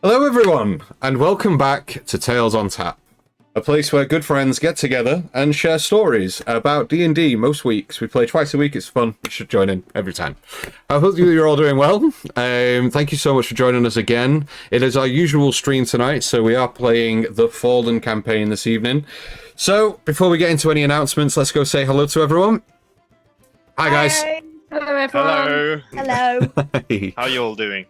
Hello everyone, and welcome back to Tales on Tap, a place where good friends get together and share stories about D&D most weeks. We play twice a week, it's fun, you should join in every time. I hope you're all doing well. Thank you so much for joining us again. It is our usual stream tonight, so we are playing the Fallen campaign this evening. So, before we get into any announcements, let's go say hello to everyone. Hi guys. Hi. Hello, everyone. Hello. Hey. How are you all doing?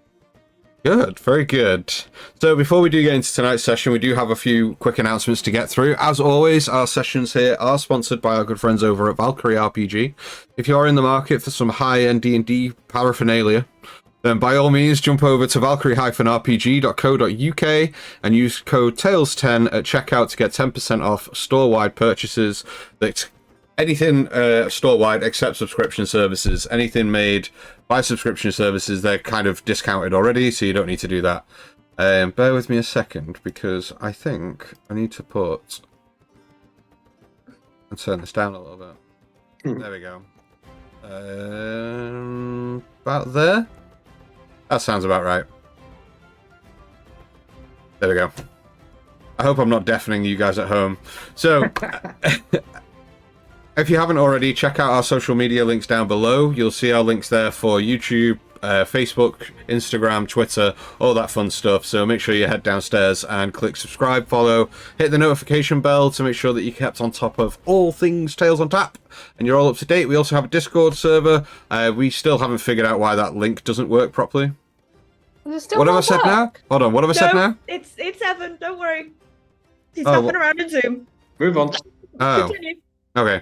Good, very good. So before we do get into tonight's session, we do have a few quick announcements to get through. As always, our sessions here are sponsored by our good friends over at Valkyrie RPG. If you are in the market for some high-end D&D paraphernalia, then by all means jump over to valkyrie-rpg.co.uk and use code TALES10 at checkout to get 10% off store-wide purchases. That's anything store-wide except subscription services. Anything made by subscription services, they're kind of discounted already, so you don't need to do that. Bear with me a second, because I think I need to put... and turn this down a little bit. There we go. About there? That sounds about right. There we go. I hope I'm not deafening you guys at home. So... if you haven't already, check out our social media links down below. You'll see our links there for YouTube, Facebook, Instagram, Twitter, all that fun stuff. So make sure you head downstairs and click subscribe, follow, hit the notification bell to make sure that you're kept on top of all things Tales on Tap and you're all up to date. We also have a Discord server. We still haven't figured out why that link doesn't work properly. What have I said now? Hold on, what have I said now? It's Evan, don't worry. He's hopping around in Zoom. Move on. Oh. Continue. Okay.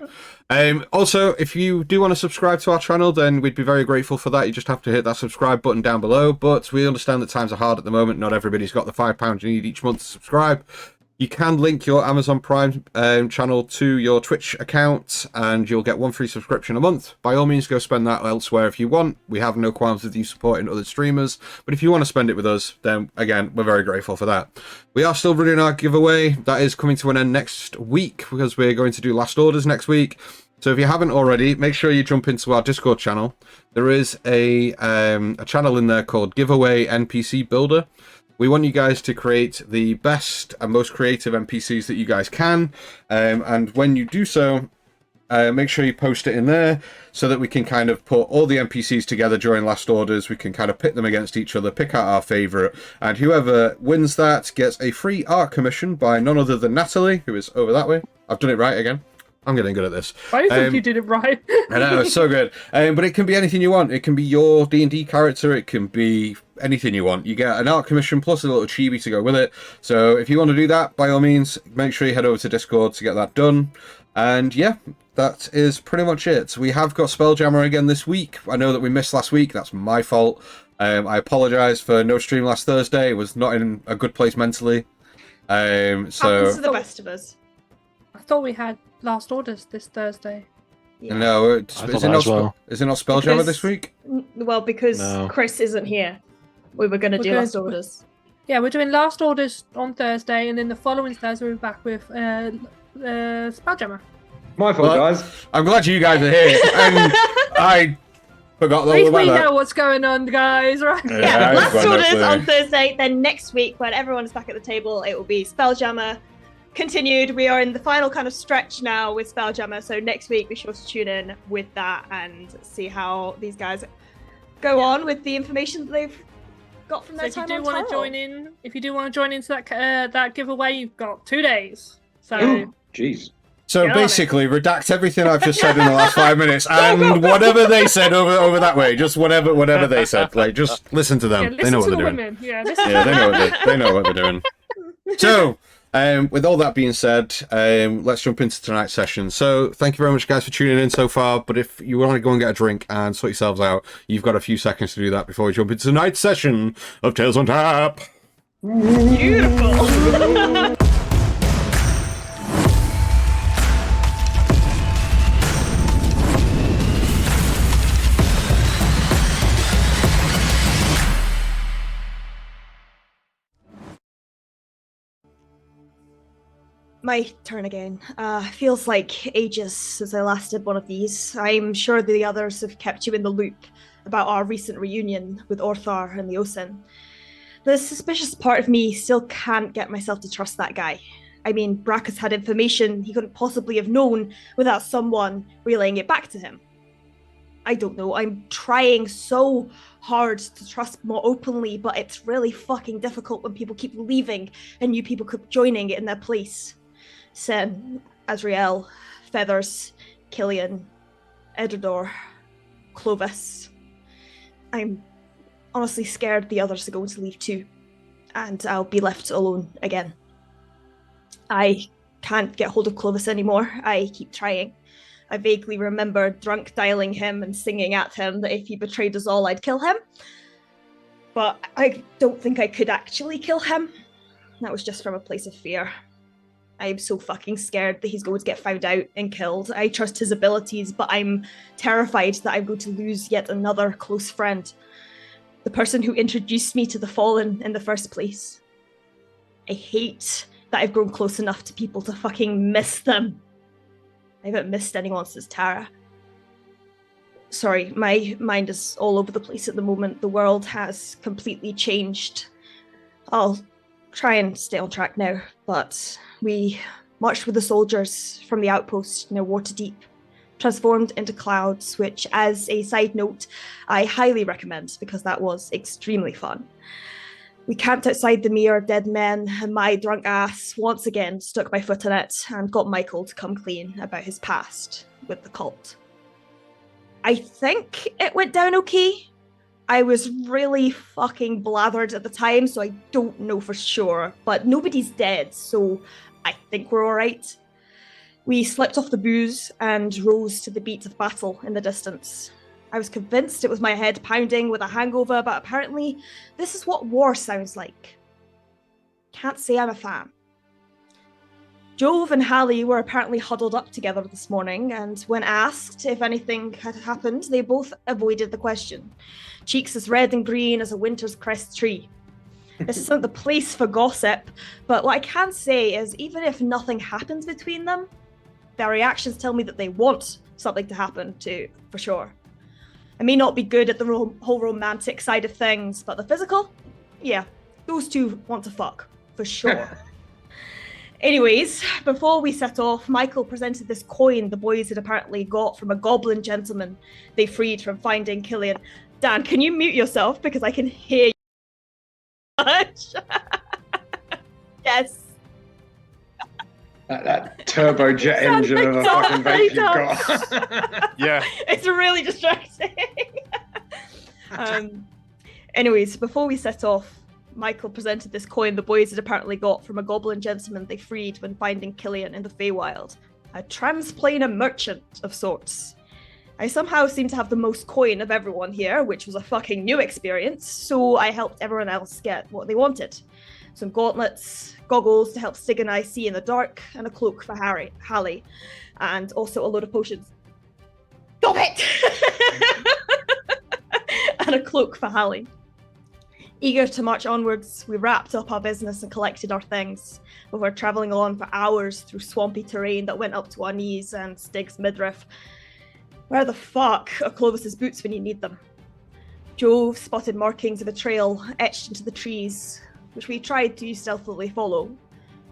Also, if you do want to subscribe to our channel, then we'd be very grateful for that. You just have to hit that subscribe button down below. But we understand that times are hard at the moment. Not everybody's got the £5 you need each month to subscribe. You can link your Amazon Prime channel to your Twitch account, and you'll get one free subscription a month. By all means, go spend that elsewhere if you want. We have no qualms with you supporting other streamers. But if you want to spend it with us, then, again, we're very grateful for that. We are still running our giveaway. That is coming to an end next week, because we're going to do Last Orders next week. So if you haven't already, make sure you jump into our Discord channel. There is a channel in there called Giveaway NPC Builder. We want you guys to create the best and most creative NPCs that you guys can. And when you do so, make sure you post it in there so that we can kind of put all the NPCs together during Last Orders. We can kind of pit them against each other, pick out our favourite. And whoever wins that gets a free art commission by none other than Natalie, who is over that way. I've done it right again. I'm getting good at this. I think you did it right. I know, it's so good. But it can be anything you want. It can be your D&D character. It can be anything you want. You get an art commission plus a little chibi to go with it. So if you want to do that, by all means, make sure you head over to Discord to get that done. And yeah, that is pretty much it. We have got Spelljammer again this week. I know that we missed last week. That's my fault. I apologise for no stream last Thursday. I was not in a good place mentally. Happens to the best of us. I thought we had Last Orders this Thursday. Yeah. No, is it not Spelljammer this week? Well, because Chris isn't here. We were going to do Last Orders. Yeah, we're doing Last Orders on Thursday, and then the following Thursday we're back with Spelljammer. My fault, guys. I'm glad you guys are here. And I forgot all At least about we that. know what's going on, guys, right? Yeah, Last Orders on Thursday. Then next week, when everyone's back at the table, it will be Spelljammer. Continued. We are in the final kind of stretch now with Spelljammer, so next week be sure to tune in with that and see how these guys go on with the information that they've got from their time on Tyrol. If you do want to join into that giveaway, you've got 2 days. So, jeez. So basically, redact everything I've just said in the last 5 minutes, and whatever they said over that way, just whatever they said, like just listen to them. Yeah, they know what they're doing. They know what they're doing. So. With all that being said, let's jump into tonight's session. So, thank you very much, guys, for tuning in so far. But if you want to go and get a drink and sort yourselves out, you've got a few seconds to do that before we jump into tonight's session of Tales on Tap. Beautiful. My turn again. Feels like ages since I last did one of these. I'm sure the others have kept you in the loop about our recent reunion with Orthar and the Osin. The suspicious part of me still can't get myself to trust that guy. I mean, Brackus had information he couldn't possibly have known without someone relaying it back to him. I don't know, I'm trying so hard to trust more openly, but it's really fucking difficult when people keep leaving and new people keep joining in their place. Sen, Azrael, Feathers, Killian, Edredor, Clovis. I'm honestly scared the others are going to leave too, and I'll be left alone again. I can't get hold of Clovis anymore. I keep trying. I vaguely remember drunk dialing him and singing at him that if he betrayed us all, I'd kill him. But I don't think I could actually kill him. That was just from a place of fear. I'm so fucking scared that he's going to get found out and killed. I trust his abilities, but I'm terrified that I'm going to lose yet another close friend. The person who introduced me to the Fallen in the first place. I hate that I've grown close enough to people to fucking miss them. I haven't missed anyone since Tara. Sorry, my mind is all over the place at the moment. The world has completely changed. I'll try and stay on track now, but we marched with the soldiers from the outpost near Waterdeep, transformed into clouds, which, as a side note, I highly recommend because that was extremely fun. We camped outside the Mere of Dead Men, and my drunk ass once again stuck my foot in it and got Michael to come clean about his past with the cult. I think it went down okay. I was really fucking blathered at the time, so I don't know for sure, but nobody's dead, so I think we're alright. We slipped off the booze and rose to the beat of battle in the distance. I was convinced it was my head pounding with a hangover, but apparently this is what war sounds like. Can't say I'm a fan. Jove and Hallie were apparently huddled up together this morning, and when asked if anything had happened, they both avoided the question. Cheeks as red and green as a winter's crest tree. This isn't the place for gossip, but what I can say is even if nothing happens between them, their reactions tell me that they want something to happen too, for sure. I may not be good at the whole romantic side of things, but the physical? Yeah, those two want to fuck, for sure. Anyways, before we set off, Michael presented this coin the boys had apparently got from a goblin gentleman they freed from finding Killian. Dan, can you mute yourself? Because I can hear you much. Yes. That turbojet engine of a fucking vape you've got. Yeah. It's really distracting. Anyways, before we set off, Michael presented this coin the boys had apparently got from a goblin gentleman they freed when finding Killian in the Feywild. A transplanar merchant of sorts. I somehow seem to have the most coin of everyone here, which was a fucking new experience, so I helped everyone else get what they wanted. Some gauntlets, goggles to help Stig and I see in the dark, and a cloak for Hallie, and also a load of potions. Stop it! And a cloak for Hallie. Eager to march onwards, we wrapped up our business and collected our things, before travelling on for hours through swampy terrain that went up to our knees and Stig's midriff. Where the fuck are Clovis's boots when you need them? Jove spotted markings of a trail etched into the trees, which we tried to stealthily follow.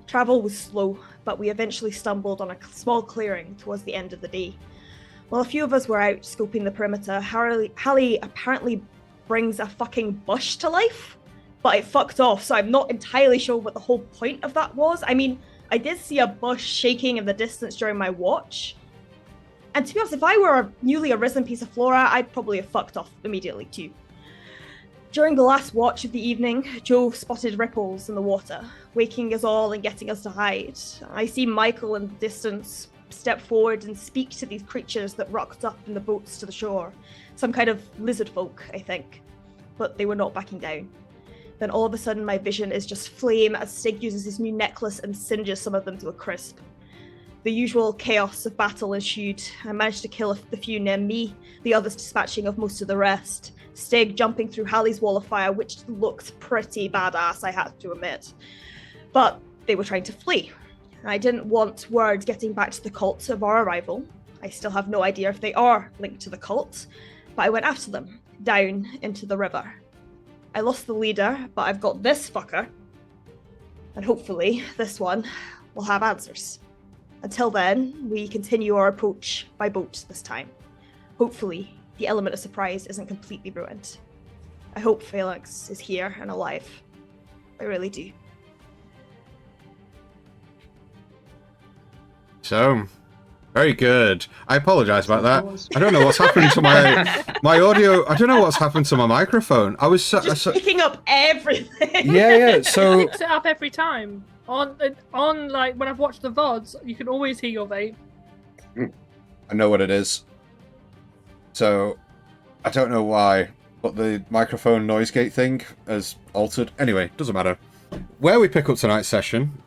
Travel was slow, but we eventually stumbled on a small clearing towards the end of the day. While a few of us were out scoping the perimeter, Hallie apparently brings a fucking bush to life, but it fucked off, so I'm not entirely sure what the whole point of that was. I mean, I did see a bush shaking in the distance during my watch, and to be honest, if I were a newly arisen piece of flora, I'd probably have fucked off immediately too. During the last watch of the evening, Jove spotted ripples in the water, waking us all and getting us to hide. I see Michael in the distance step forward and speak to these creatures that rocked up in the boats to the shore. Some kind of lizard folk, I think. But they were not backing down. Then all of a sudden my vision is just flame as Stig uses his new necklace and singes some of them to a crisp. The usual chaos of battle ensued. I managed to kill the few near me, the others dispatching of most of the rest. Stig jumping through Hallie's wall of fire, which looked pretty badass, I have to admit. But they were trying to flee. I didn't want word getting back to the cult of our arrival. I still have no idea if they are linked to the cult, but I went after them, down into the river. I lost the leader, but I've got this fucker. And hopefully, this one will have answers. Until then, we continue our approach by boat this time. Hopefully, the element of surprise isn't completely ruined. I hope Felix is here and alive. I really do. So, very good. I apologize about that. I don't know what's happened to my audio. I don't know what's happened to my microphone. I was just picking up everything. Yeah. So it picks it up every time. On like when I've watched the VODs, you can always hear your vape. I know what it is. So I don't know why, but the microphone noise gate thing has altered. Anyway, doesn't matter. Where we pick up tonight's session,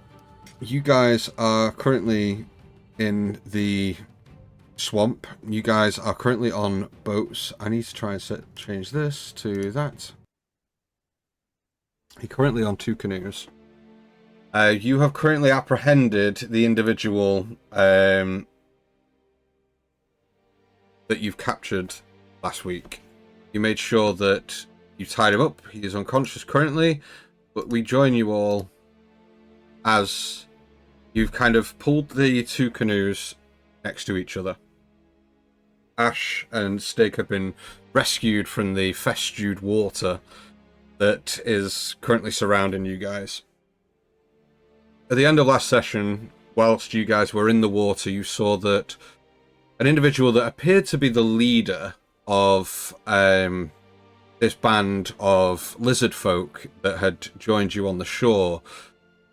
you guys are currently in the swamp. You guys are currently on boats. I need to try and change this to that. You're currently on 2 canoes. You have currently apprehended the individual that you've captured last week. You made sure that you tied him up. He is unconscious currently, but we join you all as you've kind of pulled the 2 canoes next to each other. Ash and Stig have been rescued from the festued water that is currently surrounding you guys. At the end of last session, whilst you guys were in the water, you saw that an individual that appeared to be the leader of this band of lizard folk that had joined you on the shore,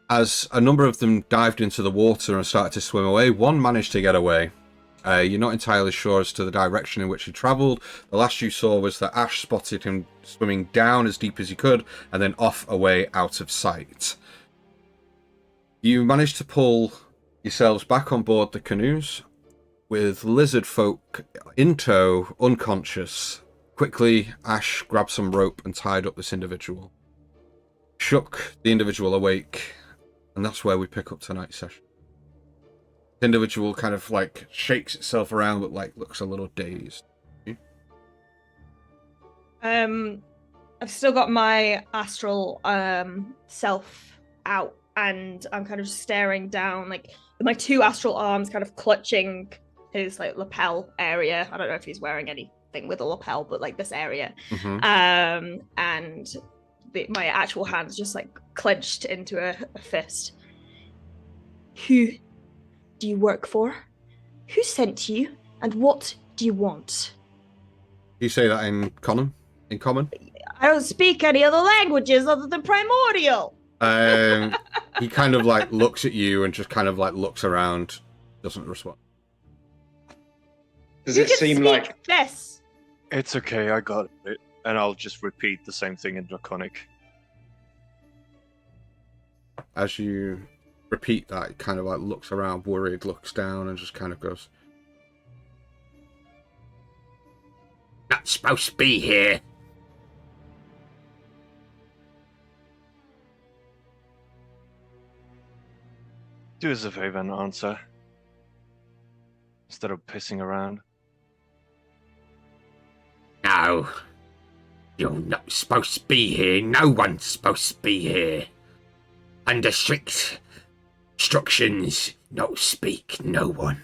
as a number of them dived into the water and started to swim away, one managed to get away. You're not entirely sure as to the direction in which he travelled. The last you saw was that Ash spotted him swimming down as deep as he could and then off away out of sight. You managed to pull yourselves back on board the canoes with lizard folk in tow, unconscious. Quickly, Ash grabbed some rope and tied up this individual. Shook the individual awake, and that's where we pick up tonight's session. The individual kind of like shakes itself around, but like looks a little dazed. I've still got my astral self out, and I'm kind of just staring down, like with my 2 astral arms kind of clutching his like lapel area. I don't know if he's wearing anything with a lapel, but like this area. And my actual hands just like clenched into a fist. Who do you work for? Who sent you? And what do you want? You say that in common? In common? I don't speak any other languages other than primordial. He kind of like looks at you and just kind of like looks around, doesn't respond. Does it seem like this? It's okay, I got it. And I'll just repeat the same thing in Draconic. As you repeat that, it kind of like looks around, worried, looks down, and just kind of goes, "Not supposed to be here." Do us a favor and answer. Instead of pissing around. No. You're not supposed to be here. No one's supposed to be here. Under strict instructions, no speak, no one.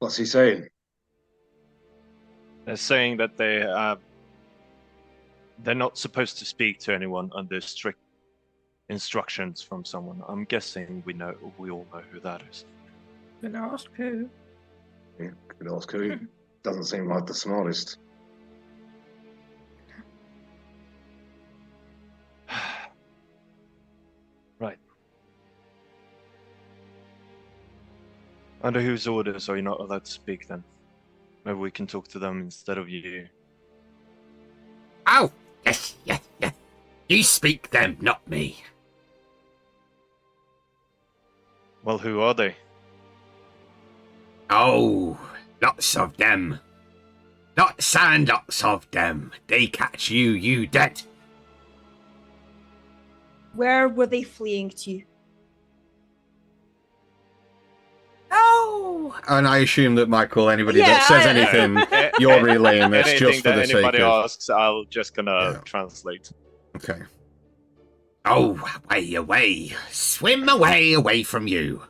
what's he saying? They're saying that they're not supposed to speak to anyone under strict instructions from someone. I'm guessing we all know who that is. Can ask who? Yeah, could ask who. Doesn't seem like the smartest. Right. Under whose orders are you not allowed to speak then? Maybe we can talk to them instead of you. Oh, yes. You speak them, not me. Well, who are they? Oh, lots of them. Lots and lots of them. They catch you, you dead. Where were they fleeing to? Oh, no! And I assume that Michael, anybody that says anything, you're relaying this Anything just for that the sake anybody of... asks, I'll just gonna translate. Okay. Oh, away, away. Swim away, away from you.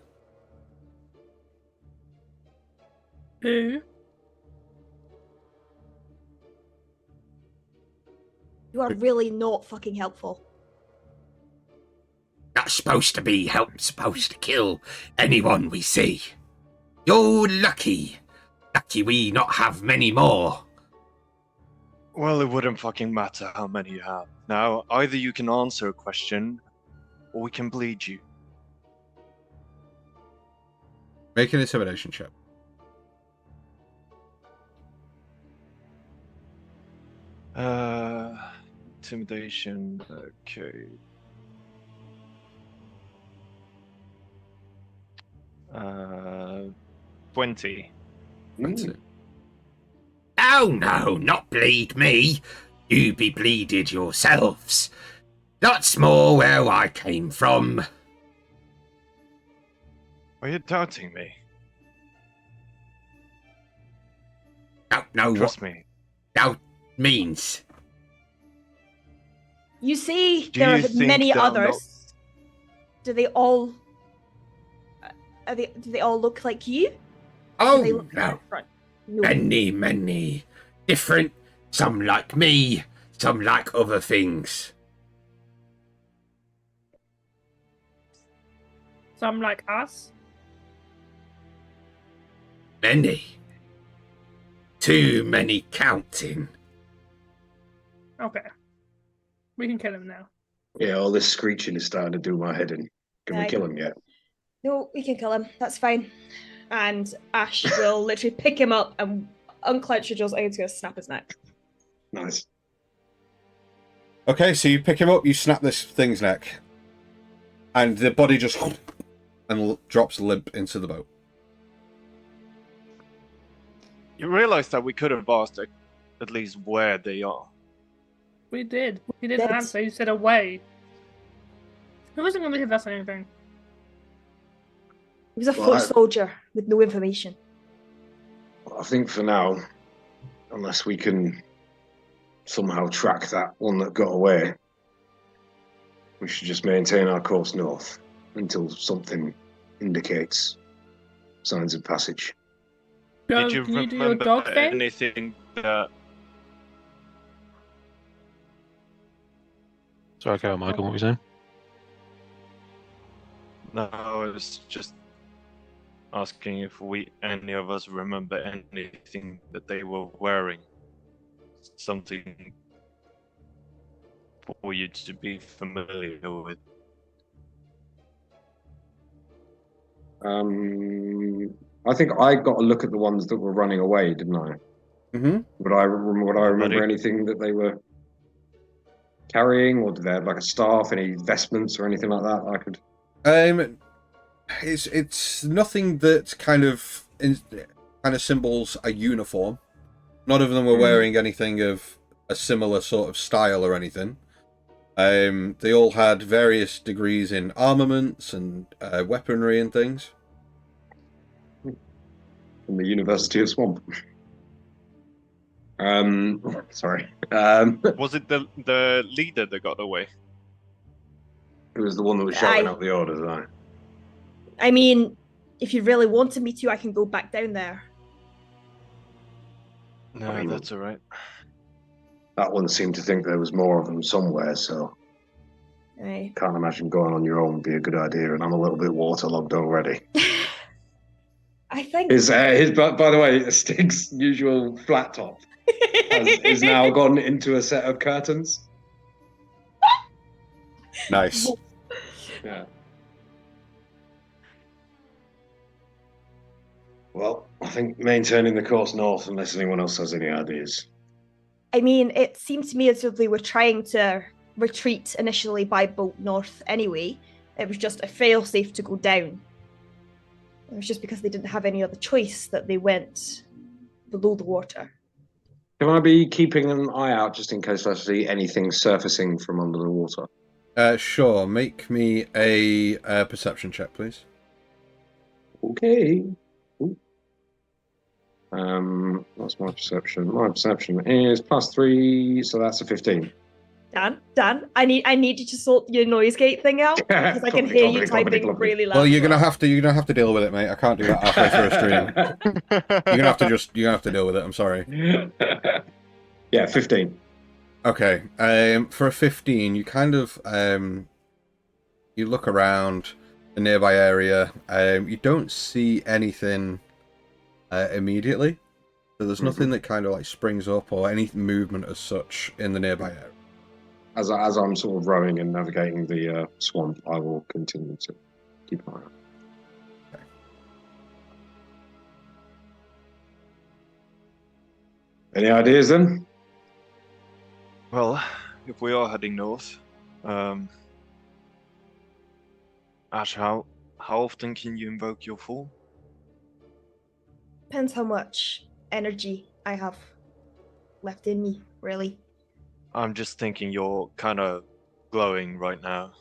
Who? You are really not fucking helpful. Not supposed to be supposed to kill anyone we see. You're lucky. Lucky we not have many more. Well, it wouldn't fucking matter how many you have. Now, either you can answer a question, or we can bleed you. Make an intimidation check. Intimidation, okay. 20. Oh no, not bleed me. You be bleeded yourselves. That's more where I came from. Are you doubting me? Don't know Trust what me. doubt means. You see, Do there you are think many that I'm others. Do they all? Do they all look like you? Do they Oh look no, different? No. many different. Some like me, some like other things. Some like us? Many. Too many counting. Okay. We can kill him now. Yeah, all this screeching is starting to do my head in. Can we Aye. kill him yet? No, we can kill him. That's fine. And Ash will literally pick him up and unclench your jaws. I'm just going to snap his neck. Nice. Okay, so you pick him up, you snap this thing's neck, and the body just and drops limp into the boat. You realize that we could have asked at least where they are. We did. He didn't Dead. answer. He said away. Who wasn't going to give us anything? He was a Well, foot soldier with no information. I think for now, unless we can somehow track that one that got away, we should just maintain our course north until something indicates signs of passage. Go, Did you can you do your remember dog thing? anything that... Sorry, go on, Michael. What were you saying? No, I was just asking if any of us remember anything that they were wearing. Something for you to be familiar with. I think I got a look at the ones that were running away, didn't I? Mm-hmm. Would I remember anything that they were carrying, or did they have like a staff, any vestments or anything like that I could? It's nothing that kind of symbols a uniform. None of them were wearing anything of a similar sort of style or anything. They all had various degrees in armaments and weaponry and things. From the University of Swamp. Sorry. Was it the leader that got away? It was the one that was shouting out the orders, right? I mean, if you really wanted me to, I can go back down there. No, I mean, that's alright. That one seemed to think there was more of them somewhere, so Aye. can't imagine going on your own would be a good idea, and I'm a little bit waterlogged already. I think. By the way, Stig's usual flat top is now gone into a set of curtains. Nice. Yeah. Well, I think maintaining the course north, unless anyone else has any ideas. I mean, it seemed to me as if they were trying to retreat initially by boat north anyway. It was just a failsafe to go down. It was just because they didn't have any other choice that they went below the water. Can I be keeping an eye out just in case I see anything surfacing from under the water? Sure. Make me a perception check, please. Okay. What's my perception? My perception is +3, so that's a 15. Dan, I need you to sort your noise gate thing out because I can hear you typing really loud. Well, you're gonna have to deal with it, mate. I can't do that halfway through a stream. You're gonna have to deal with it. I'm sorry. Yeah, 15. Okay. For a 15, you kind of you look around the nearby area. You don't see anything immediately. So there's nothing that kind of like springs up or any movement as such in the nearby area. As I'm sort of rowing and navigating the swamp, I will continue to keep an eye out. Okay. Any ideas then? Well, if we are heading north, Ash, how often can you invoke your form? Depends how much energy I have left in me, really. I'm just thinking you're kind of glowing right now,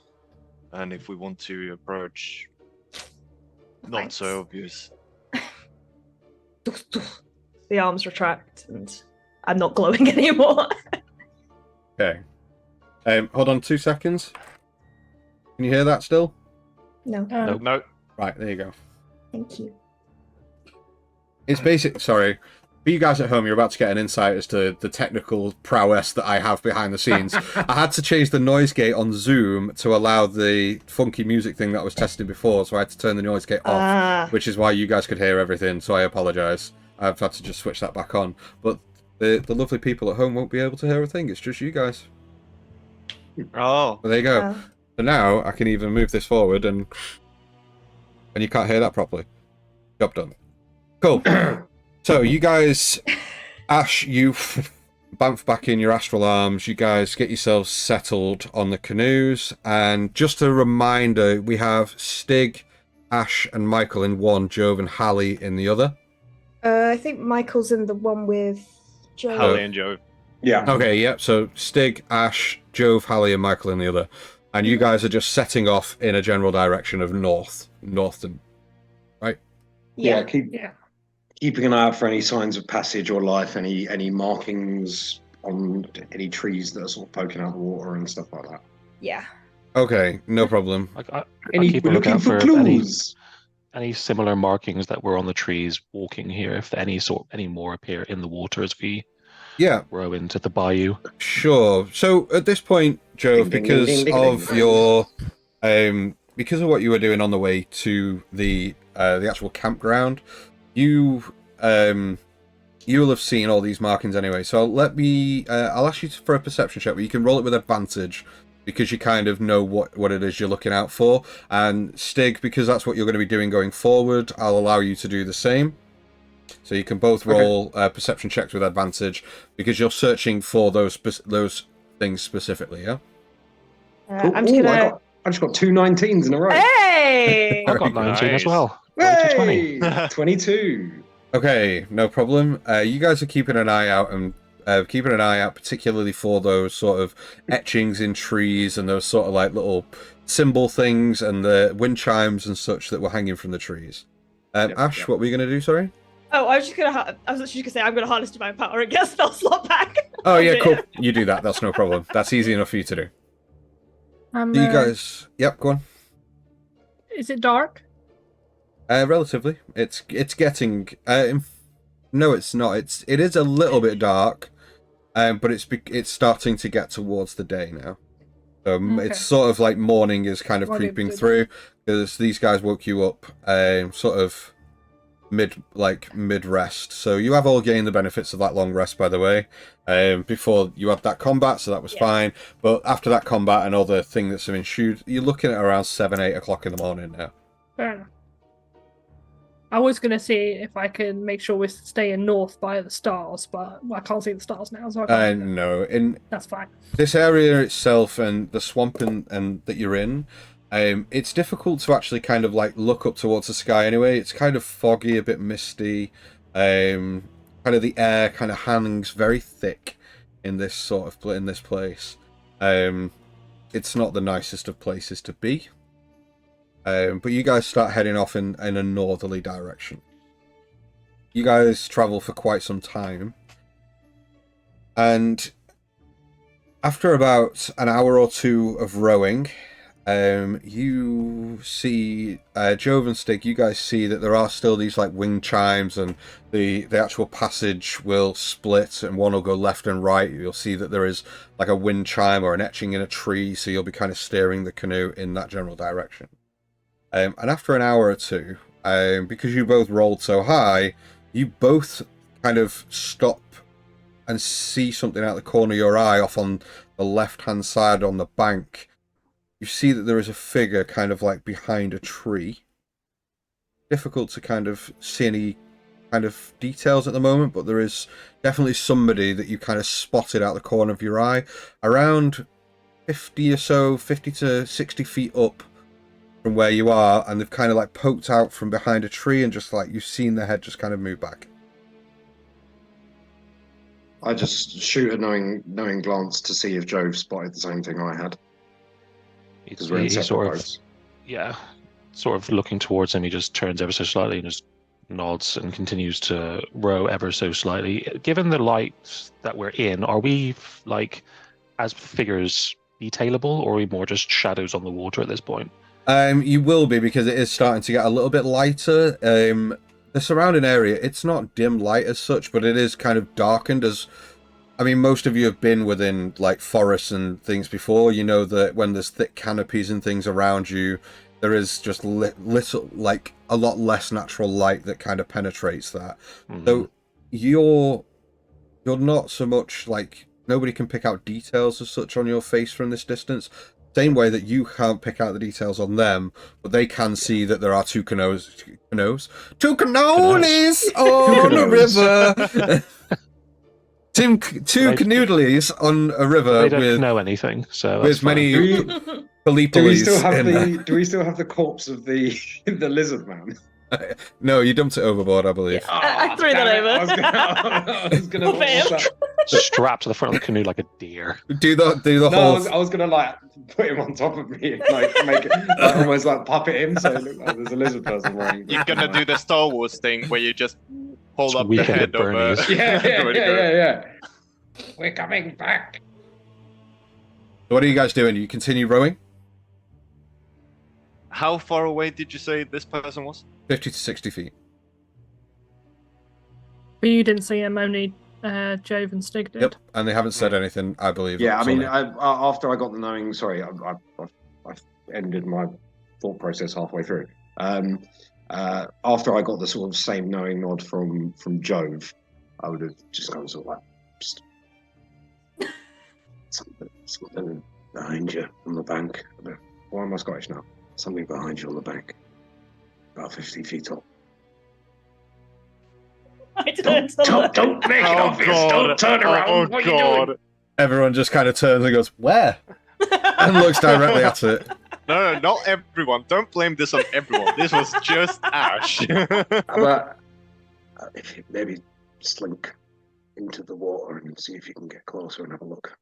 and if we want to approach, not Thanks. so obvious. The arms retract, and I'm not glowing anymore. Okay. Hold on 2 seconds. Can you hear that still? No, No. Right, there you go. thank you. It's basic. Sorry. For you guys at home, you're about to get an insight as to the technical prowess that I have behind the scenes. I had to change the noise gate on Zoom to allow the funky music thing that I was testing before, so I had to turn the noise gate off, which is why you guys could hear everything, so I apologise. I've had to just switch that back on. But the lovely people at home won't be able to hear a thing, it's just you guys. Oh. So there you go. So now I can even move this forward and you can't hear that properly. Job done. Cool. So you guys, Ash, you bamf back in your astral arms. You guys get yourselves settled on the canoes. And just a reminder, we have Stig, Ash, and Michael in one, Jove and Hallie in the other. I think Michael's in the one with Joe. Hallie and Jove. Yeah. Okay, yep. So Stig, Ash, Jove, Hallie, and Michael in the other. And you guys are just setting off in a general direction of northern, right? Yeah. Keeping an eye out for any signs of passage or life, any markings on any trees that are sort of poking out the water and stuff like that. Yeah. Okay, no problem. I keep a We're looking lookout for for clues. any similar markings that were on the trees walking here. If any more appear in the water as we row into the bayou. Sure. So at this point, Jove, because of what you were doing on the way to the actual campground, you will have seen all these markings anyway. So I'll ask you for a perception check, but you can roll it with advantage because you kind of know what it is you're looking out for. And Stig, because that's what you're going to be doing going forward, I'll allow you to do the same. So you can both roll perception checks with advantage because you're searching for those things specifically. Yeah. I'm just gonna. I just got 2 19s in a row. Hey! I've got 19 as Nice. well. Hey! 22. Okay, no problem. You guys are keeping an eye out and particularly for those sort of etchings in trees and those sort of like little symbol things and the wind chimes and such that were hanging from the trees. Ash, what were you going to do? Sorry. Oh, I was actually just gonna say I'm gonna harness divine power and get a spell slot back. Oh yeah, cool. You do that. That's no problem. That's easy enough for you to do. Do you guys? Yep, go on. Is it dark? Relatively. It's getting. No, it's not. It is a little bit dark, but it's starting to get towards the day now. It's sort of like morning is kind of creeping through because these guys woke you up, sort of mid rest. So you have all gained the benefits of that long rest, by the way. Before you had that combat, so that was fine. But after that combat and all the thing that's ensued, you're looking at around 7-8 o'clock in the morning now. Fair enough. I was going to see if I can make sure we're staying north by the stars, but I can't see the stars now, so I can't do that. No, That's fine. This area itself and the swamp and that you're in, it's difficult to actually kind of like look up towards the sky anyway. It's kind of foggy, a bit misty. Kind of the air kind of hangs very thick in this place. It's not the nicest of places to be. But you guys start heading off in a northerly direction. you guys travel for quite some time, and after about an hour or two of rowing, you see Jove and Stig. You guys see that there are still these like wind chimes, and the actual passage will split, and one will go left and right. You'll see that there is like a wind chime or an etching in a tree, so you'll be kind of steering the canoe in that general direction. And after an hour or two, because you both rolled so high, you both kind of stop and see something out the corner of your eye off on the left-hand side on the bank. You see that there is a figure kind of like behind a tree. Difficult to kind of see any kind of details at the moment, but there is definitely somebody that you kind of spotted out the corner of your eye, around 50 or so, 50 to 60 feet up from where you are, and they've kind of like poked out from behind a tree, and just like you've seen the head just kind of move back. I just shoot a knowing glance to see if Jove spotted the same thing I had. Because we're in separate boats. Yeah, sort of looking towards him, he just turns ever so slightly and just nods and continues to row ever so slightly. Given the light that we're in, are we like as figures detailable, or are we more just shadows on the water at this point? You will be, because it is starting to get a little bit lighter. The surrounding area, it's not dim light as such, but it is kind of darkened. As I mean, most of you have been within like forests and things before. You know that when there's thick canopies and things around you, there is just little, like a lot less natural light that kind of penetrates that. Mm-hmm. So you're not so much like, nobody can pick out details as such on your face from this distance. Same way that you can't pick out the details on them, but they can see that there are two canoes on a river. Two canoodlies on a river. They don't know anything, so with many do we still have the corpse of the lizard man? No, you dumped it overboard, I believe. Yeah, I threw that over. I was gonna strapped to the front of the canoe like a deer. Do the whole. I was gonna like put him on top of me, and, like make it like, almost like puppet him, so it looked like there's a lizard person running. You're gonna do the Star Wars thing where you just hold up the head over. Yeah. We're coming back. What are you guys doing? You continue rowing? How far away did you say this person was? 50 to 60 feet. But you didn't see him, only Jove and Stig did. Yep, and they haven't said anything, I believe. Yeah, I mean, after I got the knowing, sorry, I ended my thought process halfway through. After I got the sort of same knowing nod from Jove, I would have just gone sort of like, something behind you on the bank. Why am I Scottish now? Something behind you on the bank, about 50 feet up. Don't make it obvious. Don't turn around. What are you doing? Everyone just kind of turns and goes, "Where?" and looks directly at it. No, not everyone. Don't blame this on everyone. This was just Ash. But if you maybe slink into the water and see if you can get closer and have a look.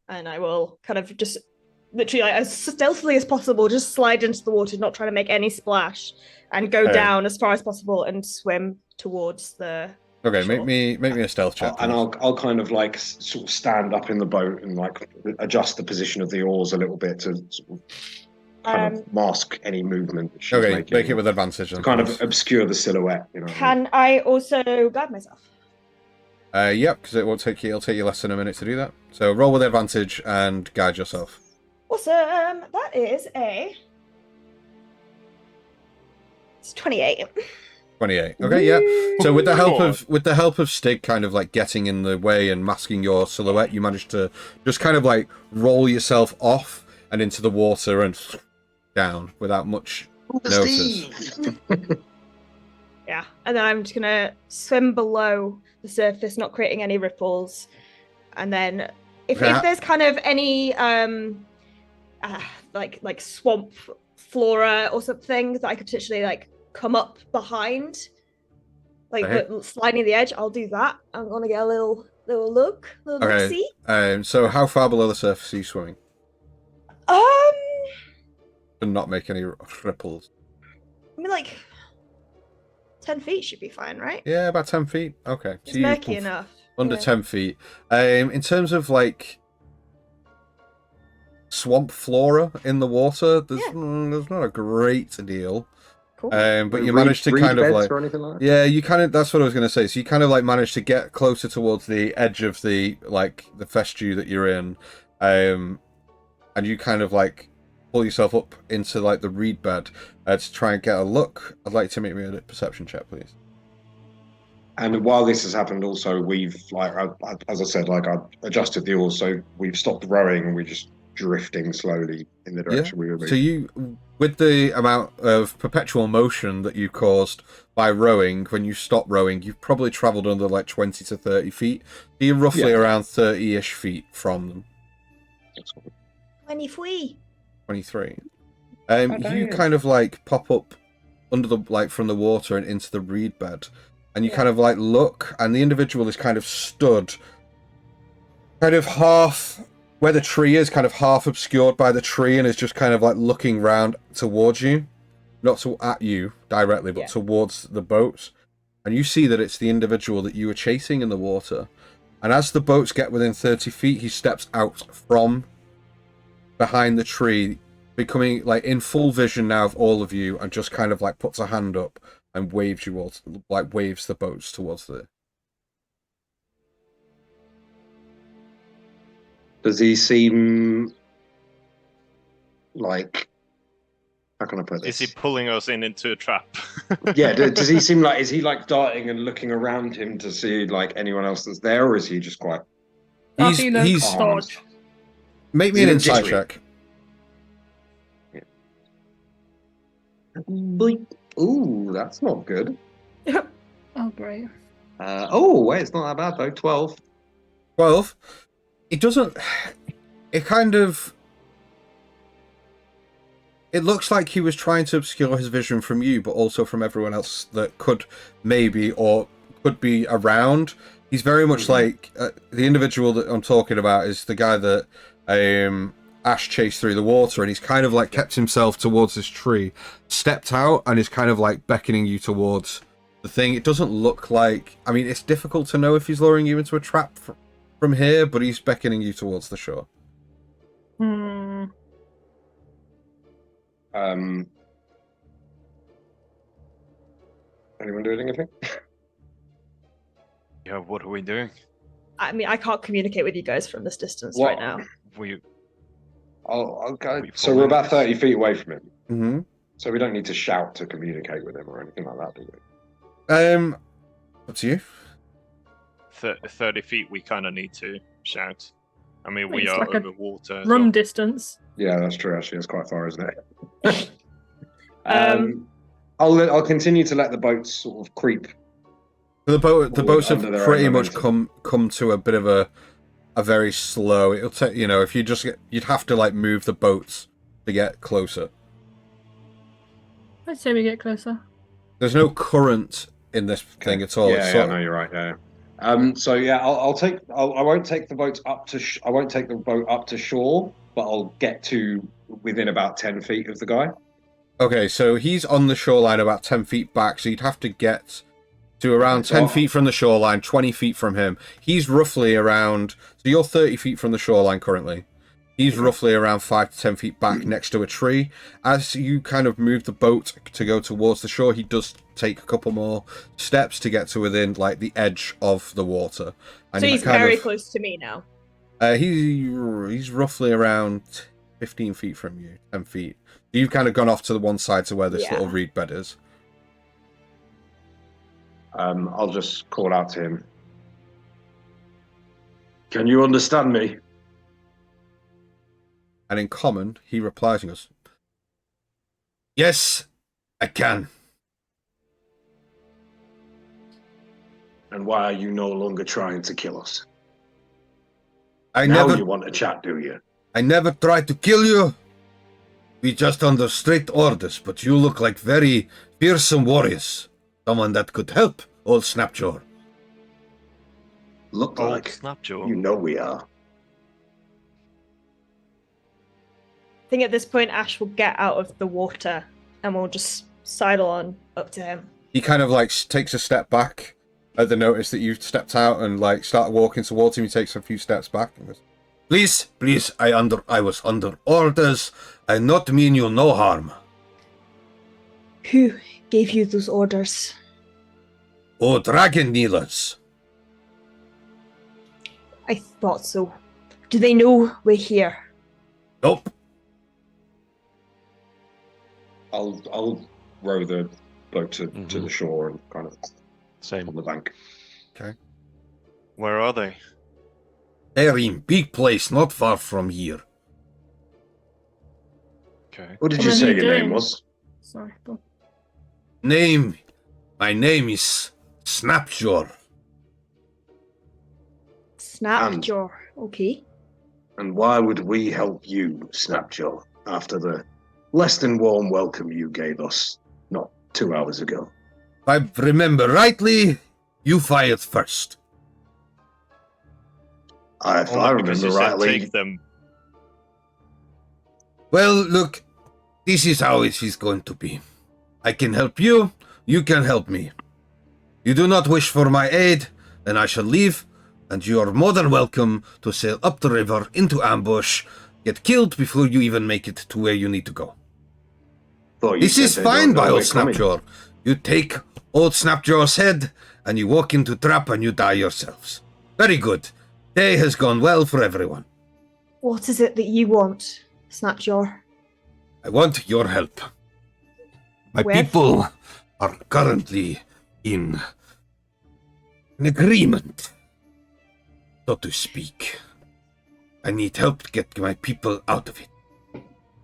And I will kind of just literally, like, as stealthily as possible, just slide into the water, not trying to make any splash, and go down as far as possible and swim towards the Okay, shore. make me a stealth check. And I'll kind of like sort of stand up in the boat and like adjust the position of the oars a little bit to sort of kind of mask any movement that she's making. Make it with advantage. To kind of obscure the silhouette. You know. Can I also guide myself? Yep, because it'll take you less than a minute to do that. So roll with advantage and guide yourself. Awesome. That is it's 28. 28. Okay, yeah. So with the help of Stig kind of like getting in the way and masking your silhouette, you managed to just kind of like roll yourself off and into the water and down without much notice. Yeah, and then I'm just gonna swim below the surface, not creating any ripples, and then if there's kind of any like swamp flora or something that I could potentially like come up behind, like sliding the edge, I'll do that. I'm gonna get a little look, see. So how far below the surface are you swimming? And not make any ripples. I mean, like 10 feet should be fine, right? Yeah, about 10 feet. Okay. It's murky enough. Under Yeah. 10 feet. In terms of like swamp flora in the water, there's not a great deal. Cool. But you managed to kind of beds like, or anything like that? yeah, you kind of, that's what I was going to say. So you kind of like managed to get closer towards the edge of the festure that you're in. And you kind of like pull yourself up into like the reed bed to try and get a look. I'd like to make me a perception check, please. And while this has happened, also we've as I said, like I adjusted the oars, so we've stopped rowing and we're just drifting slowly in the direction we were moving. So you, with the amount of perpetual motion that you caused by rowing, when you stop rowing, you've probably travelled under like 20 to 30 feet. So you're roughly around 30-ish feet from them. 23. 23. You kind of like pop up under the from the water and into the reed bed, and you kind of like look, and the individual is kind of stood, kind of half where the tree is, kind of half obscured by the tree, and is just kind of like looking round towards you, not at you directly, but towards the boats, and you see that it's the individual that you were chasing in the water, and as the boats get within 30 feet, he steps out from behind the tree, becoming like in full vision now of all of you, and just kind of like puts a hand up and waves you all, like waves the boats towards the. Does he seem like, how can I put this? Is he pulling us into a trap? Yeah, does he seem like, is he like darting and looking around him to see like anyone else that's there, or is he just quite? He's dodge. Make me an insight check. Ooh, that's not good. Oh, great. Wait, it's not that bad though. 12. 12. It doesn't. It kind of. It looks like he was trying to obscure his vision from you, but also from everyone else that could maybe or could be around. He's very much like the individual that I'm talking about is the guy that Ash chased through the water, and he's kind of like kept himself towards this tree, stepped out, and is kind of like beckoning you towards the thing. It doesn't look like. I mean, it's difficult to know if he's luring you into a trap from here, but he's beckoning you towards the shore. Anyone doing anything? Yeah, what are we doing? I mean, I can't communicate with you guys from this distance What? right now. I'll go. So we're about 30 feet away from him. Mm-hmm. So we don't need to shout to communicate with him or anything like that, do we? Up to you. 30 feet, we kind of need to shout. I mean, we It's are like a over water. Run distance. Yeah, that's true. Actually, it's quite far, isn't it? I'll continue to let the boats sort of creep. The boats have under their pretty own much momentum. come to a bit of a very slow. It'll take, you know, if you just you'd have to like move the boats to get closer. I'd say we get closer. There's no current in this thing at all. Yeah, no, you're right. Yeah. So yeah, I won't take the boats up to. I won't take the boat up to shore, but I'll get to within about 10 feet of the guy. Okay, so he's on the shoreline about 10 feet back, so you'd have to get to around 10 feet from the shoreline, 20 feet from him. He's roughly around. So you're 30 feet from the shoreline currently. He's roughly around 5 to 10 feet back next to a tree. As you kind of move the boat to go towards the shore, he does take a couple more steps to get to within like the edge of the water. And So he's very close to me now. He's roughly around 15 feet from you, 10 feet. You've kind of gone off to the one side to where this little reed bed is. I'll just call out to him. Can you understand me? And in common, he replies and goes, "Yes, I can." And why are you no longer trying to kill us? Now you want to chat, do you? I never tried to kill you. We just under strict orders, but you look like very fearsome warriors. Someone that could help, old Snapjaw. Look Old like Snapjaw. you know we are. I think at this point Ash will get out of the water and we'll just sidle on up to him. He kind of like takes a step back at the notice that you've stepped out and like start walking towards him. He takes a few steps back and goes, Please, I was under orders. I not mean you no harm. Who gave you those orders? Oh, dragon kneelers. I thought so. Do they know we're here? Nope. I'll row the boat to the shore and kind of Same. on the bank. Where are they? They're in big place not far from here. Okay. What did What you are say you your name doing? was? Sorry. Go. My name is Snapjaw. Snapjaw. Okay. And why would we help you, Snapjaw, after the less than warm welcome you gave us not 2 hours ago? If I remember rightly, you fired first. If Only I because remember you said rightly, take them. Well, look, this is how it is going to be. I can help you, you can help me. You do not wish for my aid, then I shall leave, and you are more than welcome to sail up the river into ambush, get killed before you even make it to where you need to go. thought you This said is they fine don't know by old we're coming. Snapjaw. You take old Snapjaw's head, and you walk into trap and you die yourselves. Very good. Day has gone well for everyone. What is it that you want, Snapjaw? I want your help. My Where? people are currently in an agreement, so to speak. I need help to get my people out of it.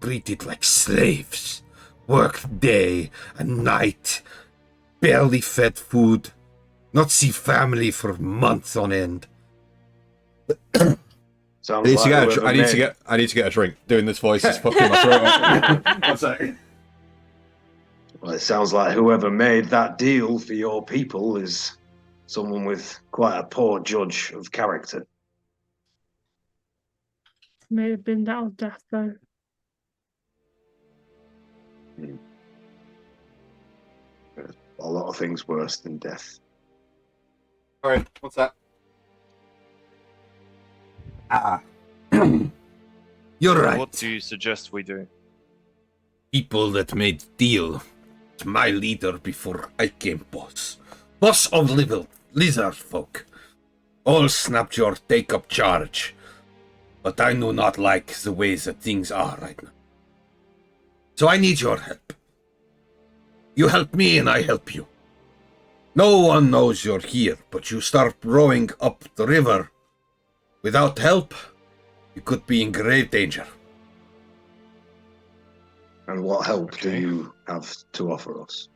Treated like slaves. Worked day and night. Barely fed food. Not see family for months on end. Sounds I need to get. whoever I need to made- get. I need to get a drink. Doing this voice is fucking my throat up. 1 second. Well, it sounds like whoever made that deal for your people is someone with quite a poor judge of character. May have been that or death, though. There's a lot of things worse than death. All right. What's that? You're right. What do you suggest we do? People that made deal with my leader before I came boss. Boss of lizard folk. All Snapjaw take up charge. But I do not like the ways that things are right now. So I need your help. You help me and I help you. No one knows you're here, but you start rowing up the river. Without help, you could be in grave danger. And what help do you have to offer us?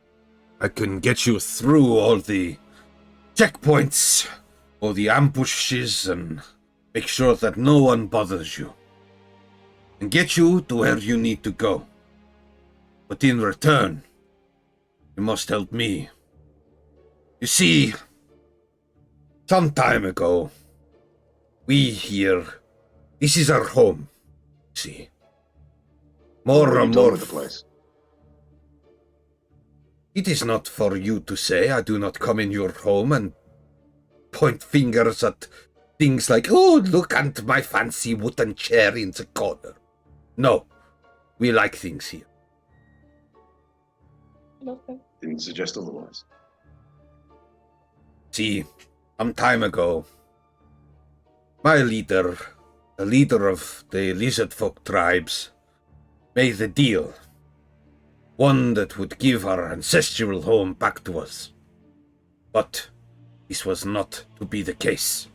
I can get you through all the checkpoints, all the ambushes, and make sure that no one bothers you. And get you to where you need to go. But in return, you must help me. You see, some time ago, we here, this is our home, see. What have More you and done more with the place? It is not for you to say. I do not come in your home and point fingers at things like, oh, look at my fancy wooden chair in the corner. No, we like things here. Didn't suggest otherwise. See, some time ago, my leader, the leader of the lizard folk tribes, made a deal. One that would give our ancestral home back to us. But this was not to be the case.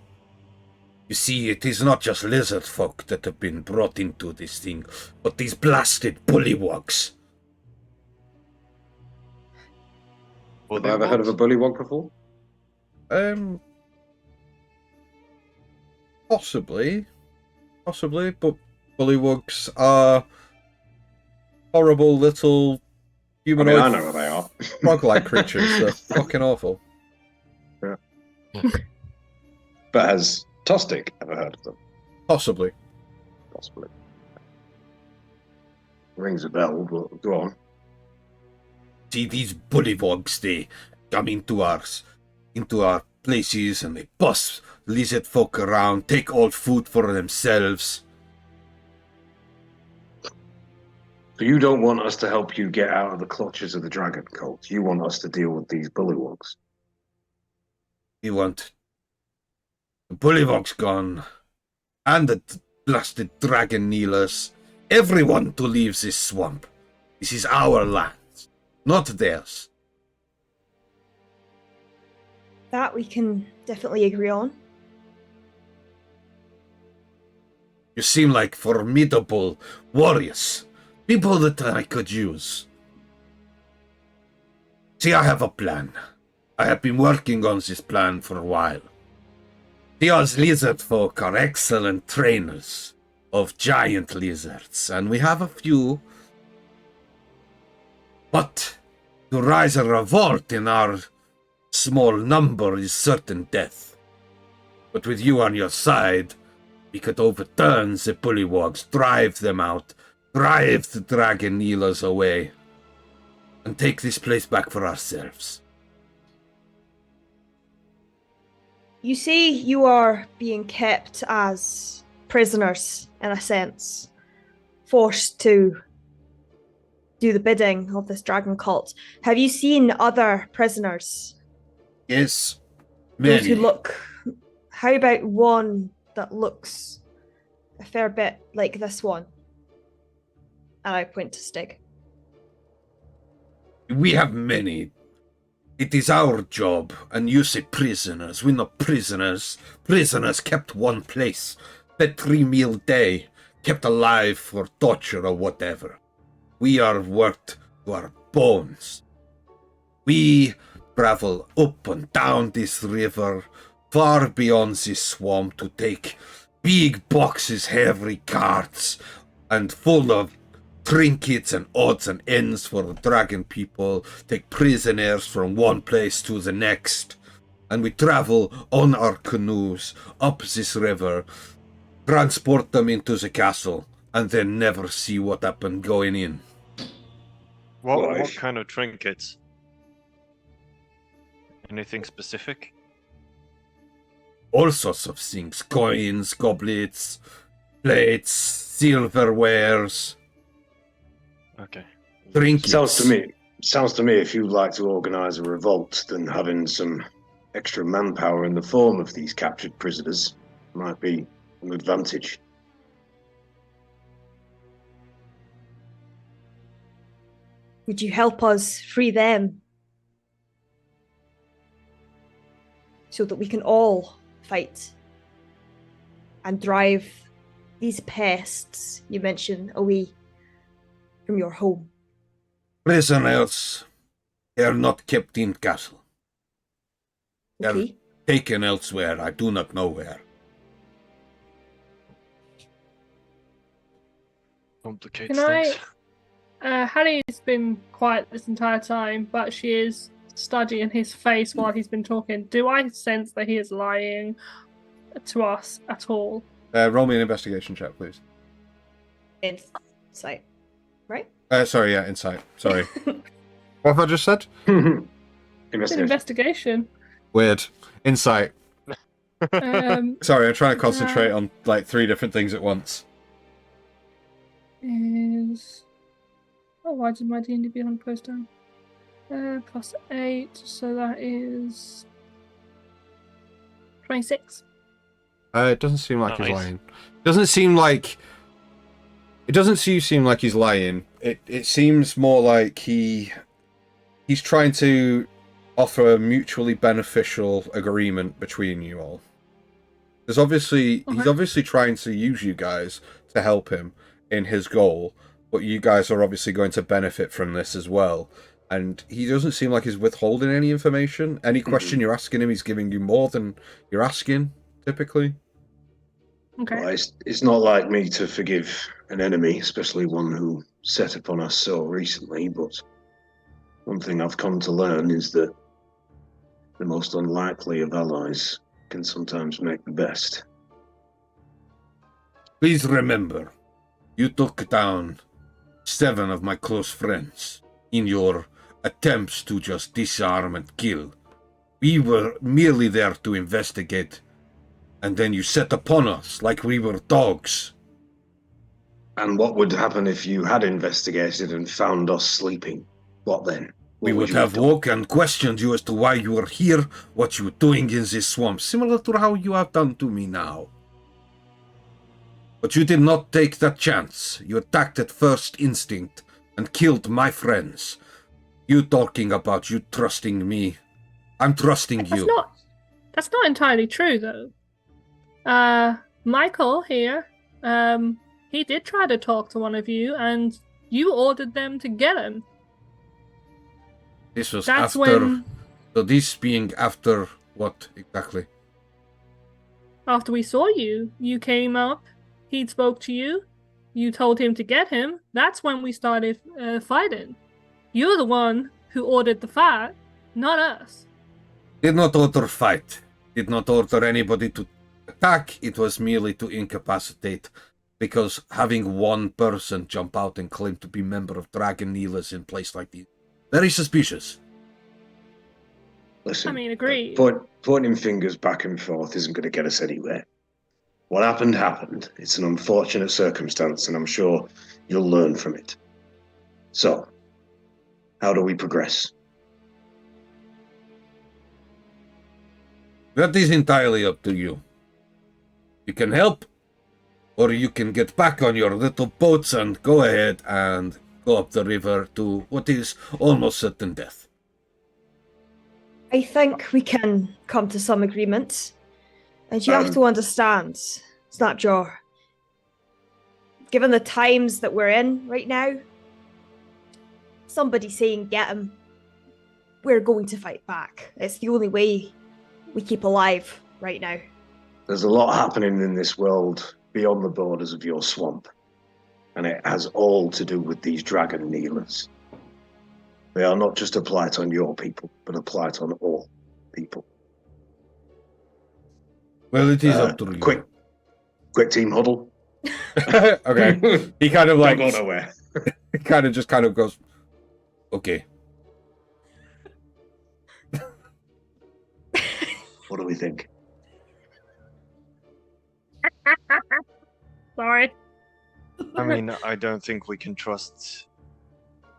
You see, it is not just lizard folk that have been brought into this thing, but these blasted bullywogs. Have I ever heard of a bullywog before? Possibly, but bullywugs are horrible little I mean, humanoid I know what they are. frog-like creatures. They're fucking awful. But has Tostic ever heard of them? Possibly. Possibly. Rings a bell, but go on. See these bullywogs, they come into our places and they boss lizard folk around, take all food for themselves. So you don't want us to help you get out of the clutches of the dragon cult. You want us to deal with these bullywogs. We want the bullywogs gone, and the blasted dragon kneelers. Everyone to leave this swamp. This is our land, not theirs. That we can definitely agree on. You seem like formidable warriors. People that I could use. See, I have a plan. I have been working on this plan for a while. The Oz lizard folk are excellent trainers of giant lizards, and we have a few. But to rise a revolt in our small number is certain death. But with you on your side, we could overturn the bullywogs, drive them out, drive the dragon kneelers away, and take this place back for ourselves. You say you are being kept as prisoners, in a sense, forced to do the bidding of this dragon cult. Have you seen other prisoners? Yes, Those who many. look. How about one that looks a fair bit like this one? And I point to Stig. We have many. It is our job, and you say prisoners. We're not prisoners. Prisoners kept one place, fed 3 meal day, kept alive for torture or whatever. We are worked to our bones. We travel up and down this river, far beyond this swamp, to take big boxes, heavy carts, and full of trinkets and odds and ends for the dragon people, take prisoners from one place to the next, and we travel on our canoes up this river, transport them into the castle, and then never see what happened going in. What kind of trinkets? Anything specific? All sorts of things: coins, goblets, plates, silverwares, Okay. trinkets. Sounds to me if you'd like to organise a revolt, then having some extra manpower in the form of these captured prisoners might be an advantage. Would you help us free them? So that we can all fight and drive these pests you mentioned away from your home. Prisoners, they are not kept in castle. They are Okay. taken elsewhere. I do not know where. Complicates Can I- things. Hattie's been quiet this entire time, but she is studying his face while he's been talking. Do I sense that he is lying to us at all? Roll me an investigation check, please. Insight, right? Sorry, yeah, insight. Sorry. What have I just said? It's an Investigation. investigation. Weird. Insight. Um, Sorry, I'm trying to concentrate on like 3 different things at once. is why did my D&D Beyond close down? +8, so that is 26. It doesn't seem like he's Nice. lying. Doesn't seem like. It doesn't seem like he's lying. It seems more like he's trying to offer a mutually beneficial agreement between you all. There's obviously he's Okay. obviously trying to use you guys to help him in his goal, but you guys are obviously going to benefit from this as well. And he doesn't seem like he's withholding any information. Any question you're asking him, he's giving you more than you're asking, typically. Okay. Well, it's not like me to forgive an enemy, especially one who set upon us so recently, but one thing I've come to learn is that the most unlikely of allies can sometimes make the best. Please remember, you took down 7 of my close friends in your attempts to just disarm and kill. We were merely there to investigate, and then you set upon us like we were dogs. And what would happen if you had investigated and found us sleeping? What then? What We would you have done? woke and questioned you as to why you were here, what you were doing in this swamp, similar to how you have done to me now. But you did not take that chance. You attacked at first instinct and killed my friends. You talking about you trusting me. I'm trusting you. That's not entirely true, though. Michael here, he did try to talk to one of you, and you ordered them to get him. This was That's after... when, So this being after what exactly? after we saw you, you came up, he spoke to you, you told him to get him. That's when we started fighting. You're the one who ordered the fight, not us. Did not order fight. Did not order anybody to attack. It was merely to incapacitate. Because having one person jump out and claim to be member of Dragon Kneelers in place like this, very suspicious. Listen, I mean, agreed. Pointing fingers back and forth isn't going to get us anywhere. What happened, happened. It's an unfortunate circumstance, and I'm sure you'll learn from it. So, how do we progress? That is entirely up to you. You can help, or you can get back on your little boats and go ahead and go up the river to what is almost certain death. I think we can come to some agreement. And you have to understand, Snapjaw, given the times that we're in right now, somebody saying get him, we're going to fight back. It's the only way we keep alive right now. There's a lot happening in this world beyond the borders of your swamp, and it has all to do with these dragon kneelers. They are not just a blight on your people, but a blight on all people. Well, it is up to you. Quick team huddle. Okay. He kind of like... Don't go nowhere. He kind of goes, okay. What do we think? Sorry. I mean, I don't think we can trust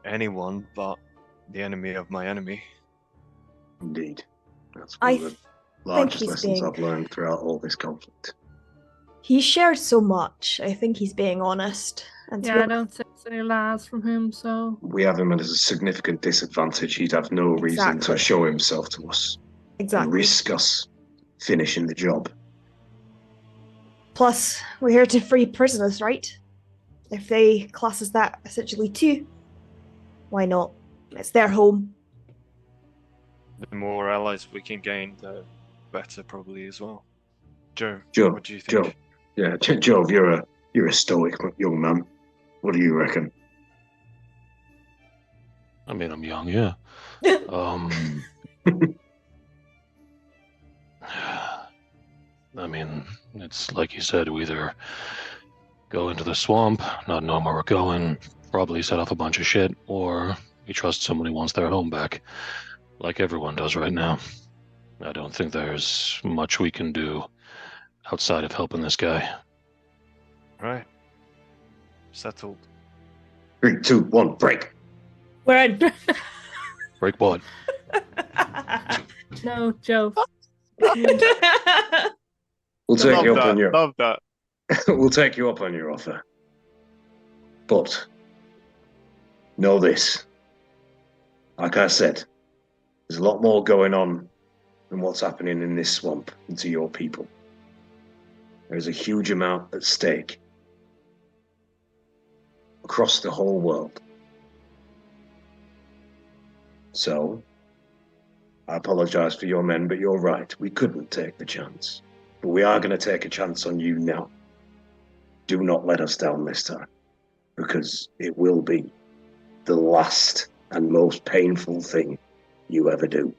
anyone but the enemy of my enemy. Indeed. That's I one of the largest he's lessons being- I've learned throughout all this conflict. He shared so much. I think he's being honest. And to Yeah, be I don't sense any lies from him, so... We have him at a significant disadvantage. He'd have no reason to Exactly. show himself to us and exactly. risk us finishing the job. Plus, we're here to free prisoners, right? If they class as that essentially too, why not? It's their home. The more allies we can gain, the better, probably as well. Joe, Joe, what do you think? Joe. Yeah, Jove, you're a stoic young man. What do you reckon? I mean, I'm young, yeah. I mean, it's like you said, we either go into the swamp, not know where we're going, probably set off a bunch of shit, or we trust someone who wants their home back, like everyone does right now. I don't think there's much we can do outside of helping this guy. Right. Settled. 3, 2, 1, break. We're in. Break what? No, Joe. We'll take you up on your Love that. we'll take you up on your offer. But know this. Like I said, there's a lot more going on than what's happening in this swamp and to your people. There's a huge amount at stake across the whole world. So, I apologize for your men, but you're right. We couldn't take the chance. But we are going to take a chance on you now. Do not let us down this time, because it will be the last and most painful thing you ever do.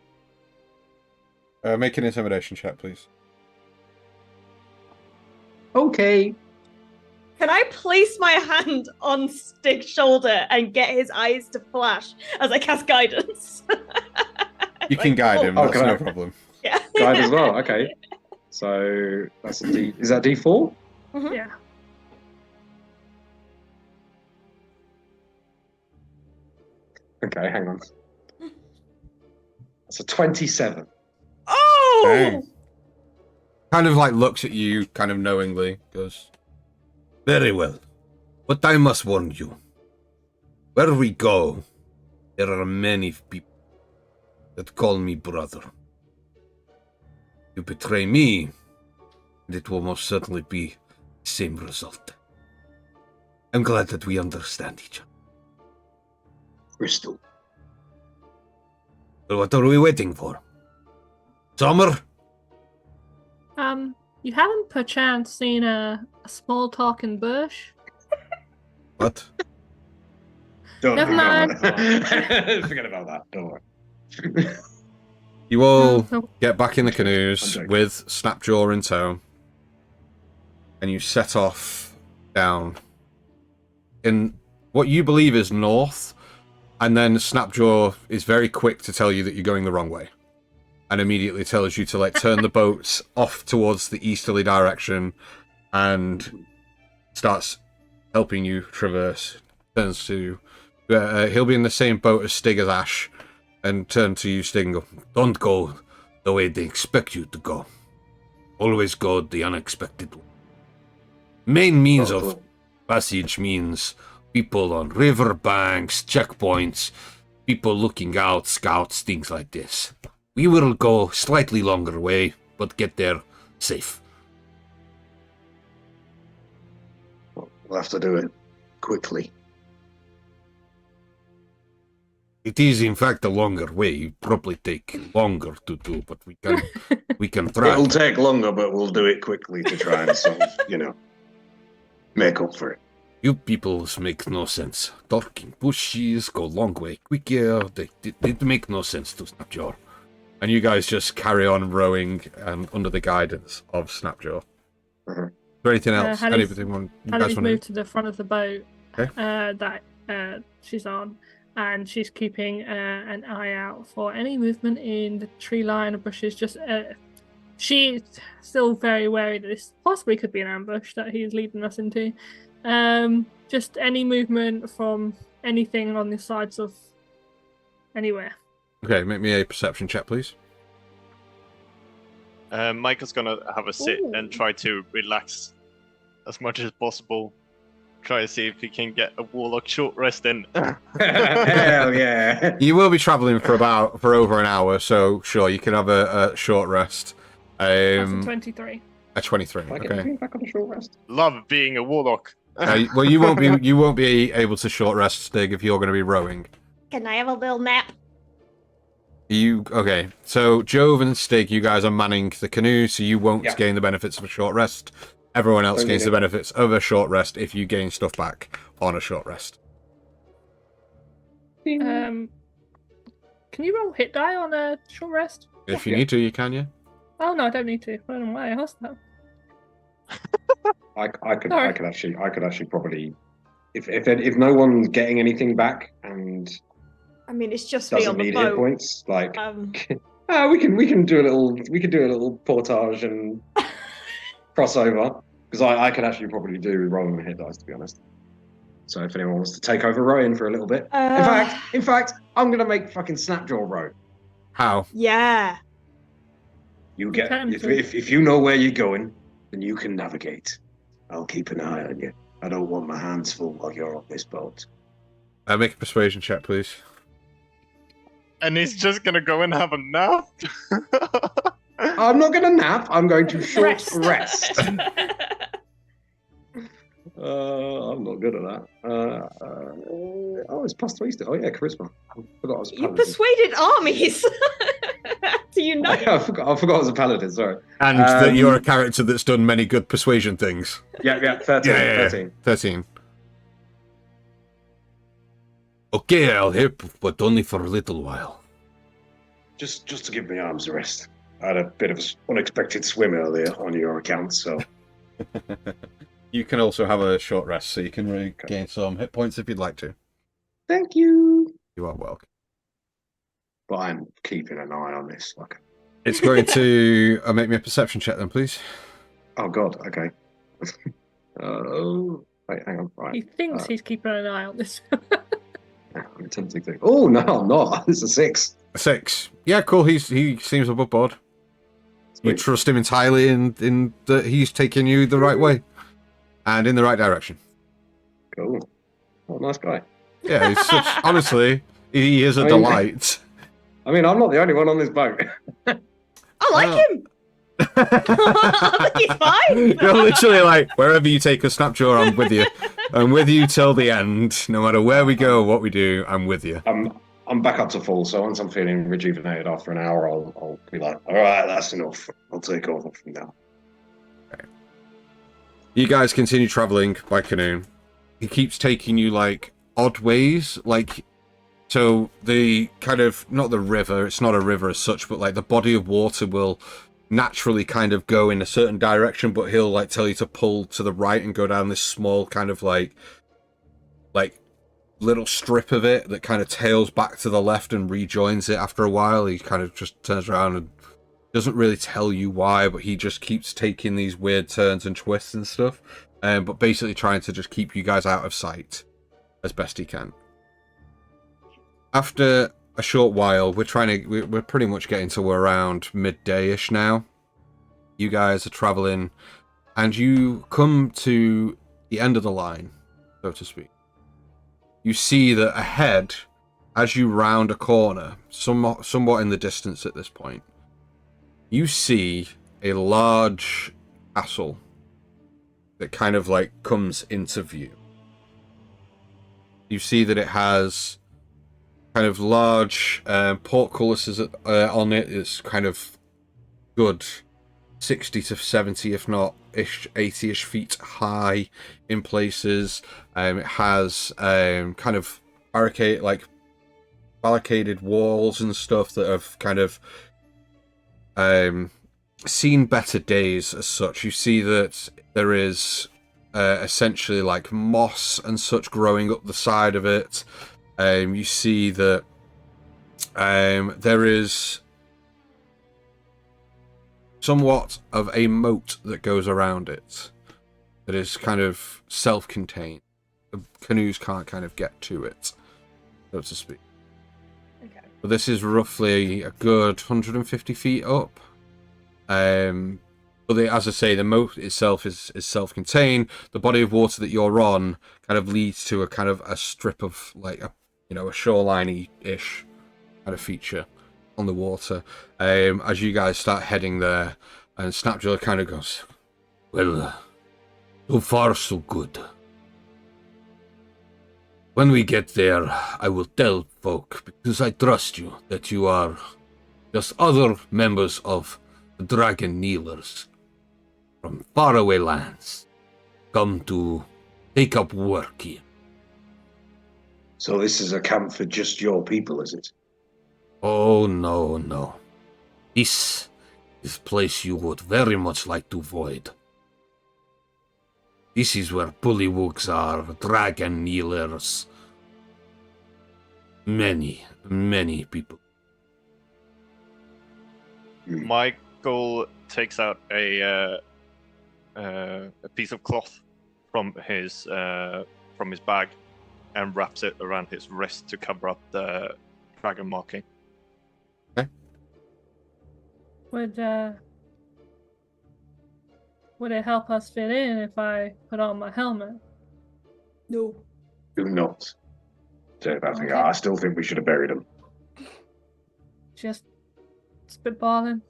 Make an intimidation check, please. Okay. Can I place my hand on Stig's shoulder and get his eyes to flash as I cast guidance? You can guide him. That's Okay. no problem. Yeah. Guide as well. Okay. So that's a D. Is that D4? Mhm. Yeah. Okay, hang on. That's a 27. Oh! Dang. Kind of like looks at you, kind of knowingly, goes, Very well. But I must warn you. Where we go, there are many people that call me brother. You betray me, and it will most certainly be the same result. I'm glad that we understand each other. Crystal. Well, what are we waiting for? Summer? You haven't perchance seen a small talking bush? What? Never mind. Forget about that. Don't worry. you all No. get back in the I'm canoes joking. with Snapjaw in tow, and you set off down in what you believe is north, and then Snapjaw is very quick to tell you that you're going the wrong way, and immediately tells you to turn the boats off towards the easterly direction, and starts helping you traverse. Turns to he'll be in the same boat as Stig as Ash, and turn to you, Stig, and go, Don't go the way they expect you to go. Always go the unexpected way. Main means of passage means people on riverbanks, checkpoints, people looking out, scouts, things like this. We will go slightly longer way, but get there safe. We'll have to do it quickly. It is in fact a longer way. It probably take longer to do, but we can try. It'll take longer, but we'll do it quickly to try and sort of, make up for it. You peoples make no sense. Talking bushes go long way quicker. They make no sense to Snapjaw. and you guys just carry on rowing under the guidance of Snapjaw. Mhm. Is there anything else? Hannah's- Anything you Hannah's guys want moved to the front of the boat Okay. that she's on, and she's keeping an eye out for any movement in the tree line of bushes. Just she's still very wary that this possibly could be an ambush that he's leading us into. Just any movement from anything on the sides of anywhere. Okay, make me a perception check, please. Michael's gonna have a sit Ooh. and try to relax as much as possible. Try to see if he can get a warlock short rest in. Hell yeah. You will be travelling for over an hour, so sure, you can have a short rest. That's a 23. A 23. I get Okay. back on a short rest. Love being a warlock. Well, you won't be able to short rest, Stig, if you're going to be rowing. Can I have a little nap? Okay? So Jove and Stig, you guys are manning the canoe, so you won't Yeah. gain the benefits of a short rest. Everyone else Don't gains need the it. benefits of a short rest if you gain stuff back on a short rest. Can you roll hit die on a short rest? If you need to, you can, yeah. Oh no, I don't need to. I don't know why I asked that. I could Sorry. actually probably, if no one's getting anything back and I mean, it's just me doesn't on the need hit boat. points, like Um, we can do a little portage and crossover, because I could actually probably do rolling the hit dice, to be honest. So if anyone wants to take over rowing for a little bit, in fact, I'm gonna make fucking Snapjaw row. How? yeah. You get can if, do. if you know where you're going, then you can navigate. I'll keep an eye on you. I don't want my hands full while you're on this boat. Make a persuasion check, please. And he's just gonna go and have a nap? I'm not gonna nap. I'm going to short rest. I'm not good at that. Oh, it's +3 still. Oh yeah, charisma. I forgot I was a You paladin. persuaded armies to unite. I forgot I was a paladin. Sorry. And that you're a character that's done many good persuasion things. Yeah. 13. Yeah. 13. 13. Okay, I'll help, but only for a little while. Just to give my arms a rest. I had a bit of an unexpected swim earlier on your account, so You can also have a short rest, so you can regain some hit points if you'd like to. Thank you. You are welcome. But I'm keeping an eye on this. Okay. It's going to make me a perception check then, please. Oh God. Okay. Wait, hang on. Right. He thinks he's keeping an eye on this. I'm attempting to. Oh no, I'm not. It's a 6. A 6. Yeah, cool. He seems above board. You Sweet. trust him entirely in that he's taking you the right way and in the right direction. Cool. What a nice guy. Yeah, he's such, honestly, he is a delight. I mean, I'm not the only one on this boat. I like him. I think he's fine. You're literally like, wherever you take us, Snapjaw, I'm with you. I'm with you till the end. No matter where we go or what we do, I'm with you. I'm back up to full, so once I'm feeling rejuvenated after an hour, I'll be like, all right, that's enough. I'll take over from now. Okay. You guys continue traveling by canoe. He keeps taking you like odd ways, like so the kind of not the river, it's not a river as such, but like the body of water will naturally kind of go in a certain direction, but he'll like tell you to pull to the right and go down this small kind of like little strip of it that kind of tails back to the left and rejoins it after a while. He kind of just turns around and doesn't really tell you why, but he just keeps taking these weird turns and twists and stuff, but basically trying to just keep you guys out of sight as best he can. After a short while, we're pretty much getting to around midday-ish now. You guys are traveling, and you come to the end of the line, so to speak. You see that ahead, as you round a corner, somewhat in the distance at this point, you see a large castle that kind of like comes into view. You see that it has kind of large portcullises on it. It's kind of good 60 to 70, if not 80-ish feet high in places. It has kind of barricaded walls and stuff that have kind of seen better days as such. You see that there is essentially like moss and such growing up the side of it. You see that there is somewhat of a moat that goes around it that is kind of self-contained. The canoes can't kind of get to it, so to speak. Okay. But this is roughly a good 150 feet up. But as I say, the moat itself is self-contained. The body of water that you're on kind of leads to a kind of a strip of like a shoreline-ish kind of feature on the water. As you guys start heading there, and Snapjaw kind of goes, "Well, so far so good. When we get there, I will tell folk, because I trust you, that you are just other members of the Dragon Kneelers from faraway lands, come to take up work here." So this is a camp for just your people, is it? Oh, no. This is a place you would very much like to avoid. This is where bullywugs are, dragon kneelers. Many people. Michael takes out a piece of cloth from his bag and wraps it around his wrist to cover up the dragon marking. Would it help us fit in if I put on my helmet? No. Do not say that thing. Okay. I still think we should have buried him. Just spitballing.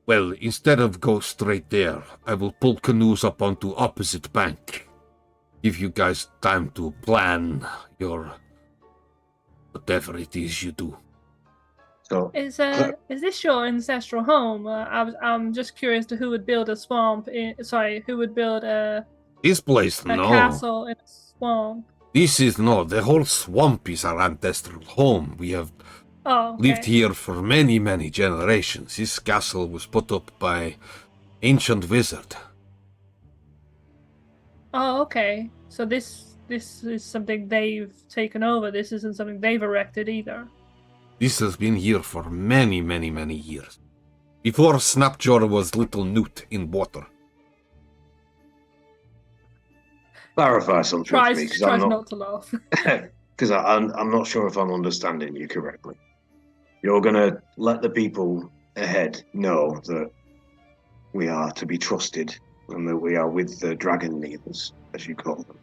Well, instead of go straight there, I will pull canoes up onto opposite bank. Give you guys time to plan your whatever it is you do. So Is this your ancestral home? I'm just curious to who would build a swamp. Who would build a This place, no. castle in a swamp? This is no. The whole swamp is our ancestral home. We have lived here for many generations. This castle was put up by ancient wizard Oh, okay. So this is something they've taken over. This isn't something they've erected either. This has been here for many, many, many years. Before Snapjaw was little newt in water. Clarify something for me, because I'm Tries not not to laugh. because I'm not sure if I'm understanding you correctly. You're gonna let the people ahead know that we are to be trusted and that we are with the dragon kneelers, as you call them.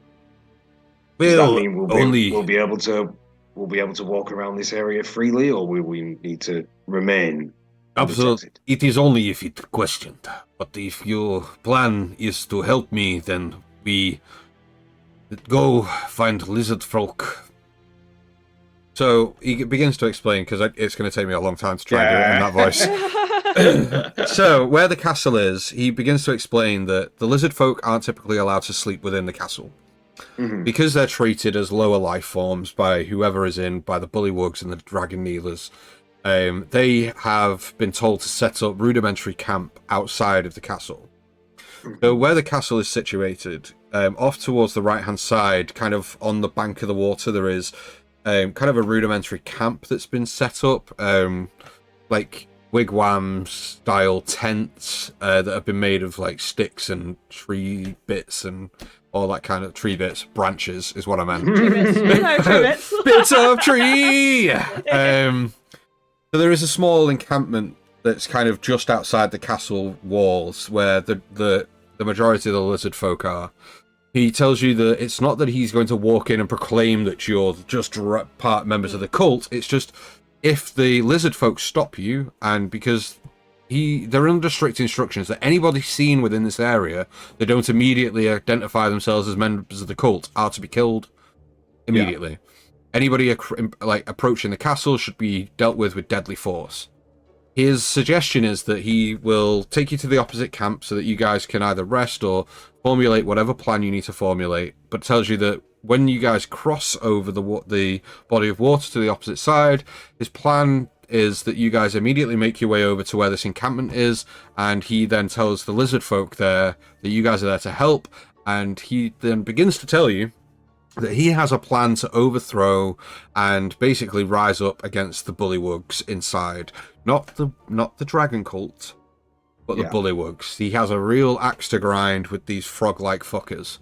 Does that Well, mean we'll be able to walk around this area freely, or will we need to remain absolutely. undetected? It is only if it questioned. But if your plan is to help me, then we go find lizard folk. So he begins to explain, because it's going to take me a long time to try and do it in that voice. So, where the castle is, he begins to explain that the lizard folk aren't typically allowed to sleep within the castle. Mm-hmm. Because they're treated as lower life forms by whoever is in, by the bullywugs and the dragon kneelers, they have been told to set up rudimentary camp outside of the castle. So where the castle is situated, off towards the right-hand side, kind of on the bank of the water, there is kind of a rudimentary camp that's been set up, like wigwam-style tents that have been made of like sticks and tree bits and all that kind of tree bits, branches is what I meant. Tree bits. No, tree bits. Bits of tree! So there is a small encampment that's kind of just outside the castle walls where the majority of the lizard folk are. He tells you that it's not that he's going to walk in and proclaim that you're just part members of the cult. It's just if the lizard folk stop you, and because they're under strict instructions that anybody seen within this area that don't immediately identify themselves as members of the cult are to be killed immediately. Yeah. Anybody approaching the castle should be dealt with deadly force. His suggestion is that he will take you to the opposite camp so that you guys can either rest or formulate whatever plan you need to formulate, but tells you that when you guys cross over the body of water to the opposite side, his plan is that you guys immediately make your way over to where this encampment is, and he then tells the lizard folk there that you guys are there to help, and he then begins to tell you that he has a plan to overthrow and basically rise up against the bullywugs inside. Not the dragon cult, but the bullywugs. He has a real axe to grind with these frog-like fuckers.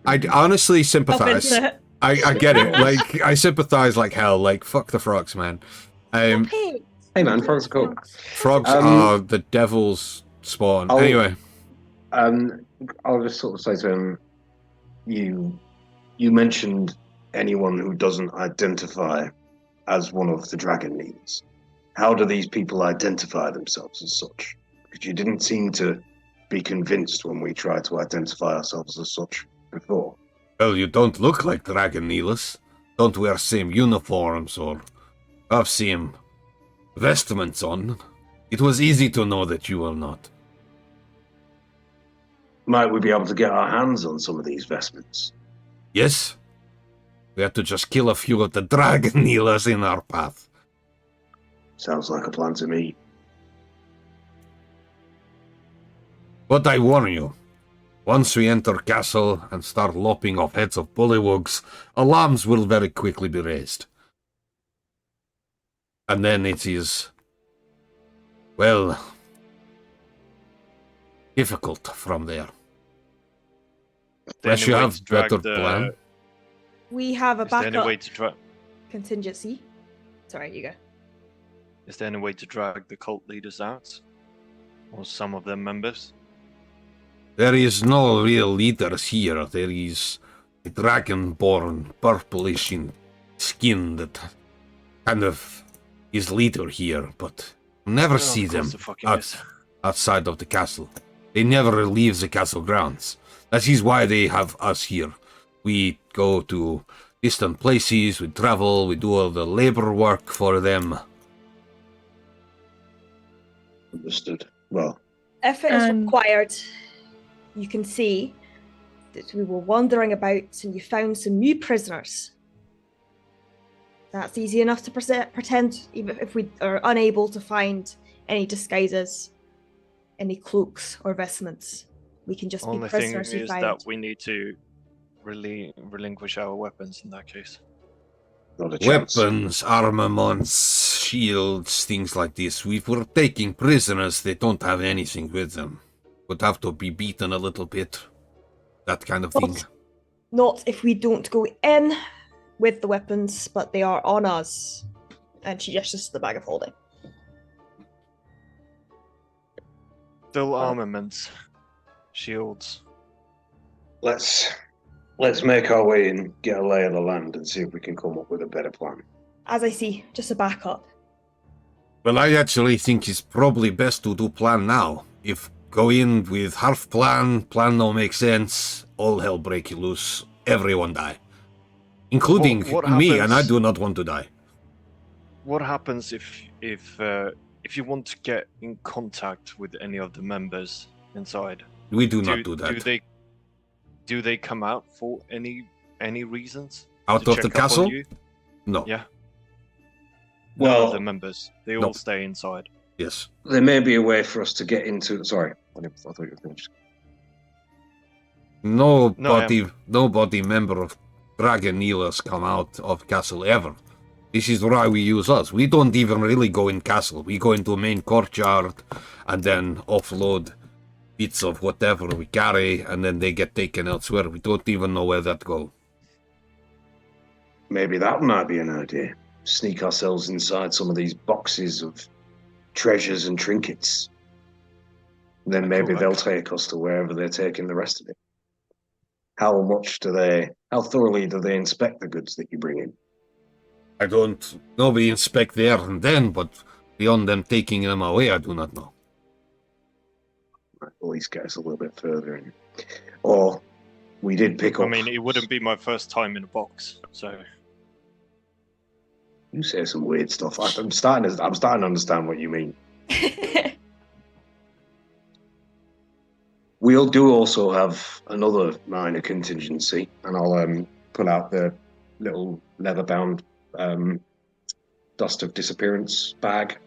I honestly sympathize. I get it. Like, I sympathize like hell. Like, fuck the frogs, man. Hey man, frogs are cool. Frogs are the devil's spawn. Anyway. I'll just sort of say to him, you mentioned anyone who doesn't identify as one of the dragon kneelers. How do these people identify themselves as such? Because you didn't seem to be convinced when we tried to identify ourselves as such before. Well, you don't look like dragon kneelers. Don't wear same uniforms or have same vestments on. It was easy to know that you were not. Might we be able to get our hands on some of these vestments? Yes. We have to just kill a few of the dragon kneelers in our path. Sounds like a plan to me. But I warn you, once we enter castle and start lopping off heads of bullywugs, alarms will very quickly be raised. And then it is, well, difficult from there. Unless you have better plan. We have a backup Is there any way to contingency. Sorry, you go. Is there any way to drag the cult leaders out? Or some of their members? There is no real leaders here. There is a dragon-born, purplish in skin that kind of is leader here, but never see them outside of the castle. They never leave the castle grounds. That is why they have us here. We go to distant places, we travel, we do all the labor work for them. Understood. Well, If it is required, you can see that we were wandering about and you found some new prisoners. That's easy enough to pretend, even if we are unable to find any disguises, any cloaks or vestments. We can just be Only thing prisoners who is fight. that we need to relinquish our weapons in that case. Not a chance. Weapons, armaments, shields, things like this. If we're taking prisoners, they don't have anything with them. Would have to be beaten a little bit. That kind of thing. Not if we don't go in with the weapons, but they are on us. And she gestures to the bag of holding. Still armaments, shields. Let's make our way and get a lay of the land and see if we can come up with a better plan. As I see, just a backup. Well, I actually think it's probably best to do plan now. If go in with half plan no make sense, all hell break loose, everyone die. Including What me, and I happens- do not want to die. What happens if you want to get in contact with any of the members inside? We do not do that. Do they come out for any reasons? Out to of the check up on castle? you? No. Yeah. Well- None of the members. They all No. stay inside. Yes. There may be a way for us to get into. Sorry, I thought you were finished. Nobody member of Dragon Kneelers come out of castle ever. This is why we use us. We don't even really go in castle. We go into main courtyard and then offload bits of whatever we carry, and then they get taken elsewhere. We don't even know where that go. Maybe that might be an idea. Sneak ourselves inside some of these boxes of treasures and trinkets. Then maybe they'll take us to wherever they're taking the rest of it. How thoroughly do they inspect the goods that you bring in? I don't know. We inspect there and then, but beyond them taking them away, I do not know. Might at least get us a little bit further in. Or we did pick up. I mean, it wouldn't be my first time in a box, so You say some weird stuff. I'm starting to understand what you mean. We'll also have another minor contingency, and I'll pull out the little leather-bound dust of disappearance bag.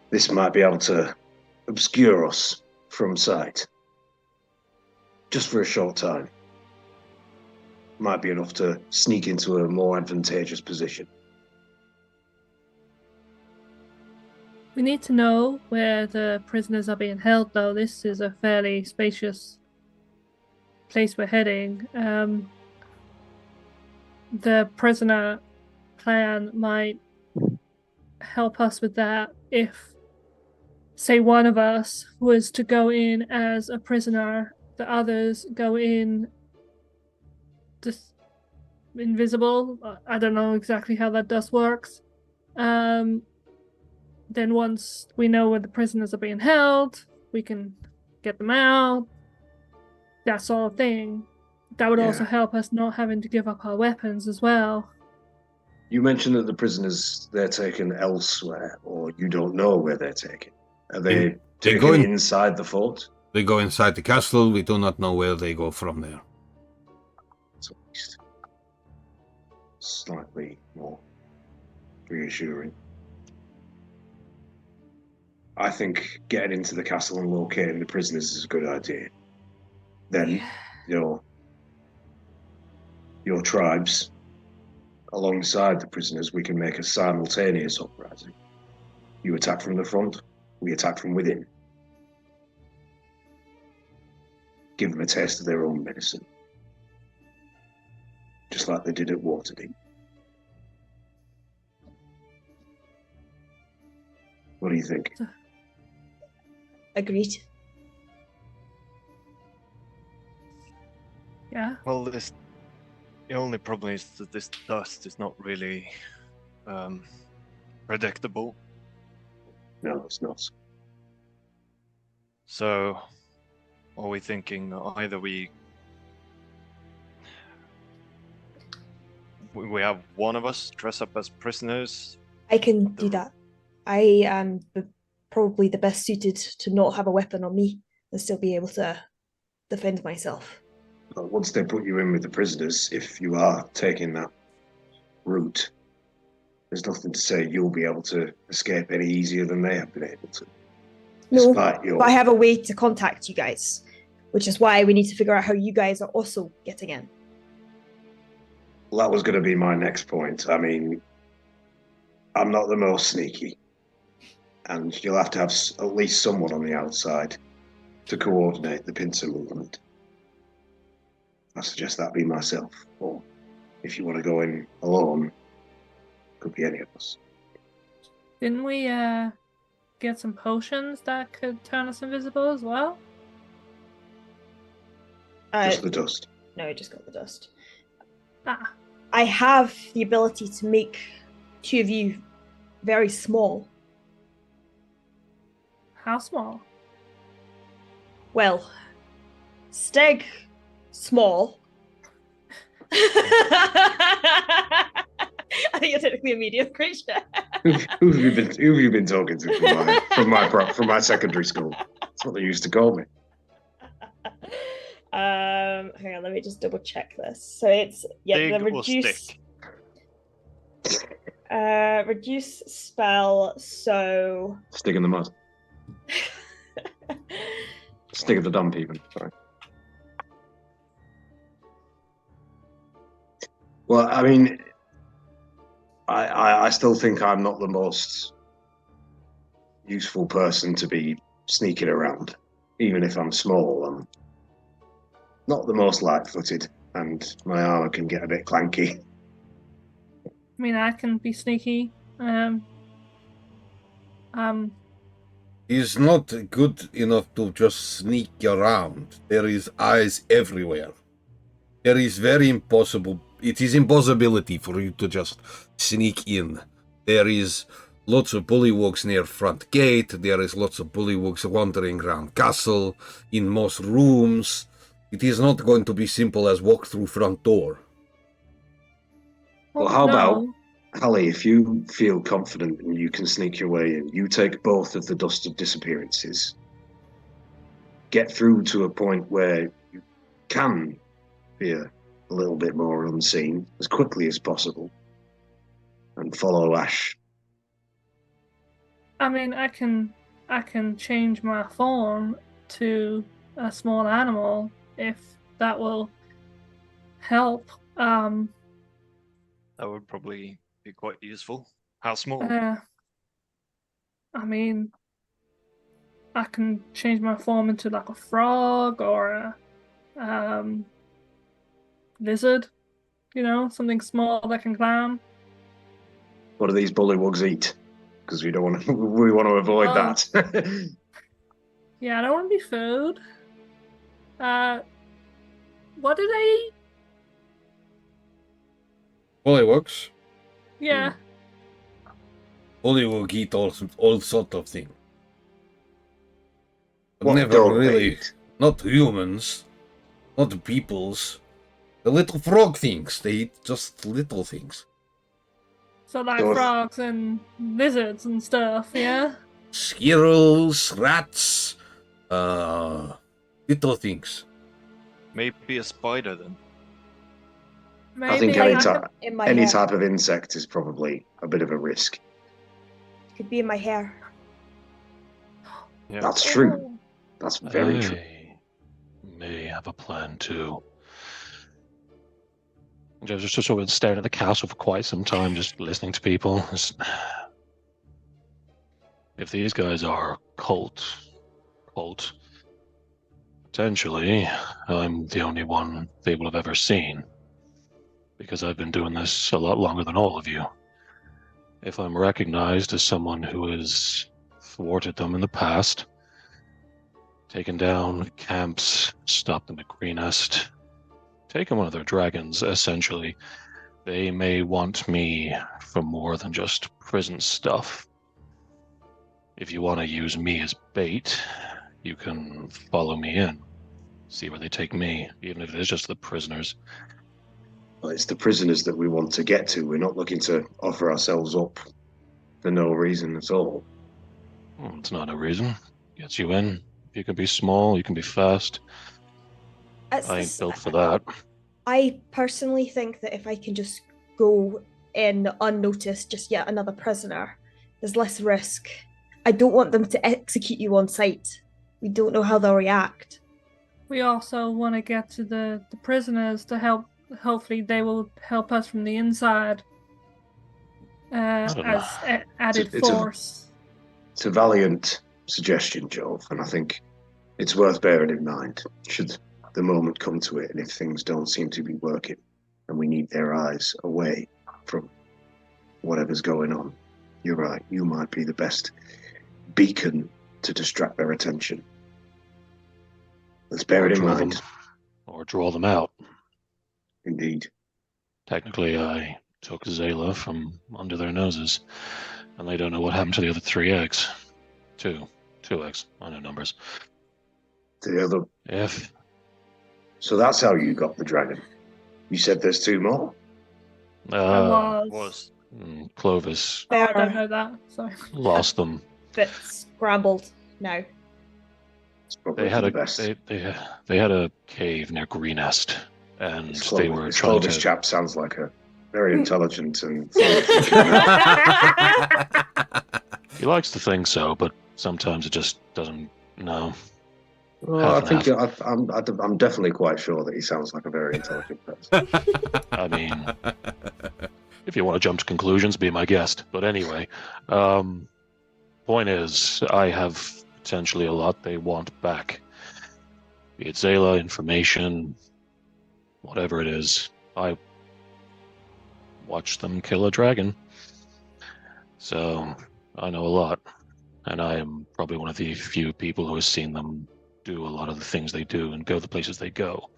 This might be able to obscure us from sight, just for a short time. Might be enough to sneak into a more advantageous position. We need to know where the prisoners are being held, though. This is a fairly spacious place we're heading. The prisoner plan might help us with that if, say, one of us was to go in as a prisoner, the others go in just invisible. I don't know exactly how that does works. Then once we know where the prisoners are being held, we can get them out. That sort of thing. That would also help us not having to give up our weapons as well. You mentioned that the prisoners, they're taken elsewhere, or you don't know where they're taken. Are they taken inside the fort? They go inside the castle. We do not know where they go from there. At least slightly more reassuring. I think getting into the castle and locating the prisoners is a good idea. Then your tribes, alongside the prisoners, we can make a simultaneous uprising. You attack from the front, we attack from within. Give them a taste of their own medicine. Just like they did at Waterdeep. What do you think? Agreed. Yeah. well, the only problem is that this dust is not really predictable. No, it's not. So, are we thinking either we have one of us dress up as prisoners? I can do that. I am probably the best suited to not have a weapon on me and still be able to defend myself. But once they put you in with the prisoners, if you are taking that route, there's nothing to say you'll be able to escape any easier than they have been able to. No, Despite your... but I have a way to contact you guys. which is why we need to figure out how you guys are also getting in. Well, that was going to be my next point. I mean, I'm not the most sneaky, and you'll have to have at least someone on the outside to coordinate the pincer movement. I suggest that be myself, or if you want to go in alone, could be any of us. Didn't we get some potions that could turn us invisible as well? Just the dust. No, I just got the dust. Ah, I have the ability to make two of you very small. how small? Well, Stig, small. I think you're technically a medium creature. Who have you been talking to from my secondary school? That's what they used to call me. Hang on, let me just double check this. So it's Big the or reduce stick? reduce spell, so Stick in the mud. Stick of the dump, even. Sorry. Well, I mean, I still think I'm not the most useful person to be sneaking around, even if I'm small. I'm not the most light-footed, and my armor can get a bit clanky. I mean, I can be sneaky. He's not good enough to just sneak around. There is eyes everywhere. There is very impossible. It is impossibility for you to just sneak in. There is lots of bullywugs near front gate. There is lots of bullywugs wandering around castle, in most rooms. It is not going to be simple as walk through front door. Well, how about, Hallie, if you feel confident and you can sneak your way in, you take both of the dust of disappearances, get through to a point where you can be a little bit more unseen as quickly as possible, and follow Ash. I mean, I can change my form to a small animal if that will help. That would probably be quite useful. How small? I mean, I can change my form into like a frog or a lizard, something small that can climb. What do these bullywugs eat? Because we want to avoid that. Yeah, I don't want to be food. What do they eat? Bullywugs. Yeah. Bullywug eat all sort of things. But What never don't they really. eat? Not humans. Not peoples. The little frog things. They eat just little things. So like So if- frogs and lizards and stuff, yeah? Squirrels, rats, little things. Maybe a spider then. Maybe I think Like, any, in my any hair. type of insect is probably a bit of a risk. It could be in my hair. Yeah. That's true. That's very true. I may have a plan too. Just sort of staring at the castle for quite some time, just listening to people. If these guys are cult, potentially, I'm the only one they will have ever seen, because I've been doing this a lot longer than all of you. If I'm recognized as someone who has thwarted them in the past, taken down camps, stopped them at Green Nest, taken one of their dragons, essentially, they may want me for more than just prison stuff. If you want to use me as bait, you can follow me in, see where they take me, even if it is just the prisoners. Well, it's the prisoners that we want to get to. We're not looking to offer ourselves up for no reason at all. It's not a reason. Gets you in. If you can be small, you can be fast. I ain't built for that. I personally think that if I can just go in unnoticed, just yet another prisoner, there's less risk. I don't want them to execute you on sight. We don't know how they'll react. We also want to get to the prisoners to help. Hopefully, they will help us from the inside don't know. as added It's a- force. It's a valiant suggestion, Jove, and I think it's worth bearing in mind should the moment come to it and if things don't seem to be working and we need their eyes away from whatever's going on. You're right, you might be the best beacon to distract their attention. Let's bear it in draw mind. them, or draw them out. Indeed. Technically, I took Zayla from under their noses, and they don't know what happened to the other 3 eggs. Two eggs. I know numbers. The other. If So that's how you got the dragon. You said there's 2 more. I Was Clovis Oh, I don't know that. Sorry. lost them. But scrambled. No. It's probably They for had the a best. they had a cave near Greenest, and This they were Clovis trying Clovis to. chap sounds like a very intelligent and He likes to think so, but sometimes it just doesn't. No. Well, I Half and think I'm definitely quite sure that he sounds like a very intelligent person. I mean, if you want to jump to conclusions, be my guest. But anyway, point is, I have potentially a lot they want back. Be it Zayla, information, whatever it is. I watched them kill a dragon. So I know a lot. And I am probably one of the few people who has seen them do a lot of the things they do and go the places they go.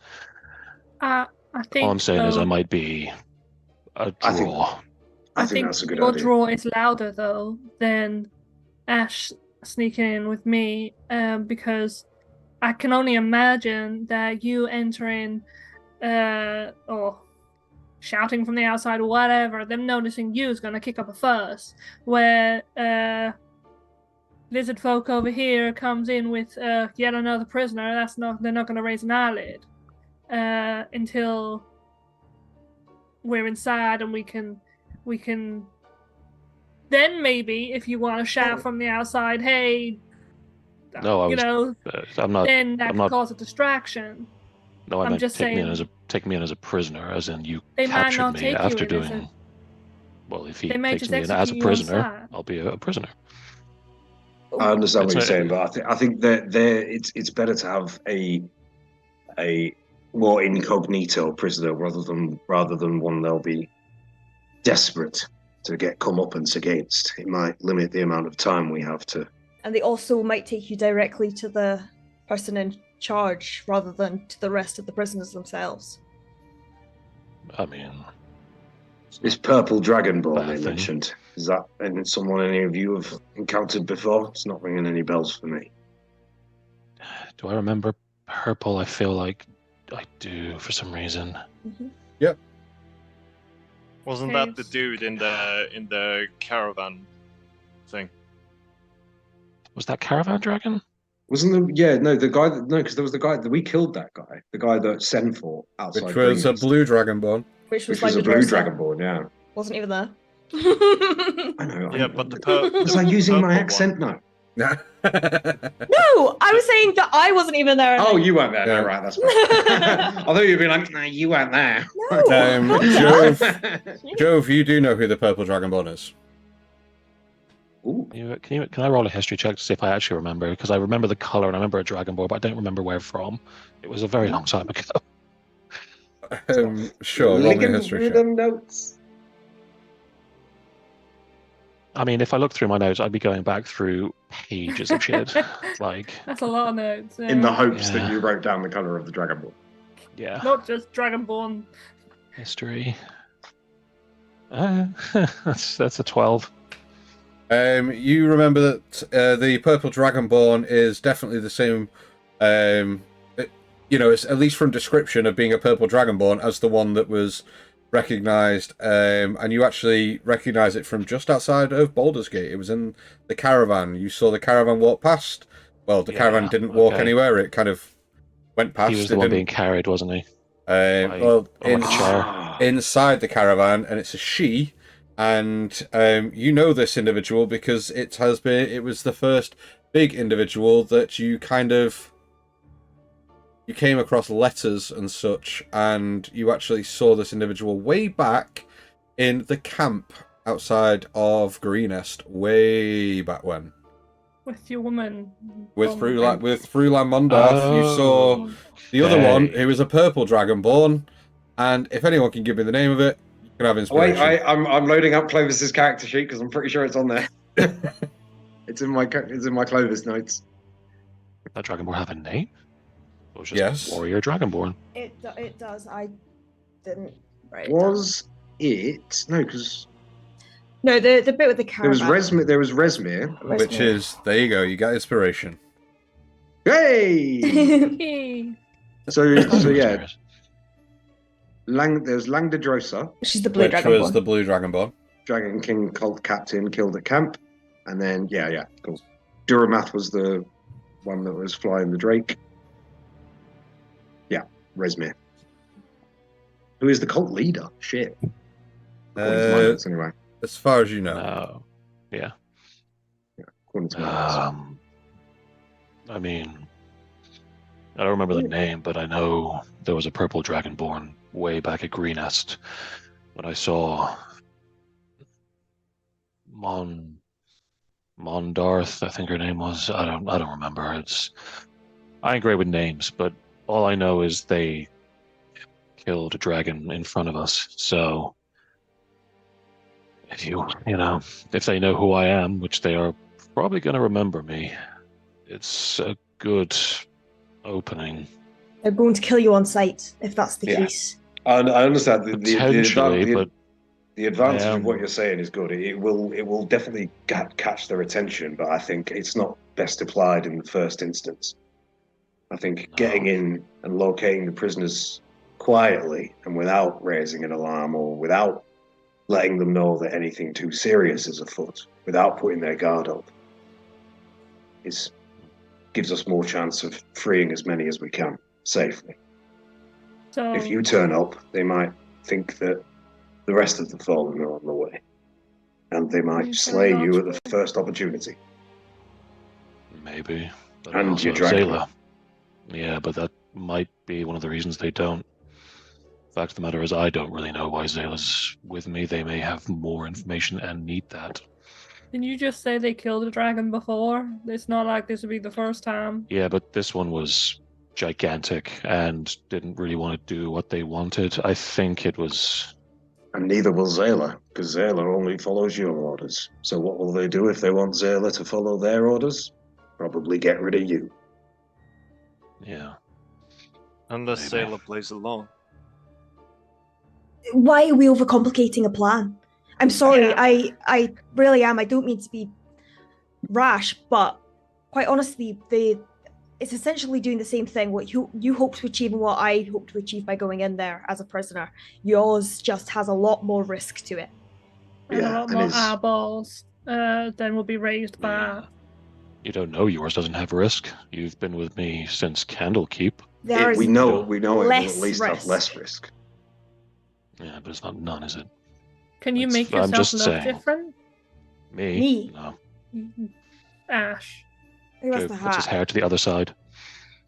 I think. All I'm saying is I though, might be a I think- draw. I think that's a good your idea. draw is louder though than Ash sneaking in with me, because I can only imagine that you entering, or shouting from the outside or whatever, them noticing you is gonna kick up a fuss. Where lizard folk over here comes in with yet another prisoner. They're not gonna raise an eyelid until we're inside and we can then maybe if you want to shout from the outside, hey, No, I'm not. then that I'm could not. cause a distraction. No, I I'm meant just take me in saying- as a prisoner, as in you They might captured not me take you after in as doing. a- Well, if he They may takes just me in as a execute you on prisoner, sight. I'll be a prisoner. I understand what It's you're a- saying, but I think that it's better to have a more incognito prisoner rather than one they'll be desperate to get comeuppance against. It might limit the amount of time we have to. And they also might take you directly to the person in charge rather than to the rest of the prisoners themselves. I mean, This purple dragonborn Bad they thing. mentioned. Is that someone any of you have encountered before? It's not ringing any bells for me. do I remember purple? I feel like I do for some reason. Wasn't that the Caves. dude in the caravan thing? Was that caravan dragon? Wasn't there? Yeah, no, the guy. Because there was the guy that we killed. That guy, the guy that Sen fought outside. Which was a Greenest, blue dragonborn. Which was which was a like blue Medusa. dragonborn. Yeah, Wasn't even there. I know. Yeah, but the was I using my purple accent now? Yeah. No, I was saying that I wasn't even there. Oh, you weren't there. Yeah. No, right, that's fine. Although you'd be like, no, you weren't there. No. Jove, you do know who the purple dragonborn is. Ooh. Can I roll a history check to see if I actually remember? Because I remember the color and I remember a dragonborn, but I don't remember where from. It was a very long time ago. Sure, roll me a Licking history through check. them notes. I mean, if I look through my notes, I'd be going back through pages of shit. Like, That's a lot of notes. In the hopes Yeah. that you wrote down the color of the dragonborn. yeah, Not just Dragonborn. history. That's a 12. You remember that the purple dragonborn is definitely the same. It's at least from description of being a purple dragonborn as the one that was recognized, and you actually recognize it from just outside of Baldur's Gate. It was in the caravan. You saw the caravan walk past. Well, the caravan didn't walk okay. anywhere. It kind of went past. He was It the one didn't- being carried, wasn't he? well, on a chair. Ah. inside the caravan, and it's a she, and you know this individual because it was the first big individual that you kind of you came across letters and such, and you actually saw this individual way back in the camp outside of Greenest, way back when. With your woman. With Frulan Mondarth, you saw the other one, who was a purple dragonborn, and if anyone can give me the name of it, you can have inspiration. Wait, I'm loading up Clovis's character sheet because I'm pretty sure it's on there. It's in my Clovis notes. That dragonborn have a name? It was just Yes. warrior dragonborn. It does. I didn't write it Was it? No, because No, the bit with the caravan. there was Resmir. Which is, there you go, you got inspiration. Hey! Hey. so yeah, Mysterious. there's Langdedrosa, She's the blue Which dragon. was the blue dragonborn. Dragon King cult captain, killed at camp, and then cool. Duramath was the one that was flying the Drake. Yeah, Resmir. Who is the cult leader? Shit. According to my notes, anyway. As far as you know. No. Yeah. According to my notes. I mean, I don't remember the name, but I know there was a purple dragonborn way back at Greenest when I saw Mondarth, I think her name was. I don't remember. I ain't great with names, but all I know is they killed a dragon in front of us. So if if they know who I am, which they are probably going to remember me, it's a good opening. They're going to kill you on sight if that's the case. I understand Potentially, but the advantage of what you're saying is good. It will definitely catch their attention, but I think it's not best applied in the first instance. I think getting in and locating the prisoners quietly and without raising an alarm or without letting them know that anything too serious is afoot, without putting their guard up, gives us more chance of freeing as many as we can safely. So If you turn up, they might think that the rest of the Fallen are on the way, and they might slay you at the first opportunity. maybe. But And also your dragon. Zayla. Yeah, but that might be one of the reasons they don't. Fact of the matter is, I don't really know why Zayla's with me. They may have more information and need that. didn't you just say they killed a dragon before? It's not like this would be the first time. Yeah, but this one was gigantic and didn't really want to do what they wanted. I think it was... And neither will Zayla, because Zayla only follows your orders. So what will they do if they want Zayla to follow their orders? Probably get rid of you. Yeah. Unless Maybe. Sailor plays along. Why are we overcomplicating a plan? I'm sorry, Yeah. I really am. I don't mean to be rash, but quite honestly, it's essentially doing the same thing. What you hope to achieve and what I hope to achieve by going in there as a prisoner. Yours just has a lot more risk to it. And a Yeah, lot and more it's- eyeballs then will be raised by... Yeah. You don't know yours doesn't have risk. You've been with me since Candlekeep. There is We know it will less at least have risk. less risk. Yeah, but it's not none, is it? Can you It's- make I'm yourself just look saying. different? Me? No. Ash. Who has Joe the puts his hat? hair to the other side.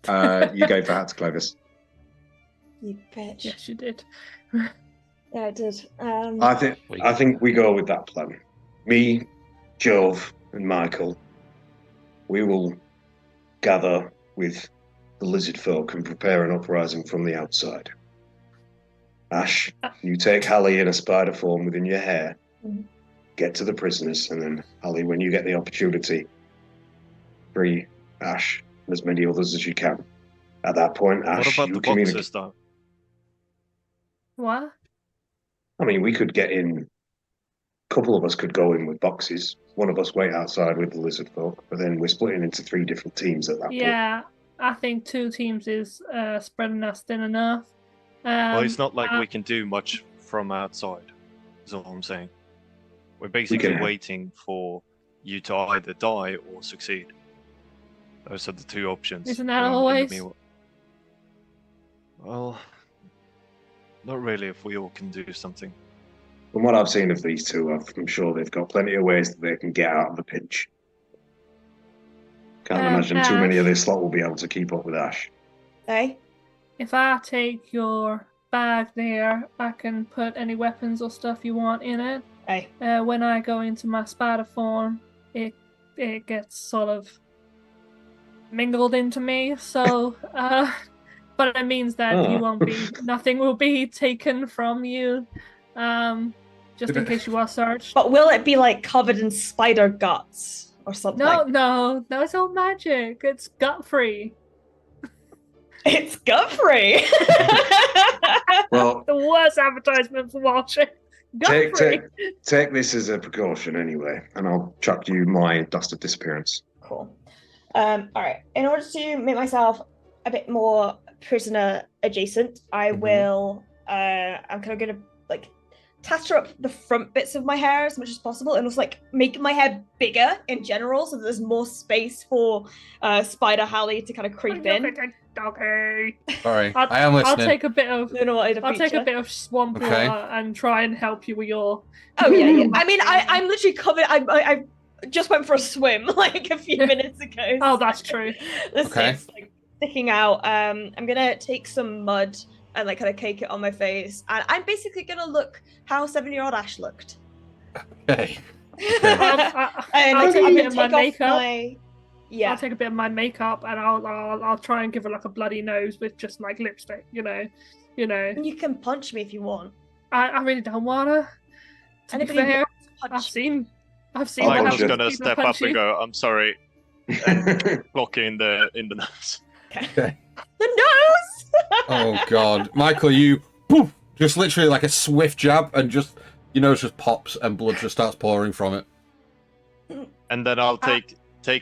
You gave that to Clovis. You bitch. Yes, you did. Yeah, I did. I think we go with that plan. Me, Jove, and Michael. We will gather with the lizard folk and prepare an uprising from the outside. Ash, you take Hallie in a spider form within your hair, Mhm. get to the prisoners, and then Hallie, when you get the opportunity, free Ash and as many others as you can. At that point, Ash, What about you the communicate. boxes, though? What? I mean, we could get in. A couple of us could go in with boxes. One of us wait outside with the lizard folk, but then we're splitting into 3 different teams at that point. Yeah, I think 2 teams is spreading us thin enough. Well, it's not like uh, we can do much from outside, is all I'm saying. We're basically can- waiting for you to either die or succeed. Those are the 2 options. Isn't that in the always? meanwhile. Well, not really if we all can do something. From what I've seen of these 2, I'm sure they've got plenty of ways that they can get out of the pinch. Can't imagine too many of Ash. this lot will be able to keep up with Ash. Hey? if I take your bag there, I can put any weapons or stuff you want in it. Hey. When I go into my spider form, it gets sort of mingled into me. So, but it means that you won't be. Nothing will be taken from you. Just in case you are searched. But will it be like covered in spider guts or something? No, it's all magic. It's gut free. It's gut free. Well, The worst advertisement for watching. take this as a precaution anyway, and I'll chuck you my dust of disappearance. Cool. All right. In order to make myself a bit more prisoner adjacent, I will. I'm kind of gonna like tatter up the front bits of my hair as much as possible, and also like make my hair bigger in general, so that there's more space for Spider Hallie to kind of creep in. Okay. Sorry, I am listening. I'll take a bit of. I'll take a bit of swamp water and try and help you with your. Oh yeah. I mean, I'm literally covered. I just went for a swim like a few minutes ago. Oh, that's true. The sticks like sticking out. I'm gonna take some mud and like kind of cake it on my face, and I'm basically gonna look how 7-year-old Ash looked. Okay. I'll take a bit of my makeup. Yeah. I'll take a bit of my makeup and I'll try and give her like a bloody nose with just like lipstick, you know. You can punch me if you want. I really don't wanna. To be fair, I've seen. I'm just gonna step up and go. I'm sorry. Blocking in the nose. Okay. The nose. Oh God, Michael, you poof, just literally like a swift jab, and just your nose just pops and blood just starts pouring from it. And then I'll take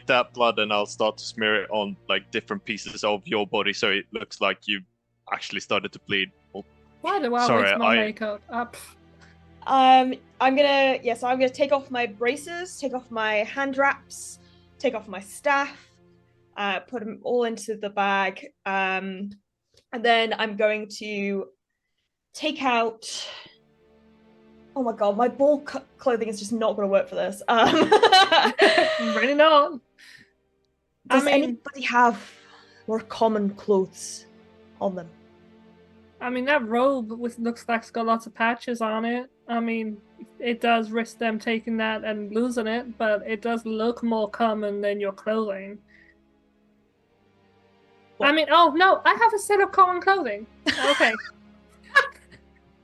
that blood and I'll start to smear it on like different pieces of your body, so it looks like you actually started to bleed. Why do I waste my makeup? I'm gonna take off my braces, take off my hand wraps, take off my staff, put them all into the bag, and then I'm going to take out. Oh my God, my ball clothing is just not going to work for this. Really not. Does anybody have more common clothes on them? I mean, that robe looks like it's got lots of patches on it. I mean, it does risk them taking that and losing it, but it does look more common than your clothing. What? I mean, oh no, I have a set of common clothing. Okay.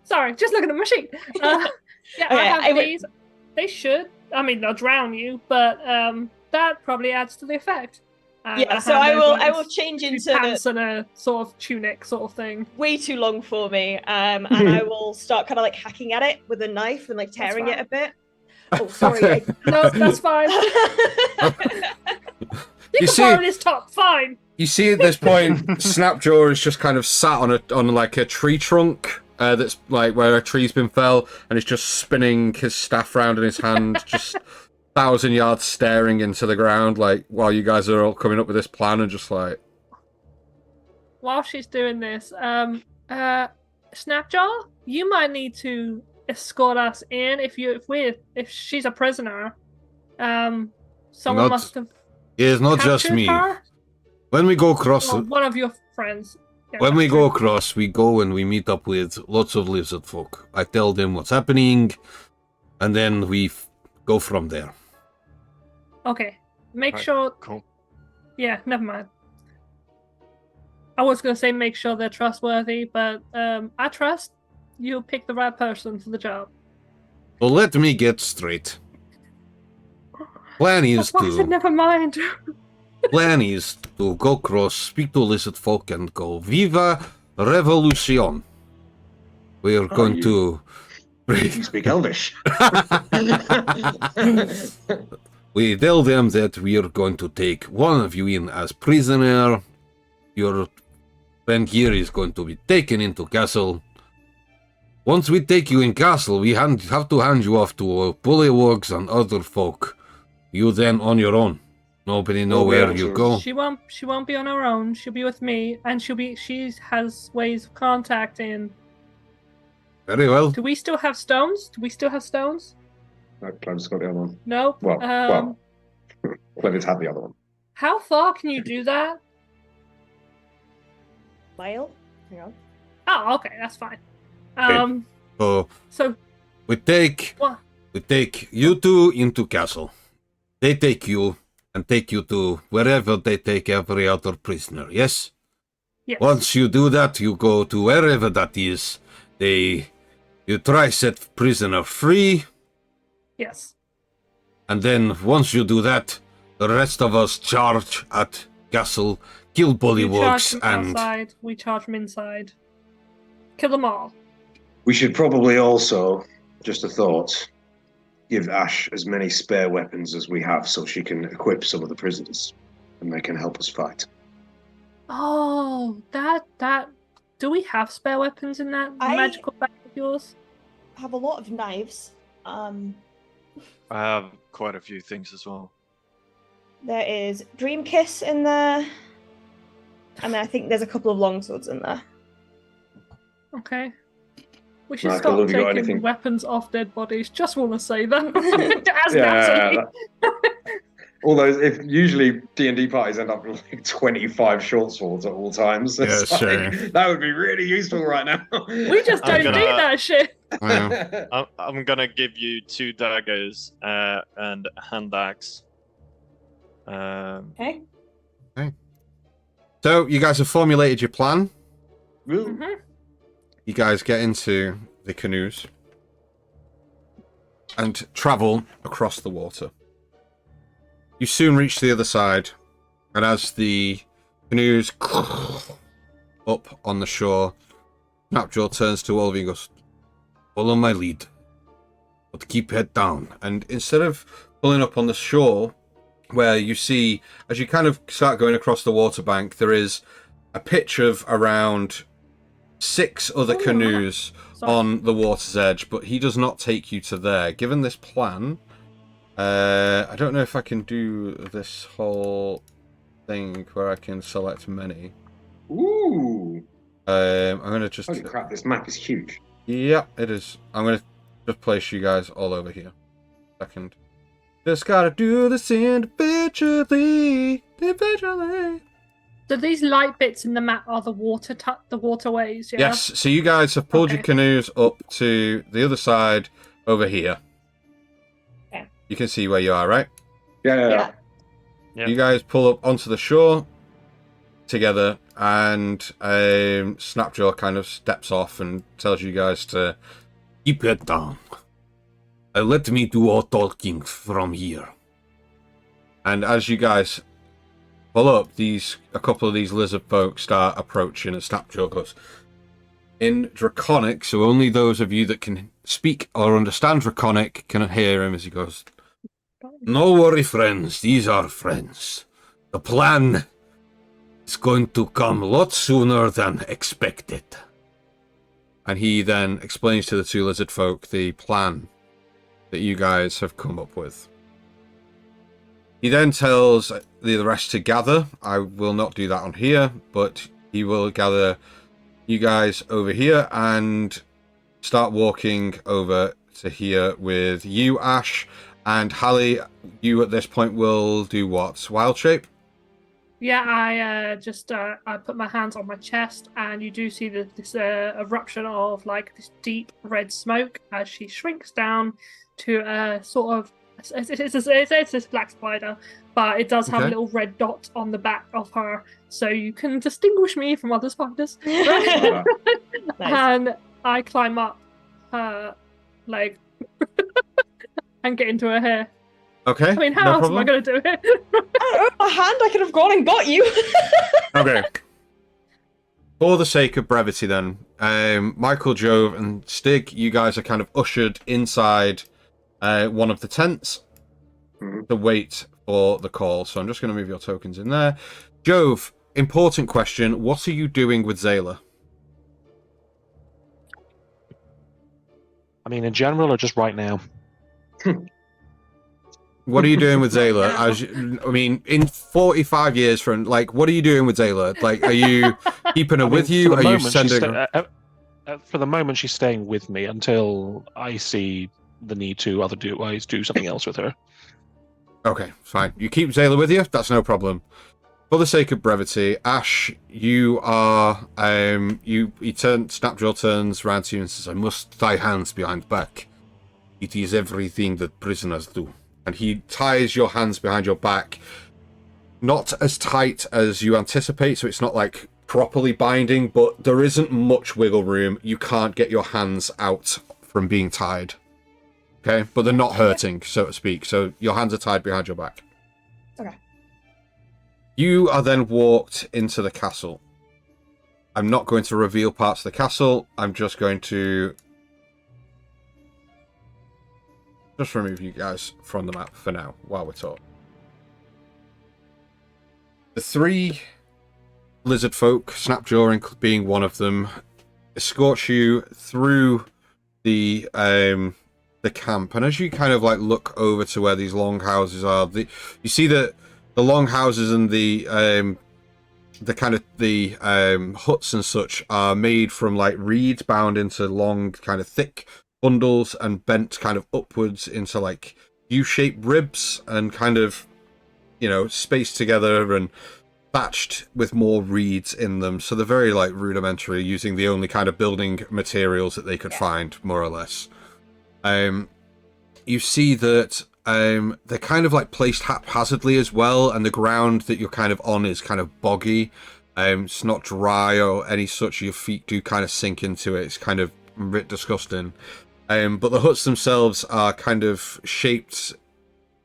Sorry, just looking at my sheet. I have these. They should. I mean, they'll drown you, but that probably adds to the effect. So I will change into pants and a sort of tunic sort of thing. Way too long for me, and I will start kind of like hacking at it with a knife and like tearing it a bit. Oh, sorry. No, that's fine. You can borrow this top. Fine. You see, at this point, Snapjaw is just kind of sat on like a tree trunk. That's like where a tree's been felled, and he's just spinning his staff round in his hand, just 1,000 yards staring into the ground, like while you guys are all coming up with this plan, and just like. While she's doing this, Snapjaw, you might need to escort us in if she's a prisoner. Someone must have. It's not just me. Her? When we go across, one of your friends. When we go across, we go and we meet up with lots of lizard folk. I tell them what's happening, and then we go from there. Okay. Make sure... Cool. Yeah, never mind. I was going to say make sure they're trustworthy, but I trust you'll pick the right person for the job. Well, let me get straight. Plan is Never mind. Plan is to go across, speak to lizard folk, and go Viva Revolution. We are going to. You speak Elvish. We tell them that we are going to take one of you in as prisoner. Your friend here is going to be taken into castle. Once we take you in castle, we have to hand you off to bullywogs and other folk. You then on your own. Nobody know where you go. She won't be on her own. She'll be with me, and she has ways of contacting. Very well. Do we still have stones? No, Clovis got the other one. No. Well, Clovis had the other one. How far can you do that? Mile? Hang on. Oh, okay, that's fine. So So we take what? you two into castle. They take you and take you to wherever they take every other prisoner. Yes. Yes. Once you do that, you go to wherever that is. You try set prisoner free, Yes. and then once you do that, the rest of us charge at castle, kill You charge bullywugs, them and outside. We charge them inside. Kill them all. We should probably also, just a thought, give Ash as many spare weapons as we have so she can equip some of the prisoners and they can help us fight. Oh, that. Do we have spare weapons in that magical bag of yours? Have a lot of knives. I have quite a few things as well. There is Dream Kiss in there. And then I think there's a couple of longswords in there. Okay. We should Michael, stop have you got taking anything? weapons off dead bodies. Just want to say that. As Yeah, Natalie. Although, if usually D&D parties end up with like 25 short swords at all times, Yeah, it's like, sure. that would be really useful right now. We just I'm don't gonna- do that shit. I'm gonna give you 2 daggers and a hand axe. Okay. So you guys have formulated your plan. Woo. You guys get into the canoes and travel across the water. You soon reach the other side, and as the canoes up on the shore, Snapjaw turns to all of you and goes, "Follow my lead, but keep head down." And instead of pulling up on the shore, where you see, as you kind of start going across the water bank, there is a pitch of around 6 other Oh, canoes Sorry. on the water's edge, but he does not take you to there. Given this plan, I don't know if I can do this whole thing where I can select many. Ooh. I'm going to just... Holy crap, this map is huge. Yeah, it is. I'm going to just place you guys all over here. Second. Just gotta do this individually. So these light bits in the map are the waterways, yeah? Yes, so you guys have pulled your Okay. canoes up to the other side over here. Okay. You can see where you are, right? Yeah. Yeah. You guys pull up onto the shore together, and Snapjaw kind of steps off and tells you guys to keep head down. Let me do all talking from here. And as you guys pull up, a couple of these lizard folk start approaching, and Snapjaw goes, in Draconic, so only those of you that can speak or understand Draconic can hear him as he goes, No worry, friends. These are friends. The plan is going to come a lot sooner than expected. and he then explains to the 2 lizard folk the plan that you guys have come up with. He then tells the rest to gather. I will not do that on here, but he will gather you guys over here and start walking over to here with you, Ash, and Hallie. You at this point will do what? Wild shape? Yeah, I put my hands on my chest, and you do see this eruption of like this deep red smoke as she shrinks down to a sort of it's this black spider, but it does have a Okay. little red dot on the back of her, so you can distinguish me from other spiders. Nice. And I climb up her leg and get into her hair. Okay. I mean, how no else problem. am I going to do it? I don't know, my hand, I could have gone and got you. Okay. For the sake of brevity, then, Michael, Jove, and Stig, you guys are kind of ushered inside one of the tents to wait for the call. So I'm just going to move your tokens in there. Jove, important question. What are you doing with Zayla? I mean, in general, or just right now? What are you doing with Zayla? Now. I mean, in 45 years from, like, what are you doing with Zayla? Like, are you keeping her I mean, with you? for Are the you moment, she's sending her? for the moment, she's staying with me until I see the need to do something else with her. Okay, fine. You keep Zayla with you? That's no problem. For the sake of brevity, Ash, you are Snapjaw turns round to you and says, "I must tie hands behind back. It is everything that prisoners do." And he ties your hands behind your back, not as tight as you anticipate, so it's not like properly binding, but there isn't much wiggle room. You can't get your hands out from being tied. Okay? But they're not hurting, so to speak. So your hands are tied behind your back. Okay. You are then walked into the castle. I'm not going to reveal parts of the castle. I'm just going to remove you guys from the map for now, while we're talking. The 3 lizard folk, Snapjaw being one of them, escort you through the camp. And as you kind of like look over to where these longhouses are, you see that the longhouses and the huts and such are made from like reeds bound into long kind of thick bundles and bent kind of upwards into like U-shaped ribs and kind of, you know, spaced together and thatched with more reeds in them. So they're very like rudimentary, using the only kind of building materials that they could find, more or less. You see that they're kind of like placed haphazardly as well, and the ground that you're kind of on is kind of boggy. It's not dry or any such. Your feet do kind of sink into it. It's kind of a bit disgusting. But the huts themselves are kind of shaped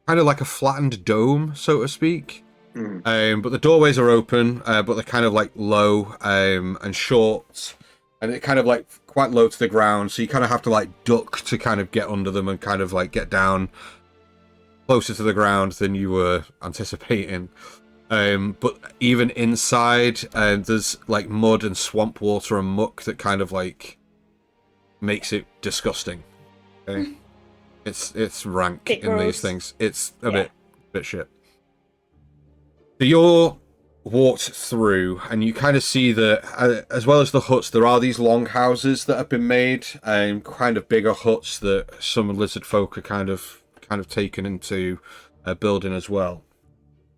kind of like a flattened dome, so to speak. But the doorways are open, but they're kind of like low and short, and it kind of like quite low to the ground, so you kind of have to like duck to kind of get under them and kind of like get down closer to the ground than you were anticipating. But even inside, there's like mud and swamp water and muck that kind of like makes it disgusting. Okay, it's rank in these things. It's a bit shit. So you're walked through, and you kind of see that, as well as the huts, there are these long houses that have been made, and kind of bigger huts that some lizard folk are kind of taken into building as well.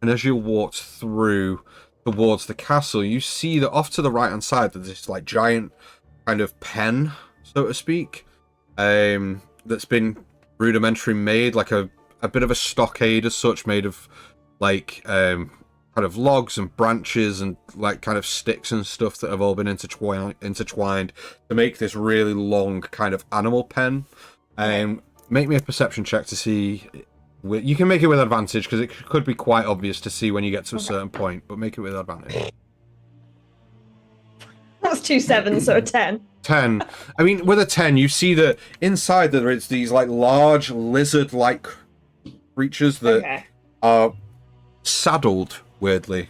And as you walked through towards the castle, you see that off to the right hand side there's this like giant kind of pen, so to speak, that's been rudimentary made, like a bit of a stockade as such, made of like kind of logs and branches and like kind of sticks and stuff that have all been intertwined to make this really long kind of animal pen. Make me a perception check to see. You can make it with advantage because it could be quite obvious to see when you get to a certain point, but make it with advantage. That's 2 7s, so a 10. 10. I mean, with a 10, you see that inside there is these like large lizard-like creatures that are saddled, weirdly.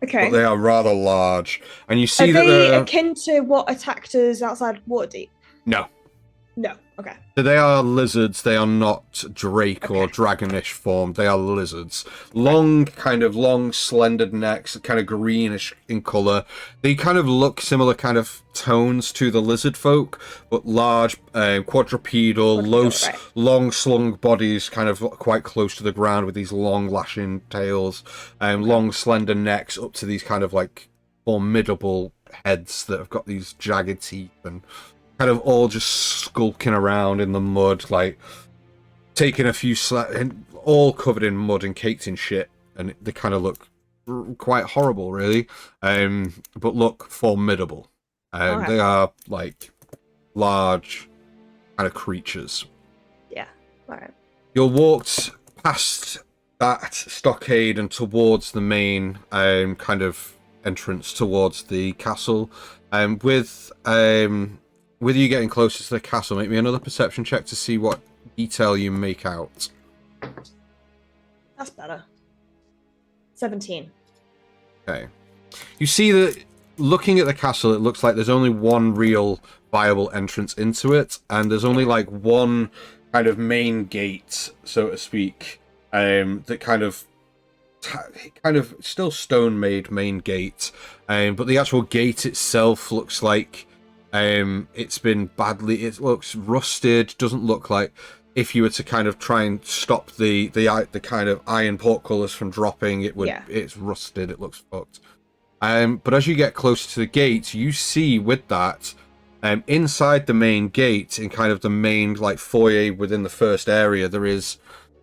Okay. But they are rather large. And you see are that they they're akin to what attacked us outside Waterdeep? No. No. Okay. So they are lizards. They are not drake or dragonish form. They are lizards. Long, slendered necks, kind of greenish in colour. They kind of look similar kind of tones to the lizard folk, but large, quadrupedal, long slung bodies, kind of quite close to the ground with these long lashing tails, long slender necks up to these kind of like formidable heads that have got these jagged teeth and kind of all just skulking around in the mud, like taking a few all covered in mud and caked in shit, and they kind of look quite horrible, really, but look formidable. They are like large kind of creatures. Yeah. All right. You're walked past that stockade and towards the main kind of entrance towards the castle, with you getting closer to the castle, make me another perception check to see what detail you make out. That's better. 17. Okay. You see that looking at the castle, it looks like there's only one real viable entrance into it, and there's only like one kind of main gate, so to speak, that kind of still stone-made main gate, but the actual gate itself looks like it looks rusted, doesn't look like if you were to kind of try and stop the kind of iron portcullis from dropping, it's rusted, it looks fucked. But as you get closer to the gate, you see with that, inside the main gate, in kind of the main like foyer within the first area, there is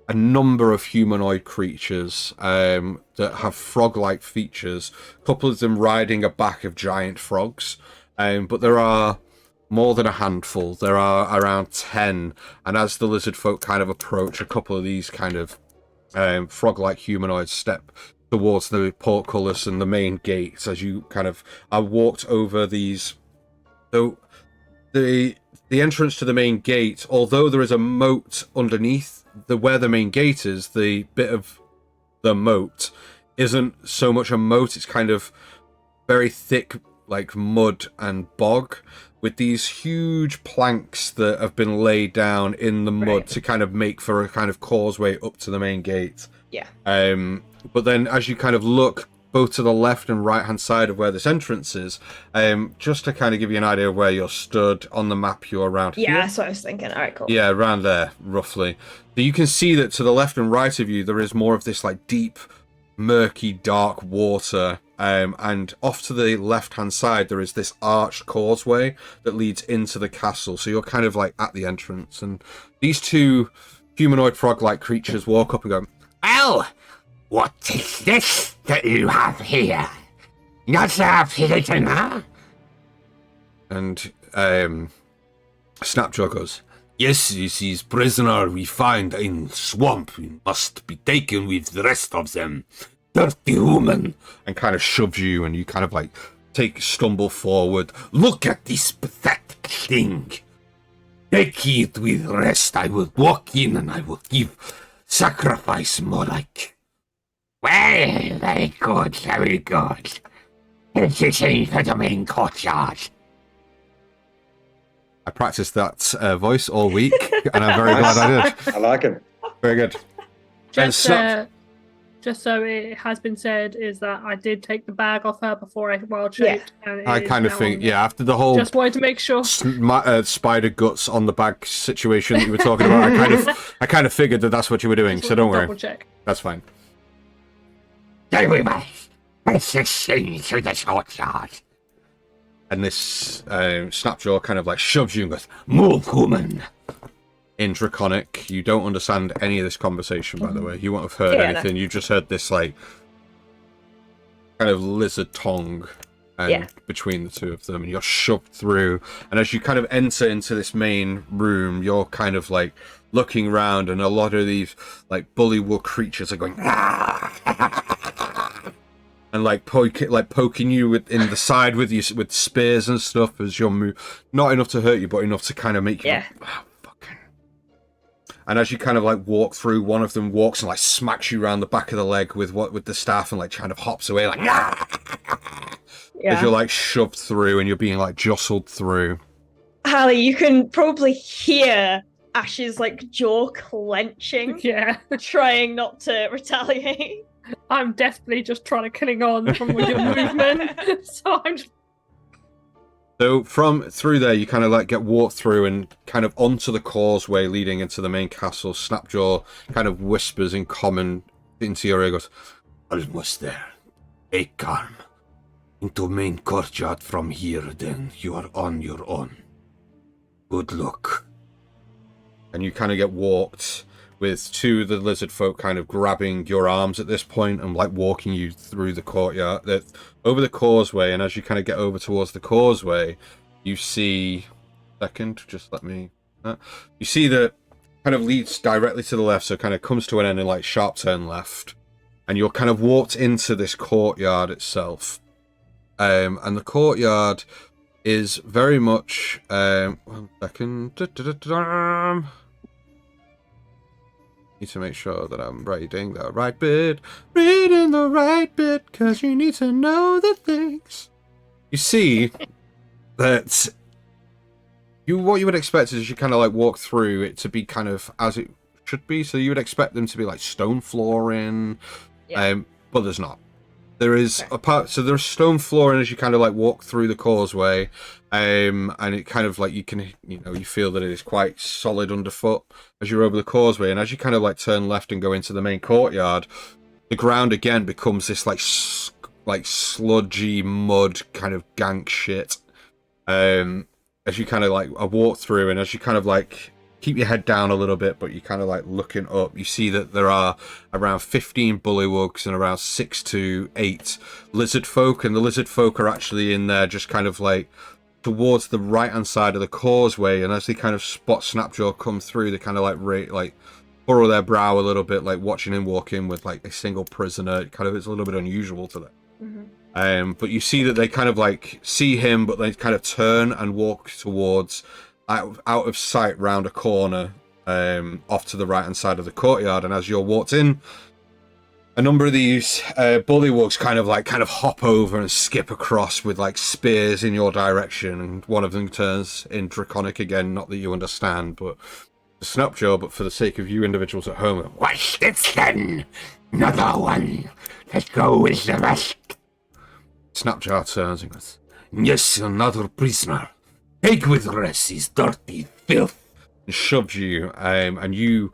a number of humanoid creatures that have frog-like features. A couple of them riding a back of giant frogs, but there are more than a handful. There are around 10, and as the lizard folk kind of approach, a couple of these kind of frog-like humanoids step towards the portcullis and the main gates as you kind of are walked over these. So the entrance to the main gate, although there is a moat underneath where the main gate is, the bit of the moat isn't so much a moat, it's kind of very thick like mud and bog, with these huge planks that have been laid down in the mud to kind of make for a kind of causeway up to the main gate. Yeah. But then as you kind of look both to the left and right hand side of where this entrance is, just to kind of give you an idea of where you're stood on the map, you're around here. Yeah, that's what I was thinking. All right, cool. Yeah, around there, roughly. So you can see that to the left and right of you, there is more of this like deep, murky, dark water. And off to the left-hand side, there is this arched causeway that leads into the castle. So you're kind of like at the entrance. And these two humanoid frog-like creatures walk up and go, Well, what is this that you have here? Not a prisoner? And Snapjaw goes, Yes, this is prisoner we find in swamp. We must be taken with the rest of them. Dirty human. and kind of shoves you, and you kind of like stumble forward. Look at this pathetic thing. Take it with rest. I will walk in and I will give sacrifice more like. Well, very good, very good. Let's change for the main courtyard. I practiced that voice all week, and I'm very glad I did. I like him. Very good. Just so it has been said, is that I did take the bag off her before I wild shaped. And I kind of think, after the whole just wanted to make sure spider guts on the bag situation that you were talking about, I kind of figured that that's what you were doing. So don't worry, double check. That's fine. Then we let's exchange to the courtyard. And this Snapjaw kind of like shoves you and goes, Move, human. in Draconic. You don't understand any of this conversation, by the way. You won't have heard anything. You've just heard this like kind of lizard tongue between the two of them, and you're shoved through. And as you kind of enter into this main room, you're kind of like looking around, and a lot of these like bullywug creatures are going and like poking you in the side with spears and stuff as you're not enough to hurt you, but enough to kind of make you And as you kind of like walk through, one of them walks and like smacks you around the back of the leg with the staff, and like kind of hops away like as you're like shoved through and you're being like jostled through. Hallie, you can probably hear Ash's like jaw clenching. Yeah. Trying not to retaliate. I'm desperately just trying to cling on from your movement. So I'm just... So from through there, you kind of like get walked through and kind of onto the causeway leading into the main castle. Snapjaw kind of whispers in common into your ear, goes, Almost there. Take calm. Into main courtyard from here, then you are on your own. Good luck. And you kind of get walked with two of the lizard folk kind of grabbing your arms at this point and like walking you through the courtyard, over the causeway. And as you kind of get over towards the causeway, you see, you see that kind of leads directly to the left, so it kind of comes to an end and like sharp turn left, and you're kind of walked into this courtyard itself. And the courtyard is very much one second. Need to make sure that I'm reading the right bit. Reading the right bit, because you need to know the things. You see that what you would expect is you kind of like walk through it to be kind of as it should be. So you would expect them to be like stone flooring, but there's not. There is a part, so there's stone flooring as you kind of like walk through the causeway, and it kind of like you feel that it is quite solid underfoot as you're over the causeway, and as you kind of like turn left and go into the main courtyard, the ground again becomes this like sludgy mud kind of gank shit. As you kind of like walk through, and as you kind of like keep your head down a little bit, but you're kind of like looking up, you see that there are around 15 bullywugs and around 6 to 8 lizard folk, and the lizard folk are actually in there just kind of like towards the right hand side of the causeway, and as they kind of spot Snapjaw come through, they kind of like furrow their brow a little bit, like watching him walk in with like a single prisoner. It kind of is a little bit unusual to them. But you see that they kind of like see him, but they kind of turn and walk towards out of sight round a corner, off to the right hand side of the courtyard. And as you're walked in, a number of these bullywugs kind of hop over and skip across with like spears in your direction, and one of them turns in Draconic again, not that you understand, but Snapjaw, but for the sake of you individuals at home. What's this then? Another one. Let's go with the rest. Snapjaw turns and goes, Yes, another prisoner. Take with rest his dirty filth. and shoves you, and you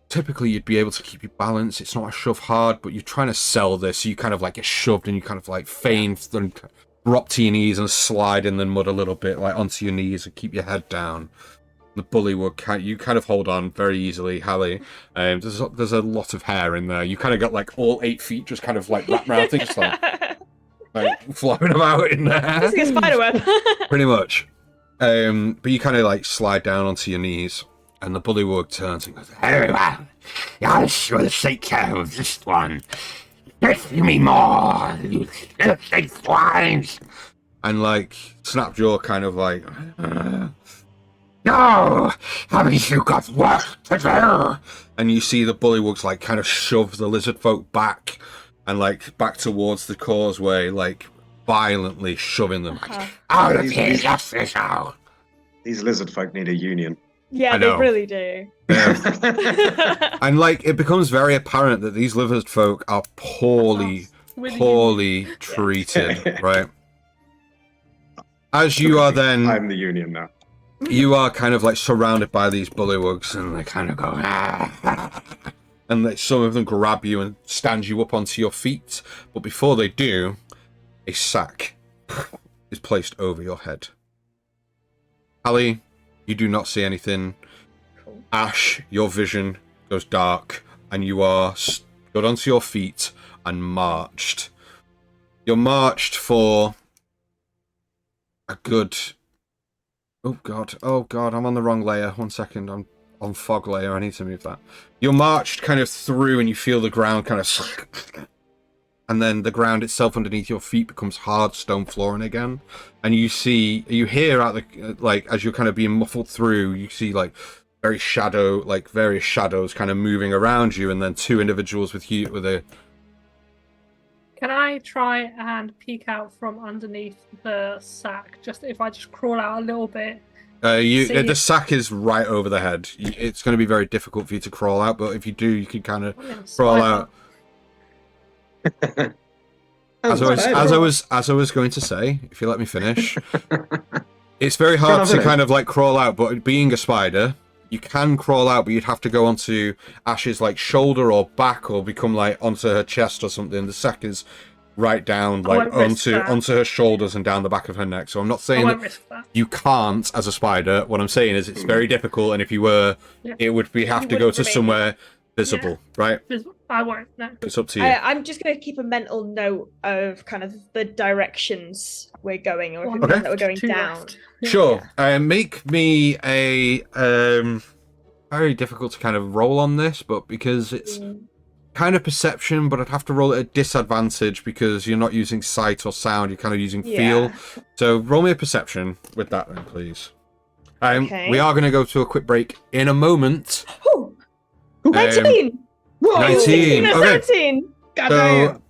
typically you'd be able to keep your balance. It's not a shove hard, but you're trying to sell this, so you kind of like get shoved and you kind of like feign and drop to your knees and slide in the mud a little bit, like onto your knees, and keep your head down. The bullywug, you kind of hold on very easily, Hallie. There's a lot of hair in there. You kind of got like all 8 feet just kind of like wrapped around things, like floating about in there. It's like a spider web. Pretty much. But you kind of like slide down onto your knees, and the bullywug turns and goes, Very well. I shall take care of this one. Give me more, you filthy swines. and like Snapjaw kind of like, No, haven't you got work to do? and you see the bullywugs like kind of shove the lizard folk back, and like back towards the causeway, like violently shoving them. Out of here, yes, now. These lizard folk need a union. Yeah, I they know. really do. And like it becomes very apparent that these lizard folk are poorly treated, right? As you are then, I'm the union now. you are kind of like surrounded by these bullywugs, and they kind of go, and like, some of them grab you and stand you up onto your feet. But before they do, a sack is placed over your head. Hallie, you do not see anything. Cool. Ash, your vision goes dark, and you are stood onto your feet and marched. You're marched for a good... Oh god, I'm on the wrong layer. 1 second, I'm on fog layer. I need to move that. You're marched kind of through, and you feel the ground kind of... And then the ground itself underneath your feet becomes hard stone flooring again. And you hear out the, like, as you're kind of being muffled through, you see like various shadows kind of moving around you, and then 2 individuals with a... Can I try and peek out from underneath the sack? Just if I just crawl out a little bit. The sack is right over the head. It's going to be very difficult for you to crawl out, but if you do, you can kind of crawl out. As I was going to say, if you let me finish, it's very hard to kind of like crawl out, but being a spider, you can crawl out, but you'd have to go onto Ash's like shoulder or back, or become like onto her chest or something. The sack is right down like onto her shoulders and down the back of her neck. So I'm not saying that you can't as a spider. What I'm saying is it's very difficult, and if you were, it would have to go to somewhere visible, right? I won't. No. It's up to you. I'm just going to keep a mental note of kind of the directions we're going, or if it means that we're going down. Left. Sure. Make me a very difficult to kind of roll on this, but because it's kind of perception, but I'd have to roll at a disadvantage because you're not using sight or sound, you're kind of using feel. So roll me a perception with that then, please. Okay. We are going to go to a quick break in a moment. 19! Whoa! 19. Okay. 17! So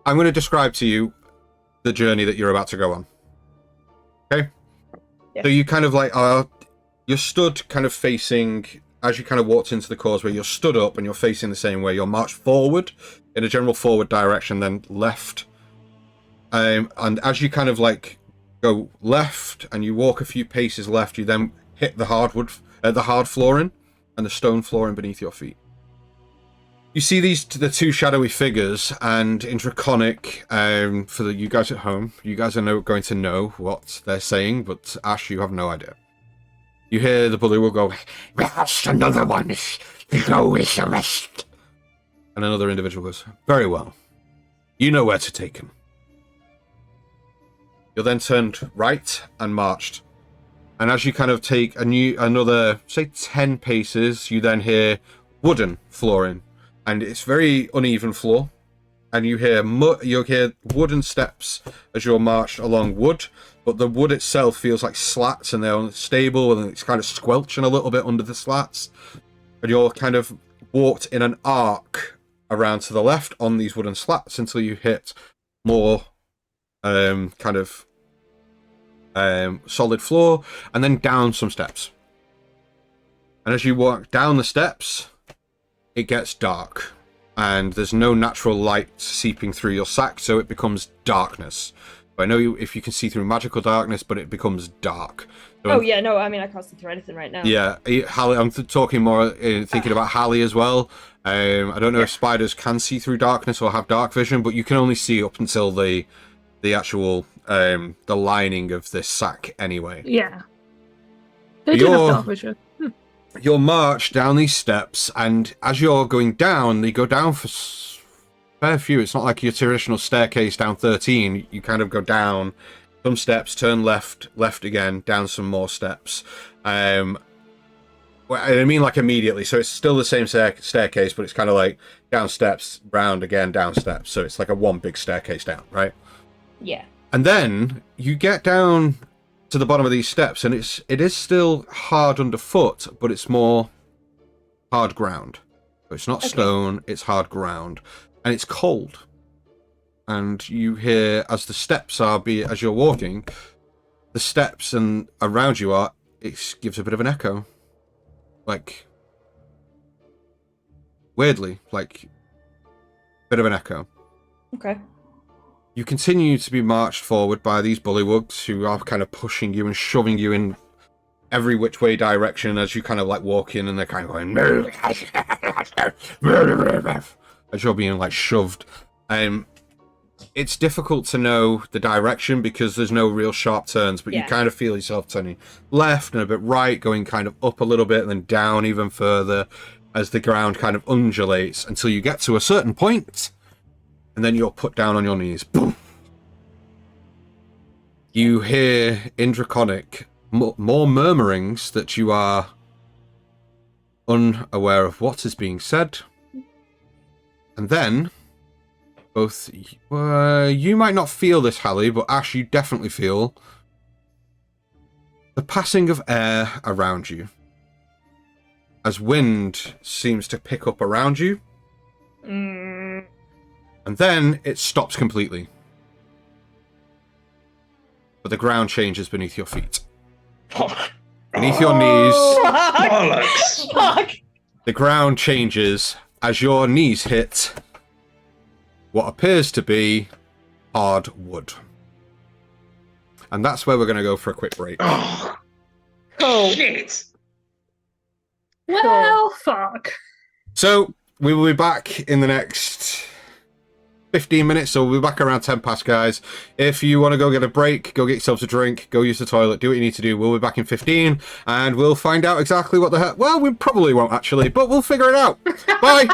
I'm going to describe to you the journey that you're about to go on. Okay? Yeah. So you kind of like you're stood kind of facing, as you kind of walked into the causeway, you're stood up and you're facing the same way. You're marched forward in a general forward direction, then left. And as you kind of like go left and you walk a few paces left, you then hit the hard flooring and the stone flooring beneath your feet. You see the two shadowy figures, and in Draconic, for you guys at home, you guys are going to know what they're saying, but Ash, you have no idea. You hear the bully will go, "That's another one. The go is the rest." And another individual goes, "Very well. You know where to take him." You're then turned right and marched. And as you kind of take another, say, 10 paces, you then hear wooden flooring. And it's very uneven floor. And you hear wooden steps as you're marched along wood. But the wood itself feels like slats, and they're unstable, and it's kind of squelching a little bit under the slats. And you're kind of walked in an arc around to the left on these wooden slats until you hit more solid floor, and then down some steps. And as you walk down the steps, it gets dark, and there's no natural light seeping through your sack, so it becomes darkness. I know if you can see through magical darkness, but it becomes dark. So yeah, no, I mean, I can't see through anything right now. Yeah, Hallie, I'm talking more, thinking about Hallie as well. I don't know if spiders can see through darkness or have dark vision, but you can only see up until the actual the lining of this sack anyway. Yeah. They do have dark vision. You'll march down these steps, and as you're going down, they go down for fair few. It's not like your traditional staircase down 13. You kind of go down some steps, turn left again, down some more steps. I mean like immediately, so it's still the same staircase, but it's kind of like down steps, round again, down steps. So it's like a one big staircase down, right? Yeah. And then you get down to the bottom of these steps, and it is still hard underfoot, but it's more hard ground. So it's not stone, it's hard ground, and it's cold. And you hear, as the steps as you're walking, the steps and around you it gives a bit of an echo, like weirdly, like a bit of an echo. Okay. You continue to be marched forward by these bullywugs who are kind of pushing you and shoving you in every which way direction as you kind of like walk in, and they're kind of going as you're being like shoved. It's difficult to know the direction because there's no real sharp turns, but you kind of feel yourself turning left and a bit right, going kind of up a little bit and then down even further as the ground kind of undulates until you get to a certain point. And then you're put down on your knees. Boom. You hear in Draconic more murmurings that you are unaware of what is being said. And then, both you might not feel this, Hallie, but Ash, you definitely feel the passing of air around you. As wind seems to pick up around you. And then it stops completely. But the ground changes beneath your feet. Beneath your knees, Bollocks! the ground changes as your knees hit what appears to be hard wood. And that's where we're going to go for a quick break. Oh, Cool. shit! Well, fuck. So, we will be back in the next 15 minutes, so we'll be back around 10 past, guys. If you want to go get a break, go get yourselves a drink, go use the toilet, do what you need to do. We'll be back in 15, and we'll find out exactly what the hell... Well, we probably won't, actually, but we'll figure it out. Bye!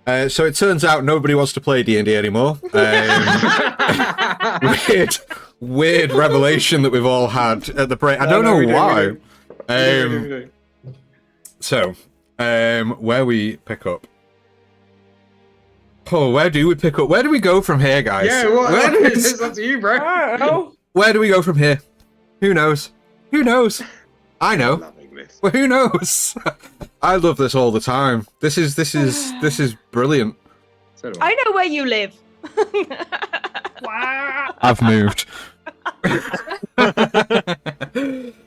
So it turns out nobody wants to play D&D anymore. Weird revelation that we've all had at the break. I don't know why. So, where we pick up. Oh, where do we pick up? Where do we go from here, guys? Yeah, it's up to you, bro. I don't know. Where do we go from here? Who knows? Who knows? I know. Loving this. Well, who knows? I love this all the time. This is brilliant. So do I know where you live. I've moved.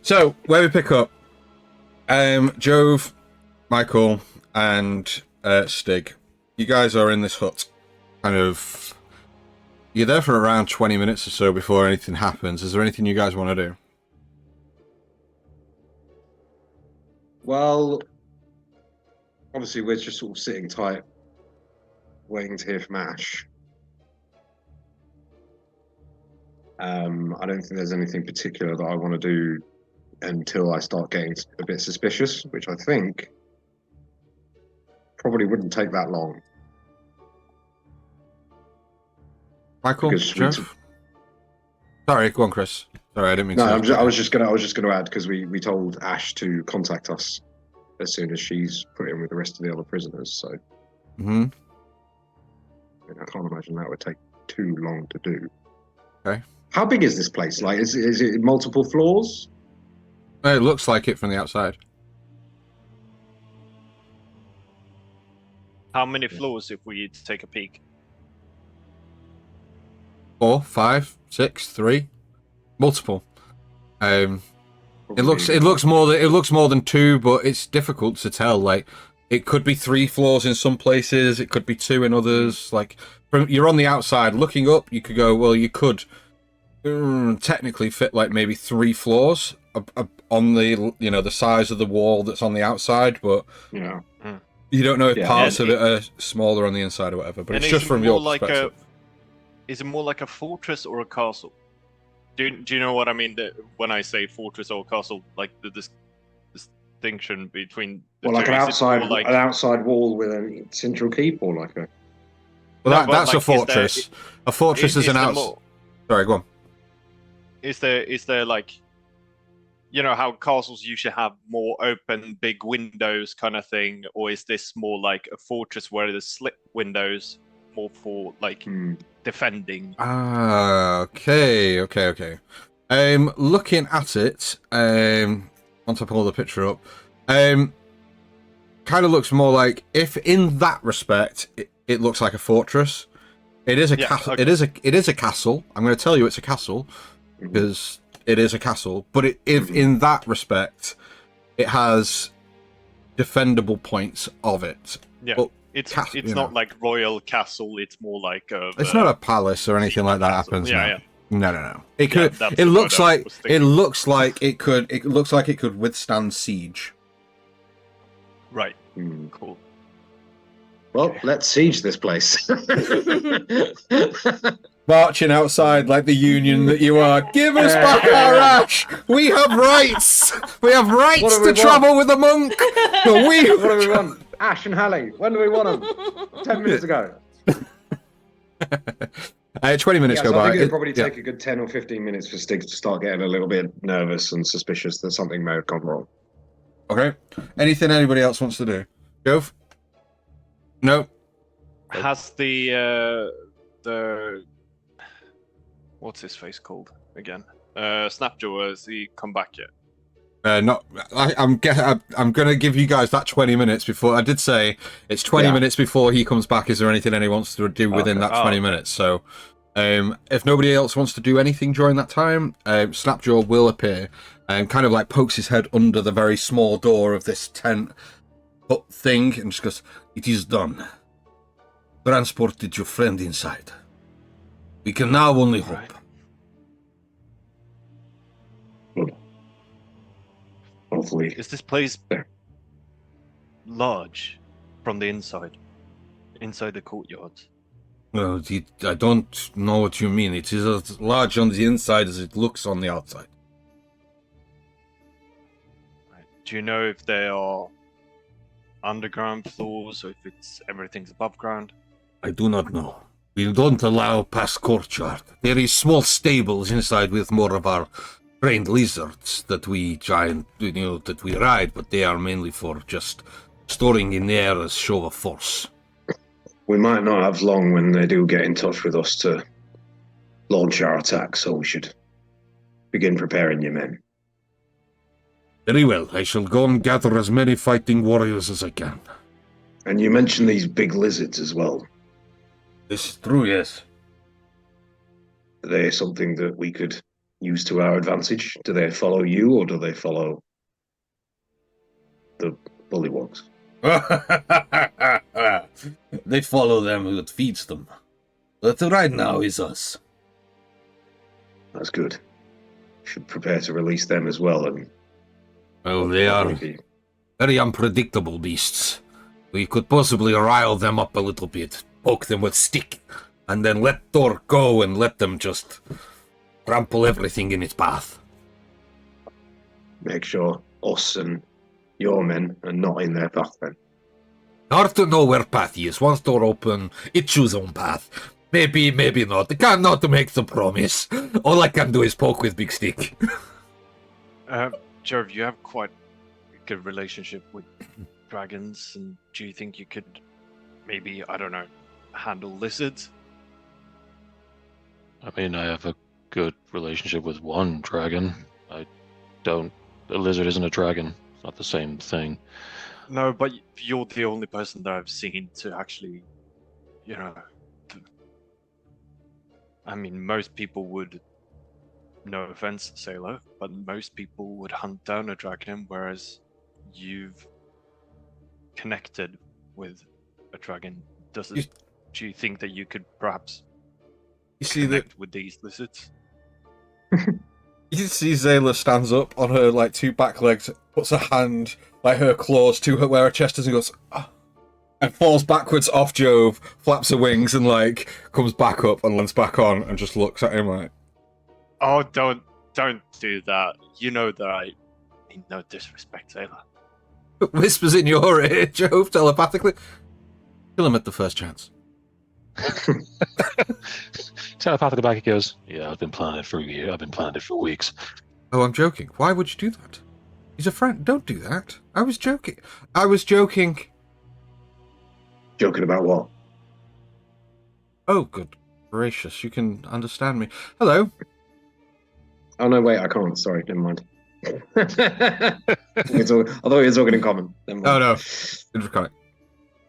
So, where we pick up, Jove, Michael, and Stig. You guys are in this hut. Kind of. You're there for around 20 minutes or so before anything happens. Is there anything you guys want to do? Well, obviously we're just sort of sitting tight, waiting to hear from Ash. I don't think there's anything particular that I want to do until I start getting a bit suspicious, which I think probably wouldn't take that long. Michael, Because Jeff? Sorry, go on, Chris. Sorry, I didn't mean No, to. I was just gonna add, because we told Ash to contact us as soon as she's put in with the rest of the other prisoners. So Mm-hmm. I can't imagine that would take too long to do. Okay. How big is this place? Like, is it multiple floors? It looks like it from the outside. How many floors if we take a peek? 4, 5, 6, 3, multiple. It looks more than 2, but it's difficult to tell. Like, it could be 3 floors in some places, it could be 2 in others. Like, you're on the outside looking up. You could go, well, you could technically fit like maybe 3 floors on the the size of the wall that's on the outside, but Yeah. you don't know if Yeah. parts And of it are smaller on the inside or whatever. But And it's just is it from more your like perspective. is it more like a fortress or a castle? Do you know what I mean when I say fortress or castle? Like the distinction between the Well, like two? an Is it more outside like- an outside wall with a central keep, or like a. Well, No, but, that's a like, is there- fortress. A fortress is an there outside. more- Sorry, go on. Is there like, you know how castles usually have more open big windows kind of thing, or is this more like a fortress where there's slit windows more for like defending? Okay. Looking at it, once I pull the picture up, kind of looks more like, if in that respect, it looks like a fortress. It is a castle. okay. It is a castle. I'm going to tell you it's a castle because it is a castle. But if in that respect, it has defendable points of it. Yeah, But it's you not know. like royal castle. It's more like It's not a palace or anything like that castle. happens. Yeah, no. yeah. No. It Yeah, could. that's It the looks word I like. was It thinking. looks like it could. It looks like it could withstand siege. Right. Hmm. Cool. Well, let's siege this place. Marching outside like the union that you are. Give us back our ash. We have rights. We have rights What do to we travel with a monk. What do we want? Ash and Hallie. When do we want them? 10 minutes ago. 20 minutes Yeah, go so I by. think it'd probably take a good 10 or 15 minutes for Stig to start getting a little bit nervous and suspicious that something may have gone wrong. Okay. Anything anybody else wants to do? Jove? No. Has the what's his face called again? Snapjaw, has he come back yet? Not. I'm going to give you guys that 20 minutes before. I did say it's 20 minutes before he comes back. Is there anything anyone wants to do within that 20 minutes? So, if nobody else wants to do anything during that time, Snapjaw will appear and kind of like pokes his head under the very small door of this tent hut thing and just goes, "It is done. Transported your friend inside. We can now only hope." Right. Hopefully. Is this place There. large from the inside the courtyard? Well, I don't know what you mean. It is as large on the inside as it looks on the outside. Right. Do you know if there are underground floors or if it's everything's above ground. I do not know. We don't allow past courtyard. There is small stables inside with more of our trained lizards that we that we ride, but they are mainly for just storing in the air as show of force. We might not have long when they do get in touch with us to launch our attack, so we should begin preparing your men. Very well. I shall go and gather as many fighting warriors as I can. And you mentioned these big lizards as well. This is true, yes. Are they something that we could use to our advantage? Do they follow you, or do they follow the bullywugs? They follow them who feeds them. But right now is us. That's good. Should prepare to release them as well. And Well, they are very unpredictable beasts. We could possibly rile them up a little bit, poke them with stick, and then let Thor go and let them just trample everything in its path. make sure us and your men are not in their path then. Hard to know where path is. Once door open, it choose own path. Maybe, maybe not. I cannot make the promise. All I can do is poke with big stick. Jerv, you have quite a good relationship with dragons, and do you think you could maybe, I don't know, handle lizards? I mean, I have a good relationship with one dragon. I don't. A lizard isn't a dragon. It's not the same thing. No, but you're the only person that I've seen to actually, I mean, most people would, no offense, Sailor, but most people would hunt down a dragon, whereas you've connected with a dragon. Do you think that you could perhaps connect with these lizards? You see Zayla stands up on her like two back legs, puts her hand, like her claws to her where her chest is, and goes, "Ah," and falls backwards off Jove, flaps her wings, and like comes back up and lands back on, and just looks at him like, Oh, don't do that. You know that I mean no disrespect, Sailor. whispers in your ear, Jove, telepathically. Kill him at the first chance. Telepathically back, he goes, "Yeah, I've been planning it for a year. I've been planning it for weeks." Oh, I'm joking. Why would you do that? He's a friend. Don't do that. I was joking. I was joking. Joking about what? Oh, good gracious. You can understand me. Hello. Oh no, wait, I can't. Sorry, never mind. I thought you were talking in common. Never mind. Oh, no. Indraconic.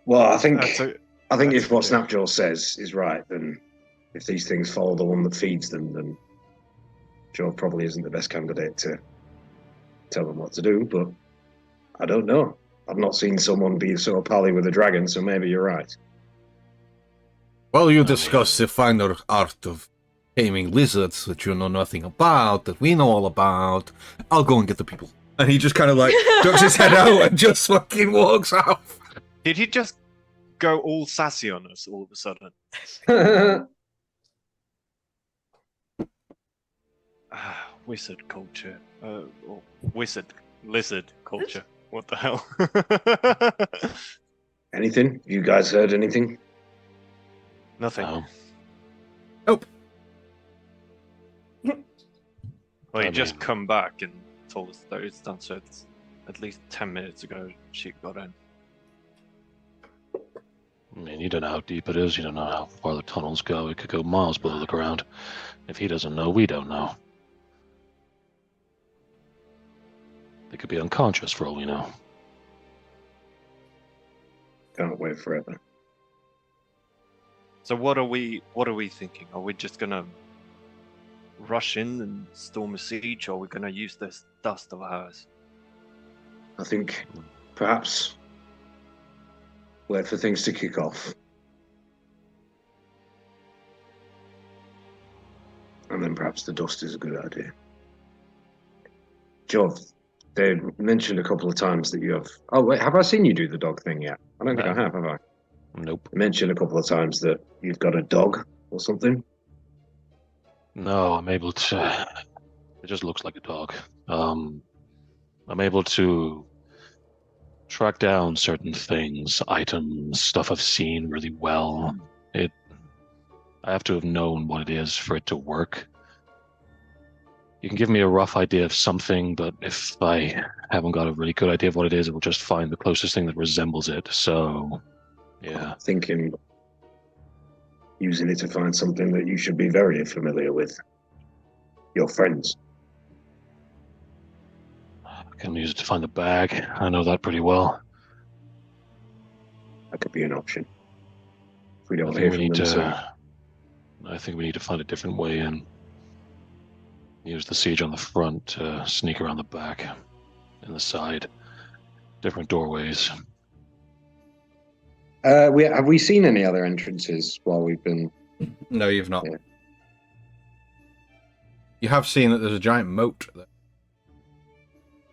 Well, I think That's if what okay. Snapjaw says is right, then if these things follow the one that feeds them, then Joe probably isn't the best candidate to tell them what to do, but I don't know. I've not seen someone be so pally with a dragon, so maybe you're right. Well, you discuss the finer art of taming lizards that you know nothing about, that we know all about. I'll go and get the people. And he just kind of like ducks his head out and just fucking walks off. Did he just go all sassy on us all of a sudden? Wizard culture. Or wizard lizard culture. What the hell? Anything? You guys heard anything? Nothing. No. Nope. Well, you I just mean- come back and told us that it's done, so it's at least 10 minutes ago she got in. I mean, you don't know how deep it is. You don't know how far the tunnels go. It could go miles below the ground. If he doesn't know, we don't know. They could be unconscious for all we know. Can't wait forever. So what are we thinking? Are we just gonna rush in and storm a siege, or are we gonna use this dust of ours? I think perhaps wait for things to kick off. And then perhaps the dust is a good idea. Joe, they mentioned a couple of times that you have... Oh, wait, have I seen you do the dog thing yet? I don't think No. I have I? Nope. They mentioned a couple of times that you've got a dog or something. No, I'm able to. It just looks like a dog. I'm able to track down certain things, items, stuff I've seen really well. I have to have known what it is for it to work. You can give me a rough idea of something, but if I haven't got a really good idea of what it is, it will just find the closest thing that resembles it. So, yeah. Thinking using it to find something that you should be very familiar with. Your friends. I can use it to find the bag. I know that pretty well. That could be an option. If we don't I hear think we from need them soon. to find a different way in. Use the siege on the front to sneak around the back and the side. Different doorways. Have we seen any other entrances while we've been... No, you've not. Yeah. You have seen that there's a giant moat there.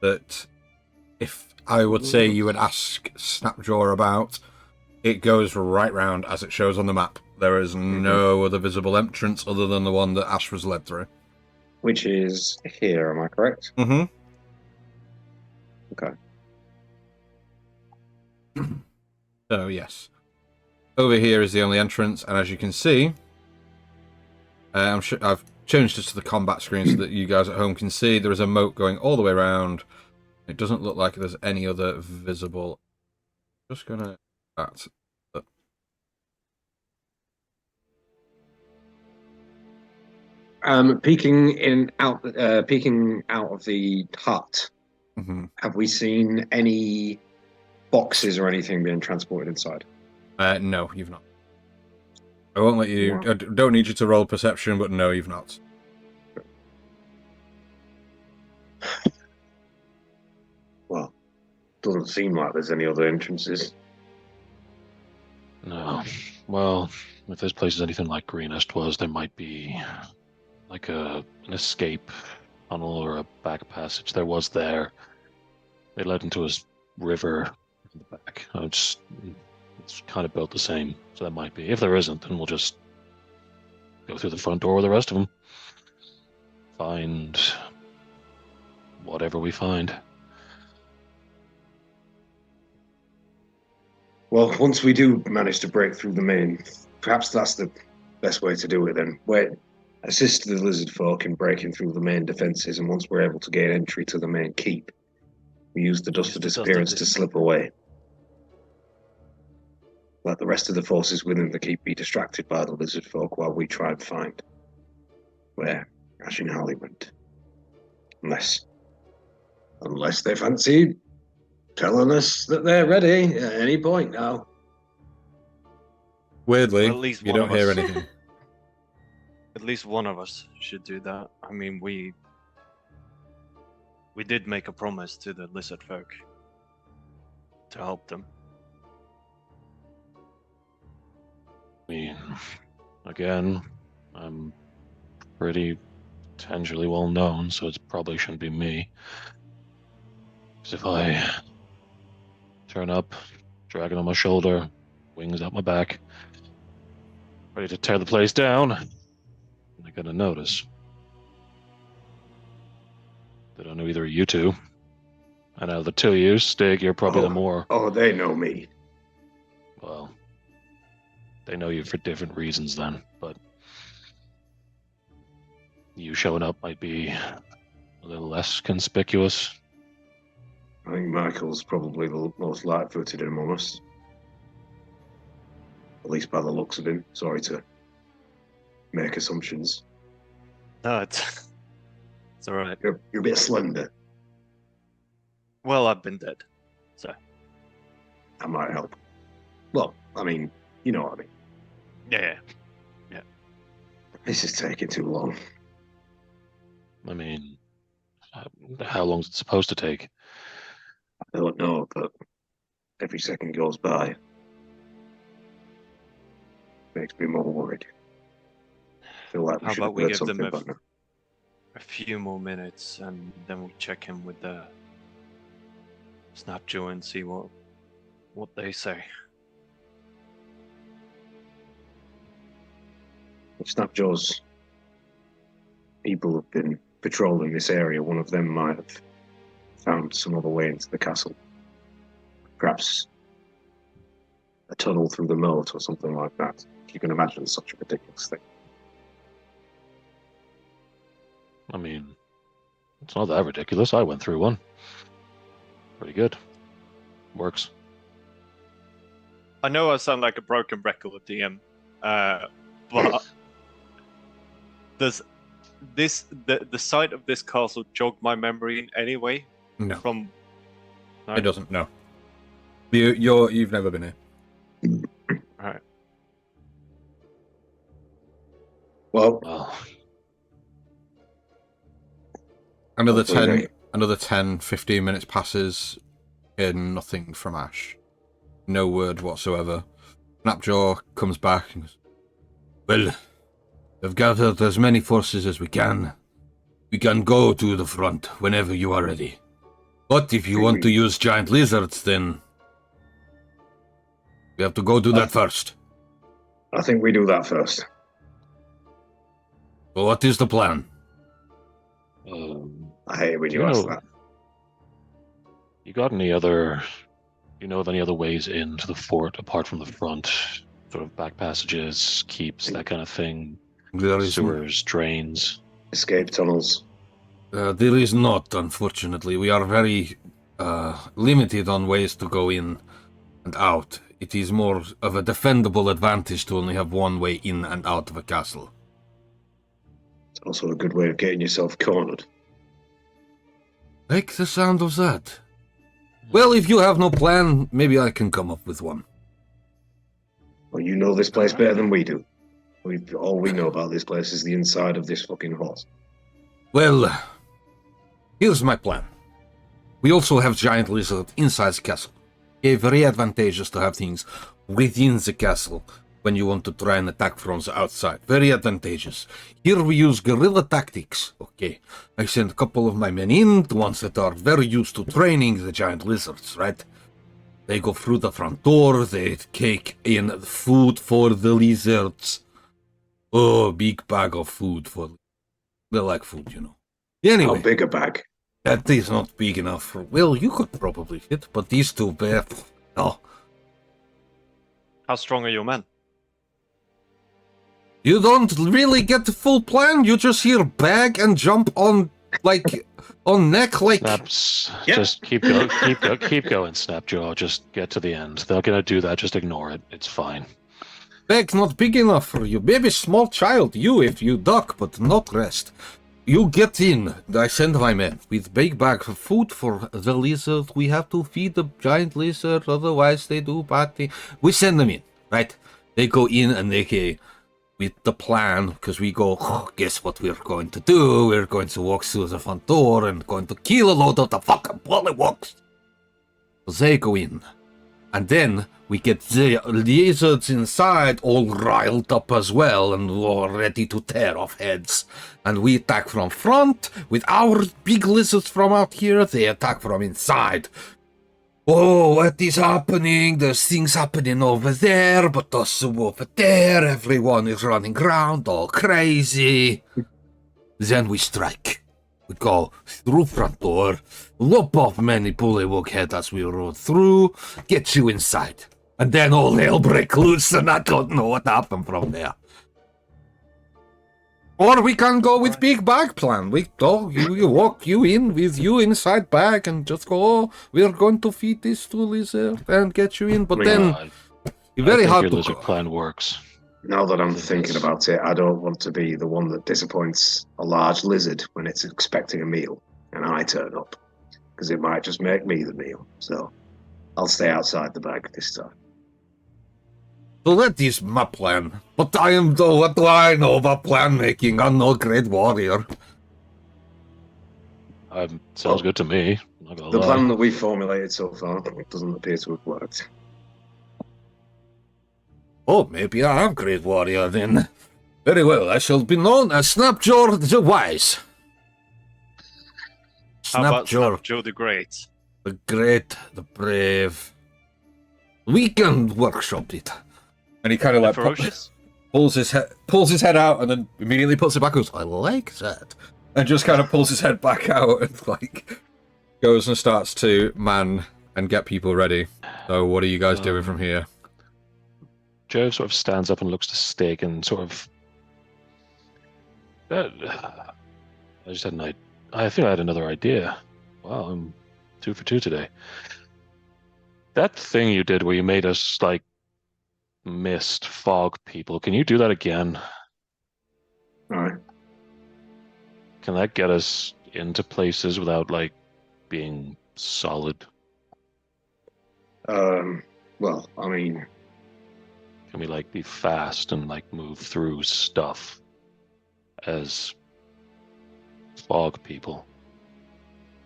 That, if I would say you would ask Snapjaw about, it goes right round as it shows on the map. There is no other visible entrance other than the one that Ash was led through. Which is here, am I correct? Mm-hmm. Okay. So, yes. Over here is the only entrance, and as you can see, I'm sure I've changed it to the combat screen so that you guys at home can see there is a moat going all the way around. It doesn't look like there's any other visible. Just gonna that. Peeking out of the hut. Mm-hmm. Have we seen any boxes or anything being transported inside? No, you've not. I won't let you. Wow. I don't need you to roll perception, but no, you've not. Well, doesn't seem like there's any other entrances. No. Well, if this place is anything like Greenest was, there might be like an escape tunnel or a back passage. There was there. It led into a river in the back. It's kind of built the same, so that might be. If there isn't, then we'll just go through the front door with the rest of them. Find whatever we find. Well, once we do manage to break through the main, perhaps that's the best way to do it then. Assist the lizard folk in breaking through the main defenses, and once we're able to gain entry to the main keep, we use the dust of disappearance to slip away. Let the rest of the forces within the keep be distracted by the lizard folk while we try and find where Ash and Harley went. Unless they fancy telling us that they're ready at any point now. Weirdly, Well, at least you one don't of hear us. anything. At least one of us should do that. I mean, we did make a promise to the lizard folk to help them. I mean, again, I'm pretty potentially well known, so it probably shouldn't be me. Because if I turn up, dragon on my shoulder, wings out my back, ready to tear the place down, they're gonna notice. They don't know either of you two. And out of the two of you, Stig, you're probably the more. Oh, they know me. Well, they know you for different reasons then, but you showing up might be a little less conspicuous. I think Michael's probably the most light-footed among us. At least by the looks of him. Sorry to make assumptions. No, it's all right. You're a bit slender. Well, I've been dead, so That might help. Well, I mean, you know what I mean. yeah. This is taking too long. I mean, how long is it supposed to take? I don't know, but every second goes by makes me more worried. I feel like we How should have about we heard give them something by now. a few more minutes, and then we check in with the Snapjaw and see what they say. If Snapjaw's people have been patrolling this area, one of them might have found some other way into the castle. Perhaps a tunnel through the moat or something like that. If you can imagine such a ridiculous thing. I mean, it's not that ridiculous. I went through one. Pretty good. Works. I know I sound like a broken record, DM, but does the site of this castle jog my memory in any way? No, No? it doesn't. No, you've never been here. Alright. Well, Another hopefully 10, 15 minutes passes. Hear nothing from Ash. No word whatsoever. Snapjaw comes back and goes, well, we've gathered as many forces as we can. We can go to the front whenever you are ready. But if you want to use giant lizards, then we have to go do that first. I think we do that first. So what is the plan? I hate it when you You ask know- that. You know of any other ways into the fort apart from the front? Sort of back passages, keeps, that kind of thing. There is Sewers, drains. Escape tunnels. There is not, unfortunately. We are very limited on ways to go in and out. It is more of a defendable advantage to only have one way in and out of a castle. It's also a good way of getting yourself cornered. Like the sound of that. Well, if you have no plan, maybe I can come up with one. Well, you know this place better than we do. All we know about this place is the inside of this fucking horse. Well, here's my plan. We also have giant lizard inside the castle. It's very advantageous to have things within the castle when you want to try and attack from the outside. Very advantageous. Here we use guerrilla tactics. Okay, I send a couple of my men in, the ones that are very used to training the giant lizards, right? They go through the front door, they take in food for the lizards. Oh, big bag of food for... They like food, you know. Anyway. How big a bag? That is not big enough for... Well, you could probably fit, but these two, no. How strong are your men? You don't really get the full plan. You just hear bag and jump on, like, on neck, like... Snaps. Yeah. Just keep going, keep going, Snapjaw. Just get to the end. They're gonna do that. Just ignore it. It's fine. Bag not big enough for you. Maybe small child, you if you duck, but not rest. You get in. I send my men with big bag of food for the lizard. We have to feed the giant lizard, otherwise they do bad things. We send them in, right? They go in and they get... with the plan, because we go, guess what we're going to do? We're going to walk through the front door and going to kill a load of the fucking polywalks. So they go in. And then we get the lizards inside all riled up as well and all ready to tear off heads. And we attack from front with our big lizards from out here. They attack from inside. Oh, what is happening? There's things happening over there, but also over there. Everyone is running around all crazy. Then we strike. We go through front door, lop off many bullywug head as we rode through, get you inside. And then all hell break loose and I don't know what happened from there. Or we can go with big bag plan. We go, you walk you in with you inside bag and just go, oh, we're going to feed this to lizard and get you in. But then it's very hard your to lizard go. plan works. Now that I'm thinking about it, I don't want to be the one that disappoints a large lizard when it's expecting a meal and I turn up, because it might just make me the meal. So I'll stay outside the bag this time. So that is my plan. But I am though, what do I know about plan making? I'm no great warrior. Sounds good to me. Not gonna The lie. plan that we've formulated so far doesn't appear to have worked. Oh, maybe I am great warrior then. Very well, I shall be known as Snapjaw the Wise. How about Snapjaw Joe the Great? the Great, the Brave. We can workshop it. And he kind of The like ferocious? pulls his head out and then immediately puts it back. Goes, I like that, and just kind of pulls his head back out and like goes and starts to man and get people ready. So what are you guys doing from here? Joe sort of stands up and looks to Stig and sort of. I just had I think I had another idea. Wow, I'm 2 for 2 today. That thing you did where you made us like mist fog people. Can you do that again? All right. Can that get us into places without like being solid? Well, I mean, Can we like be fast and like move through stuff as fog people?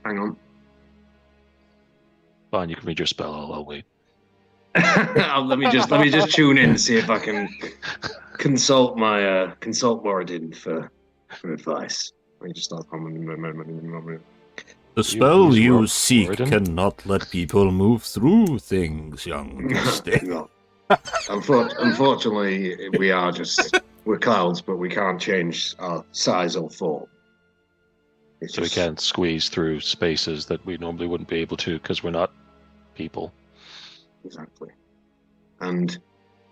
hang on. Fine, you can read your spell. I'll wait. let me just tune in to see if I can consult Moradin for advice. Let me just start. The spell use you seek Moradin? cannot let people move through things, young Stig. No. Unfortunately, we're clouds, but we can't change our size or form. So we can't squeeze through spaces that we normally wouldn't be able to because we're not people. Exactly. And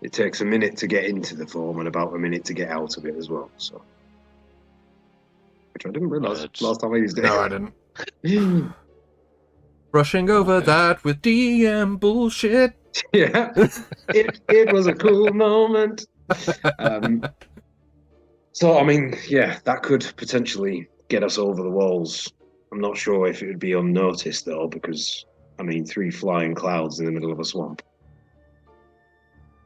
it takes a minute to get into the form and about a minute to get out of it as well. So, which I didn't realize last time I used it. No, I didn't. Brushing over that with DM bullshit. Yeah, it was a cool moment. So I mean, yeah, that could potentially get us over the walls. I'm not sure if it would be unnoticed though, because I mean, 3 flying clouds in the middle of a swamp.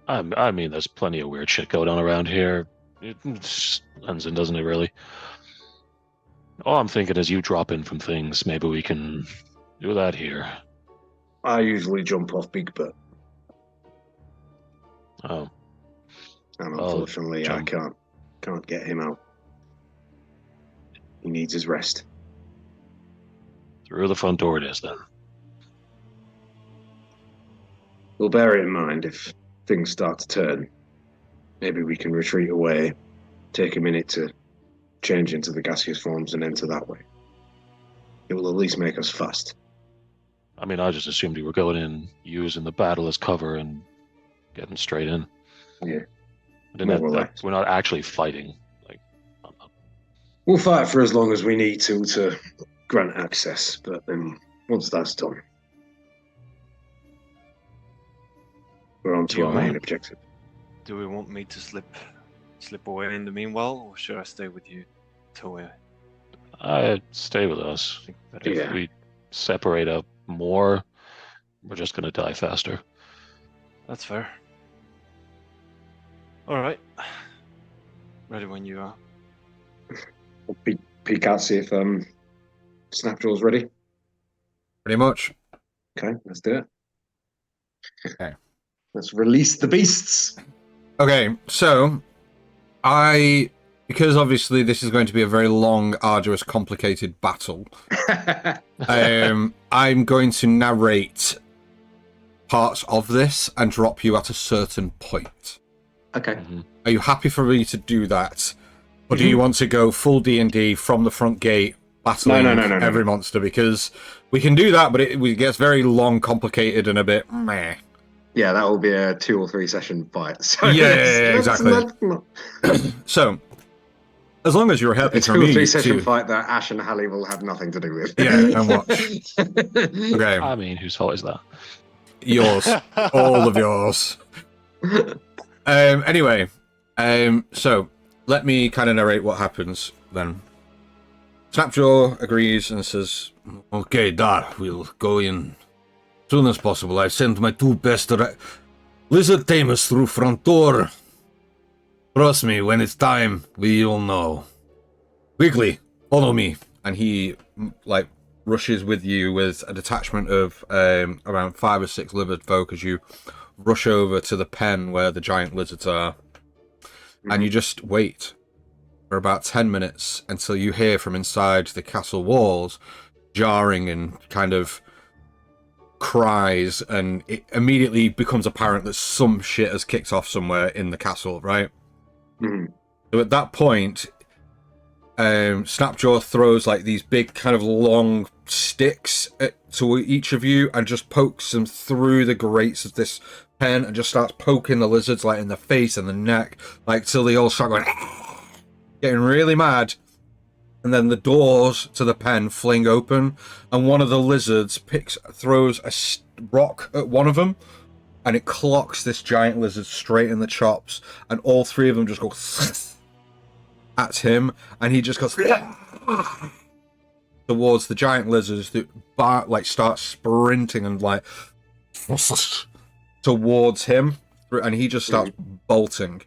I mean, there's plenty of weird shit going on around here. It just blends in, doesn't it, really? All I'm thinking is you drop in from things. Maybe we can do that here. I usually jump off Big Bird, Oh, and unfortunately, I can't get him out. He needs his rest. through the front door it is then. We'll bear it in mind if things start to turn. Maybe we can retreat away, take a minute to change into the gaseous forms and enter that way. It will at least make us fast. I mean, I just assumed you were going in using the battle as cover and getting straight in. Yeah. We're not actually fighting. Like, We'll fight for as long as we need to grant access, but then once that's done, we're on to our main objective. Do we want me to slip away in the meanwhile, or should I stay with you till we? Stay with us. If Yeah. we separate up more, we're just going to die faster. That's fair. All right. Ready when you are. We'll peek out, see if Snapjaw's ready. Pretty much. Okay, let's do it. Okay. Let's release the beasts. Okay, so because obviously this is going to be a very long, arduous, complicated battle, I'm going to narrate parts of this and drop you at a certain point. Okay. Mm-hmm. Are you happy for me to do that? Or do you want to go full D&D from the front gate, battling every monster? Because we can do that, but it gets very long, complicated, and a bit meh. Yeah, that will be a 2 or 3 session fight. So Yeah, exactly. So, as long as you're happy a for 2 or me 3 session to... fight that Ash and Hallie will have nothing to do with. Yeah, and watch. Okay. I mean, whose fault is that? Yours. All of yours. Anyway, so let me kind of narrate what happens then. Snapjaw agrees and says, "Okay, Dar, we'll go in as soon as possible. I sent my 2 best lizard tamers through front door. Trust me, when it's time, we'll know. Quickly, follow me." And he, like, rushes with you with a detachment of around 5 or 6 lizard folk as you rush over to the pen where the giant lizards are. And you just wait for about 10 minutes until you hear from inside the castle walls jarring and kind of cries, and it immediately becomes apparent that some shit has kicked off somewhere in the castle, right? Mhm. So at that point, Snapjaw throws like these big kind of long sticks to each of you and just pokes them through the grates of this pen and just starts poking the lizards like in the face and the neck, like till they all start going getting really mad. And then the doors to the pen fling open, and one of the lizards throws a rock at one of them, and it clocks this giant lizard straight in the chops, and all three of them just go at him, and he just goes towards the giant lizards that start sprinting and like towards him, and he just starts bolting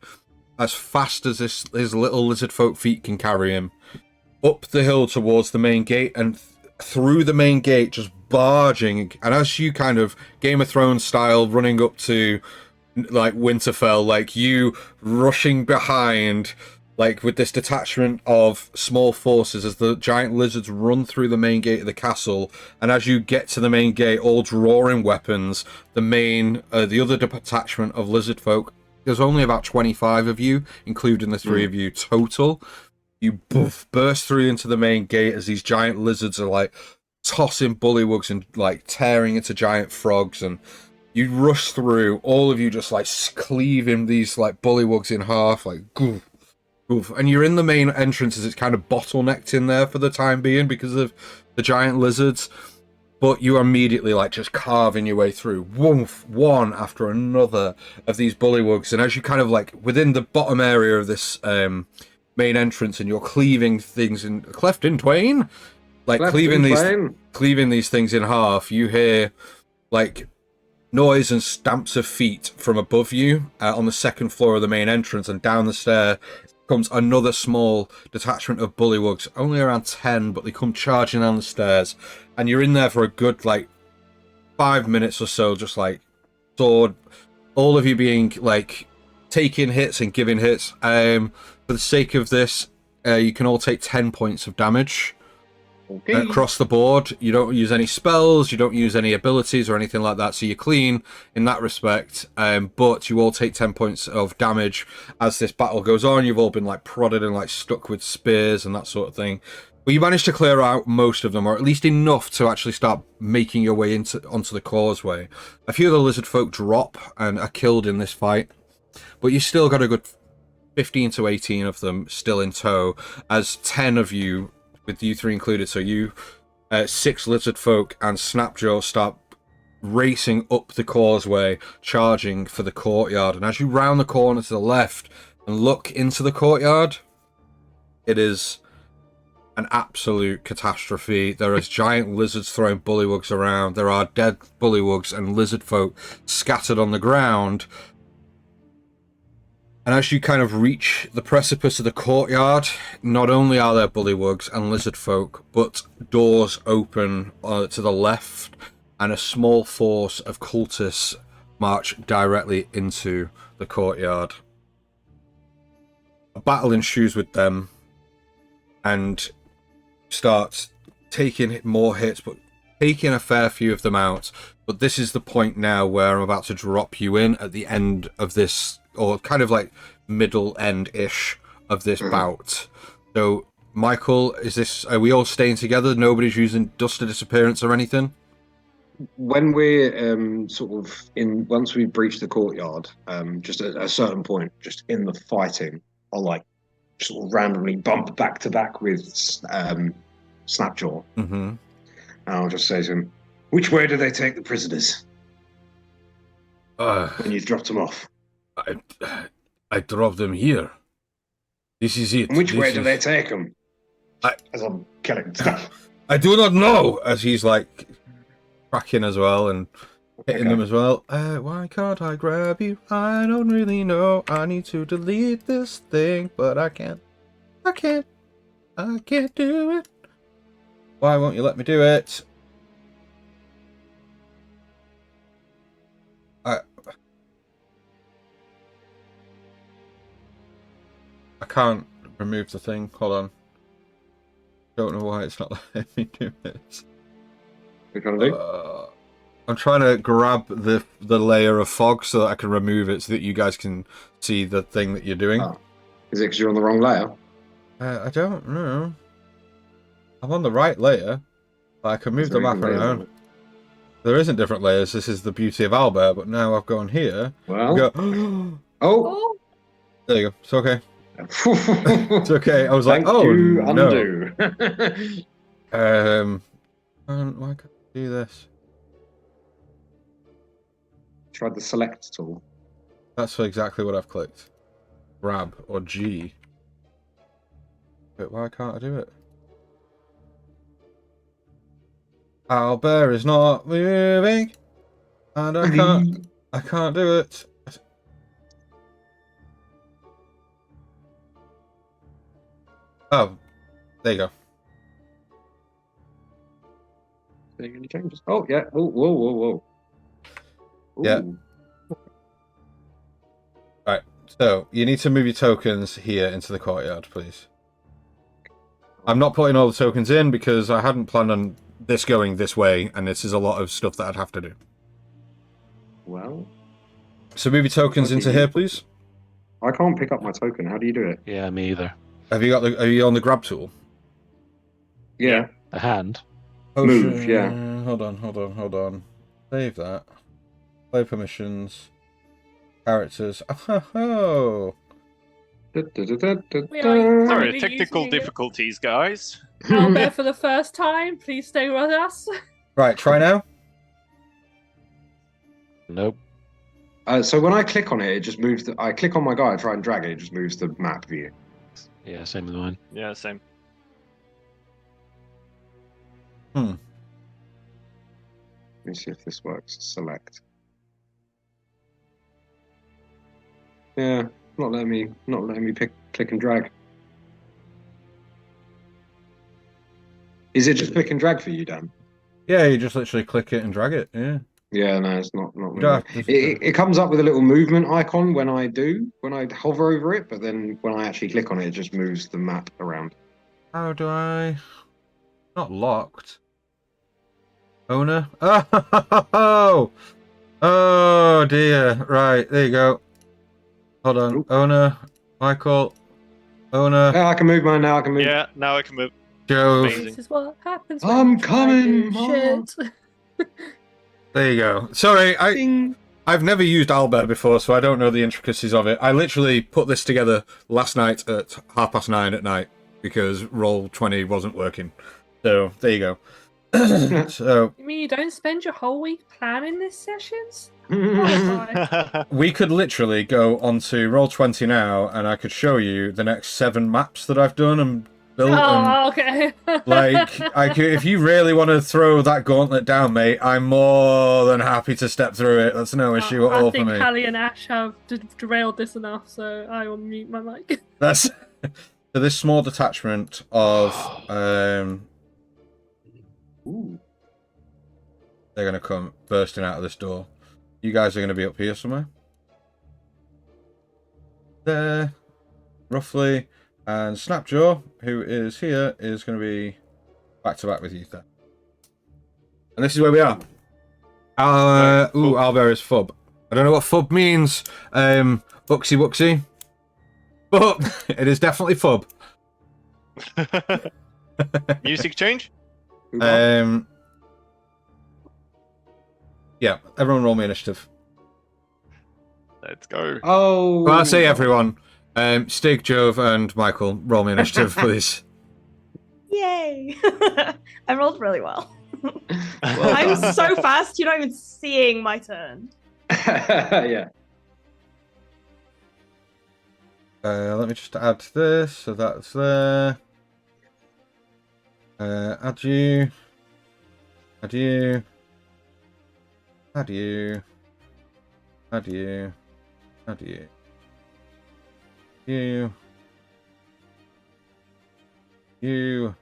as fast as his little lizard folk feet can carry him up the hill towards the main gate, and through the main gate, just barging. And as you kind of Game of Thrones style running up to like Winterfell, like you rushing behind, like with this detachment of small forces as the giant lizards run through the main gate of the castle. And as you get to the main gate, all drawing weapons, the other detachment of lizard folk, there's only about 25 of you, including the three of you total. You burst through into the main gate as these giant lizards are like tossing bullywugs and like tearing into giant frogs, and you rush through, all of you just like cleaving these like bullywugs in half, like goof, goof. And you're in the main entrance as it's kind of bottlenecked in there for the time being because of the giant lizards, but you are immediately like just carving your way through one after another of these bullywugs. And as you kind of like within the bottom area of this main entrance, and you're cleaving things in cleft in twain, like cleaving these things in half, you hear like noise and stamps of feet from above you on the second floor of the main entrance, and down the stair comes another small detachment of bullywugs, only around 10, but they come charging down the stairs, and you're in there for a good like 5 minutes or so, just like sword, all of you being like taking hits and giving hits. For the sake of this, you can all take 10 points of damage across the board. You don't use any spells, you don't use any abilities or anything like that, so you're clean in that respect. But you all take 10 points of damage as this battle goes on. You've all been like prodded and like stuck with spears and that sort of thing. But you managed to clear out most of them, or at least enough to actually start making your way onto the causeway. A few of the lizard folk drop and are killed in this fight, but you still got a good 15 to 18 of them still in tow, as 10 of you, with you three included, so you 6 lizard folk and Snapjaw, start racing up the causeway, charging for the courtyard. And as you round the corner to the left and look into the courtyard, it is an absolute catastrophe. There is giant lizards throwing bullywugs around. There are dead bullywugs and lizard folk scattered on the ground. And as you kind of reach the precipice of the courtyard, not only are there bullywugs and lizard folk, but doors open to the left, and a small force of cultists march directly into the courtyard. A battle ensues with them, and starts taking more hits, but taking a fair few of them out. But this is the point now where I'm about to drop you in at the end of this, or kind of like middle end-ish of this bout. So, Michael, are we all staying together? Nobody's using dust of disappearance or anything? When we're once we breach the courtyard, just at a certain point, just in the fighting, I'll like sort of randomly bump back to back with Snapjaw. And I'll just say to him, "Which way do they take the prisoners when you've dropped them off?" I dropped them here. This is it. And which way do they take them? As I'm killing stuff. I do not know, as he's like cracking as well and hitting them as well. Why can't I grab you? I don't really know. I need to delete this thing, but I can't do it. Why won't you let me do it? I can't remove the thing. Hold on. Don't know why it's not letting me do it. What are you trying to do? I'm trying to grab the layer of fog so that I can remove it so that you guys can see the thing that you're doing. Is it because you're on the wrong layer? I don't know. I'm on the right layer. I can move Is the there map even layers on around. it? There isn't different layers. This is the beauty of Albert. But now I've gone here. Well, Go. oh, Oh, There you go. It's okay. It's okay. I was like, thank oh you, no. undo. Why can't I do this? Tried the select tool. That's exactly what I've clicked. Grab or G. But why can't I do it? Albert is not moving, and I can't do it. Oh, there you go. Seeing any changes? Oh yeah. Oh, whoa, whoa, whoa. Yeah. Ooh. Right. So you need to move your tokens here into the courtyard, please. I'm not putting all the tokens in because I hadn't planned on this going this way, and this is a lot of stuff that I'd have to do. Well, So move your tokens Okay, into you- here, please. I can't pick up my token. How do you do it? Yeah, me either. Have you got the? Are you on the grab tool? Yeah. A hand. Move, yeah. Hold on. Save that. Play permissions. Characters. Oh. We are Sorry, currently technical using it. difficulties, guys. Albert for the first time. Please stay with us. Right, try now. Nope. So when I click on it, it just moves. I click on my guy, try and drag it. It just moves the map view. Yeah, same with mine. Yeah, same. Let me see if this works. Select. Yeah, not letting me click and drag. Is it just click and drag for you, Dan? Yeah, you just literally click it and drag it. Yeah. Yeah, no, it's not You moving. don't have to- It comes up with a little movement icon when I hover over it, but then when I actually click on it, it just moves the map around. How do I? Not locked. Owner. Oh, oh dear. Right, there you go. Hold on. Oop. Owner. Michael. Owner. Yeah, I can move mine now. I can move. Yeah, now I can move. Jove. Amazing. This is what happens. I'm when you try coming, new Mom. shit. There you go. Sorry, Ding. I've never used Albert before, so I don't know the intricacies of it. I literally put this together last night at 9:30 at night because Roll20 wasn't working. So there you go. So You mean you don't spend your whole week planning these sessions? Qualified. we could literally go onto Roll20 now, and I could show you the next 7 maps that I've done and built. And, Oh, okay. like, I could, if you really want to throw that gauntlet down, mate, I'm more than happy to step through it. That's no issue at all I for think me. Callie and Ash have derailed this enough, so I will mute my mic. That's so this small detachment of Ooh. they're gonna come bursting out of this door. You guys are gonna be up here somewhere. There, roughly, and Snapjaw, who is here, is gonna be back to back with you there. And this is where we are. Ooh, Albert is fub. I don't know what fub means. Buxy wuxy. But it is definitely fub. Music change? Yeah, everyone roll me initiative. Let's go. Oh. Well, I say everyone. Stig, Jove, and Michael, roll me initiative, please. yay! I rolled really well. Well I'm done. so fast, you're not even seeing my turn. Yeah. Let me just add this, so that's there. Add you. Add you. Add you. Add you. Add you. You. You.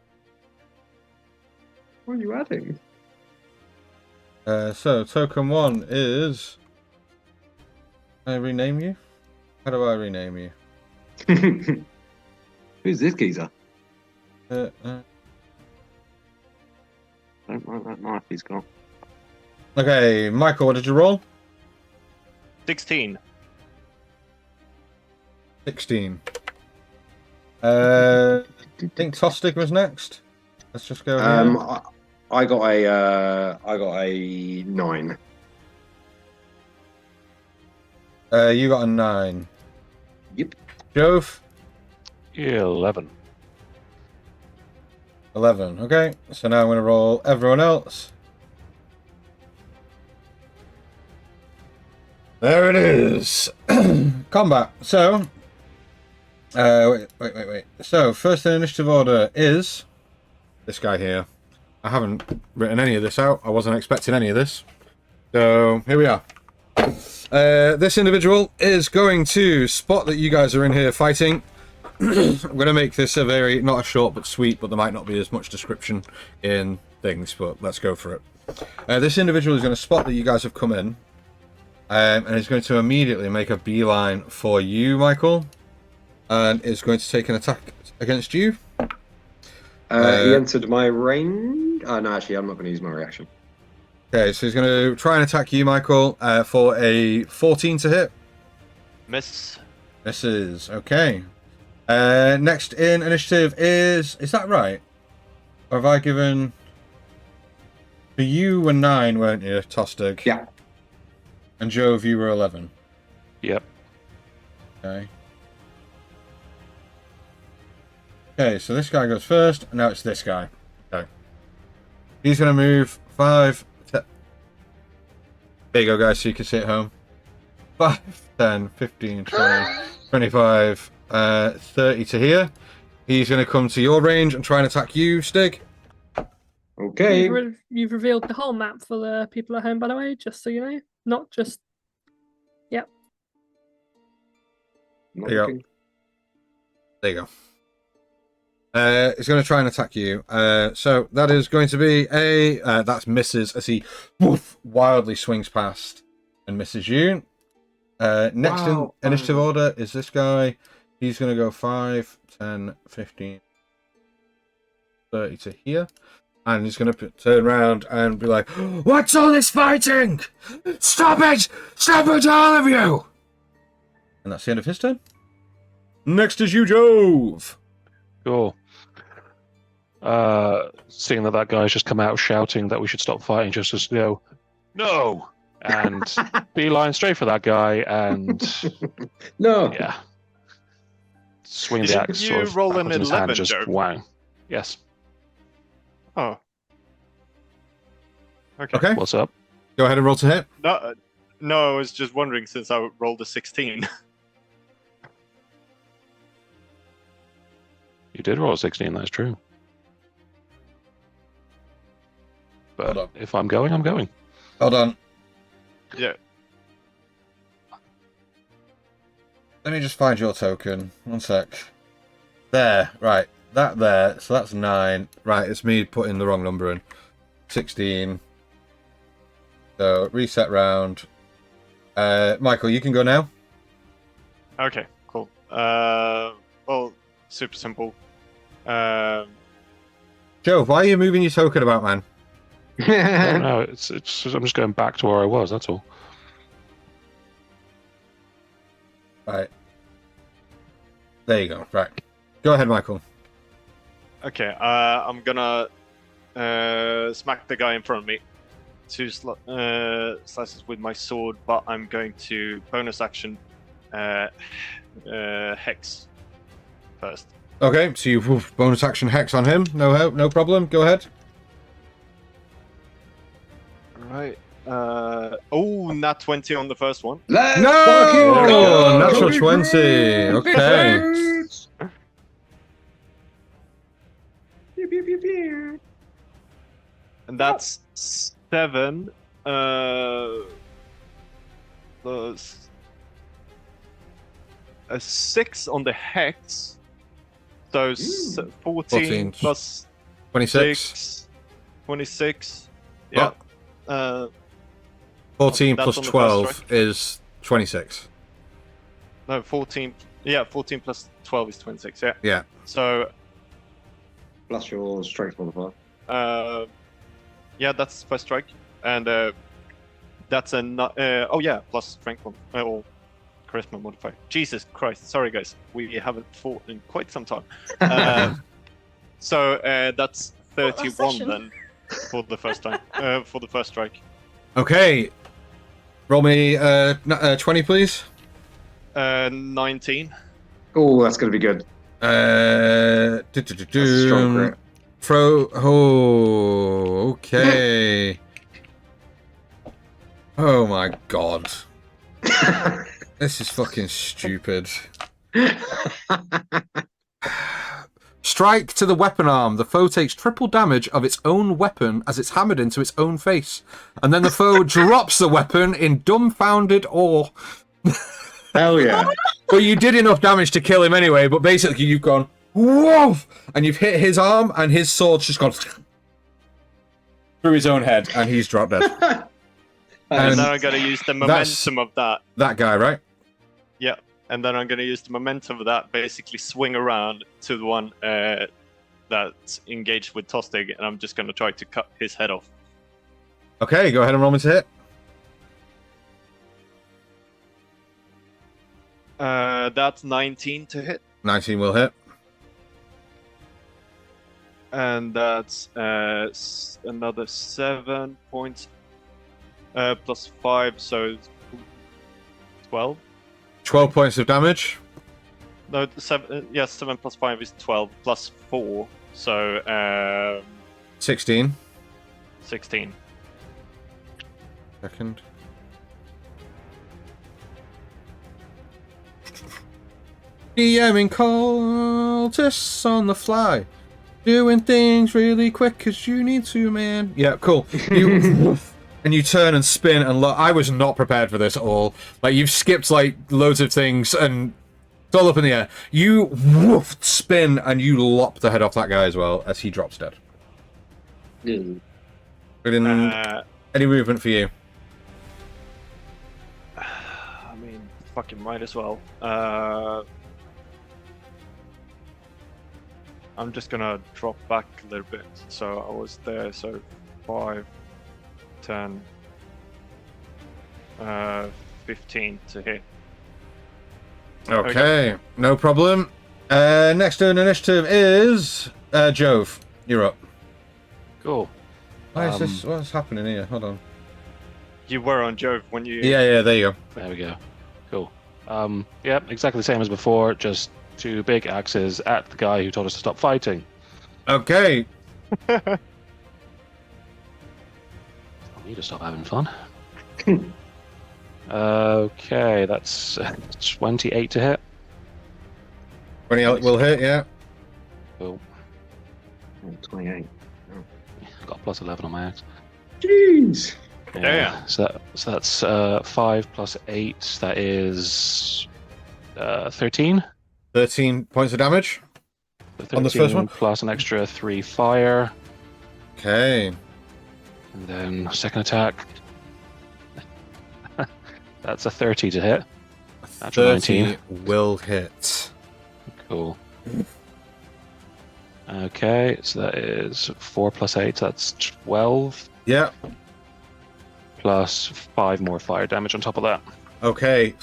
What are you adding? So token 1 is. Can I rename you? How do I rename you? Who's this geezer? Uh, Don't like that knife he's got. okay, Michael, what did you roll? 16. 16. I think Tostig was next. Let's just go here. I got a 9. You got a 9. Yep. Jove? 11. 11. Okay, so now I'm going to roll everyone else. There it is. Combat. So, wait. So, first in initiative order is this guy here. I haven't written any of this out. I wasn't expecting any of this. So, here we are. This individual is going to spot that you guys are in here fighting. I'm going to make this a very, not a short but sweet, but there might not be as much description in things, but let's go for it. This individual is going to spot that you guys have come in, and is going to immediately make a beeline for you, Michael, and is going to take an attack against you. He entered my range. Oh, no, actually, I'm not going to use my reaction. Okay, so he's going to try and attack you, Michael, for a 14 to hit. Miss. Misses. Okay. Next in initiative is that right? Or have I given... For you were 9, weren't you, Tostig? Yeah. And Jove, you were 11. Yep. Okay. Okay, so this guy goes first, and now it's this guy. Okay. He's going to move 5... There you go, guys, so you can see it home. 5, 10, 15, 20, 25, 30 to here. He's going to come to your range and try and attack you, Stig. Okay. You've revealed the whole map for the people at home, by the way, just so you know. Not just... Yep. Not There you go. looking. There you go. He's going to try and attack you. So that is going to be a... that's misses as he wildly swings past and misses you. Next in initiative order is this guy. He's going to go 5, 10, 15, 30 to here. And he's going to turn around and be like, "What's all this fighting? Stop it! Stop it, all of you!" And that's the end of his turn. Next is you, Jove. Cool. Seeing that guy's just come out shouting that we should stop fighting, just go, "No!" and beeline straight for that guy, and No. yeah, swing the Didn't axe you sort of roll an backwards in his hand, 11, just Joe? whang. Yes. Oh. Okay. Okay, What's up? go ahead and roll to hit. No, I was just wondering since I rolled a 16. You did roll a 16. That's true. Hold But on. if I'm going, I'm going. Hold on. Yeah. Let me just find your token. 1 sec. There. Right. That there. So that's 9. Right. It's me putting the wrong number in. 16. So reset round. Michael, you can go now. Okay, cool. Well, super simple. Joe, why are you moving your token about, man? No, it's I'm just going back to where I was. That's all. Right. There you go. Right. Go ahead, Michael. Okay, I'm gonna smack the guy in front of me. 2 slices with my sword, but I'm going to bonus action hex first. Okay, so you bonus action hex on him. No problem. Go ahead. Right. Nat 20 on the first one. Let's No! fucking go! Natural 20. Okay. Pew, pew, pew, pew. And that's 7. Plus a 6 on the hex. So 14, 14. plus 26. 6. 26. Yeah. 14 That's plus on the first 12 strike. is 26. No, 14. Yeah, 14 plus 12 is 26. Yeah. Yeah. So, Plus your strength modifier. yeah, that's first strike. And that's a. Plus strength. Or charisma modifier. Jesus Christ! Sorry, guys. We haven't fought in quite some time. So that's 31 session. then for the first time. For the first strike. Okay. Roll me 20, please. 19. Oh, that's going to be good. That's a strong crit. Okay. Oh my god. This is fucking stupid. Strike to the weapon arm. The foe takes triple damage of its own weapon as it's hammered into its own face. And then the foe drops the weapon in dumbfounded awe. Hell yeah. Well, you did enough damage to kill him anyway, but basically you've gone, whoa! And you've hit his arm, and his sword's just gone through his own head, and he's dropped dead. And then I'm going to use the momentum of that. That guy, right? Yeah. And then I'm going to use the momentum of that, basically swing around to the one that's engaged with Tostig, and I'm just going to try to cut his head off. Okay, go ahead and roll me to hit. That's 19 to hit. 19 will hit. And that's another 7 points plus 5, so 12. 12 points of damage. No, 7 plus 5 is 12, plus 4, so 16. 16. Second. DMing cultists on the fly. Doing things really quick because you need to, man. Yeah, cool. You and you turn and spin and look. I was not prepared for this at all. Like, you've skipped, like, loads of things and it's all up in the air. You spin and you lop the head off that guy as well as he drops dead. Any movement for you? I mean, fucking might as well. I'm just gonna drop back a little bit. So I was there, so 5, 10, 15 to hit. Okay, no problem. Next turn initiative is Jove. You're up. Cool. Why is this? What's happening here? Hold on. You were on Jove when you... Yeah, there you go. There we go. Cool. Yep, exactly the same as before, just 2 big axes at the guy who told us to stop fighting. Okay. I need to stop having fun. Okay, that's 28 to hit. 28 will hit, yeah. Cool. 28. Got a plus 11 on my axe. Jeez. Yeah. So that's 5 plus 8. That is 13. 13 points of damage. On this first one? Plus an extra 3 fire. Okay. And then second attack. That's a 30 to hit. Natural 30 19. will hit. Cool. Okay, so that is 4 plus 8, that's 12. Yeah. Plus 5 more fire damage on top of that. Okay.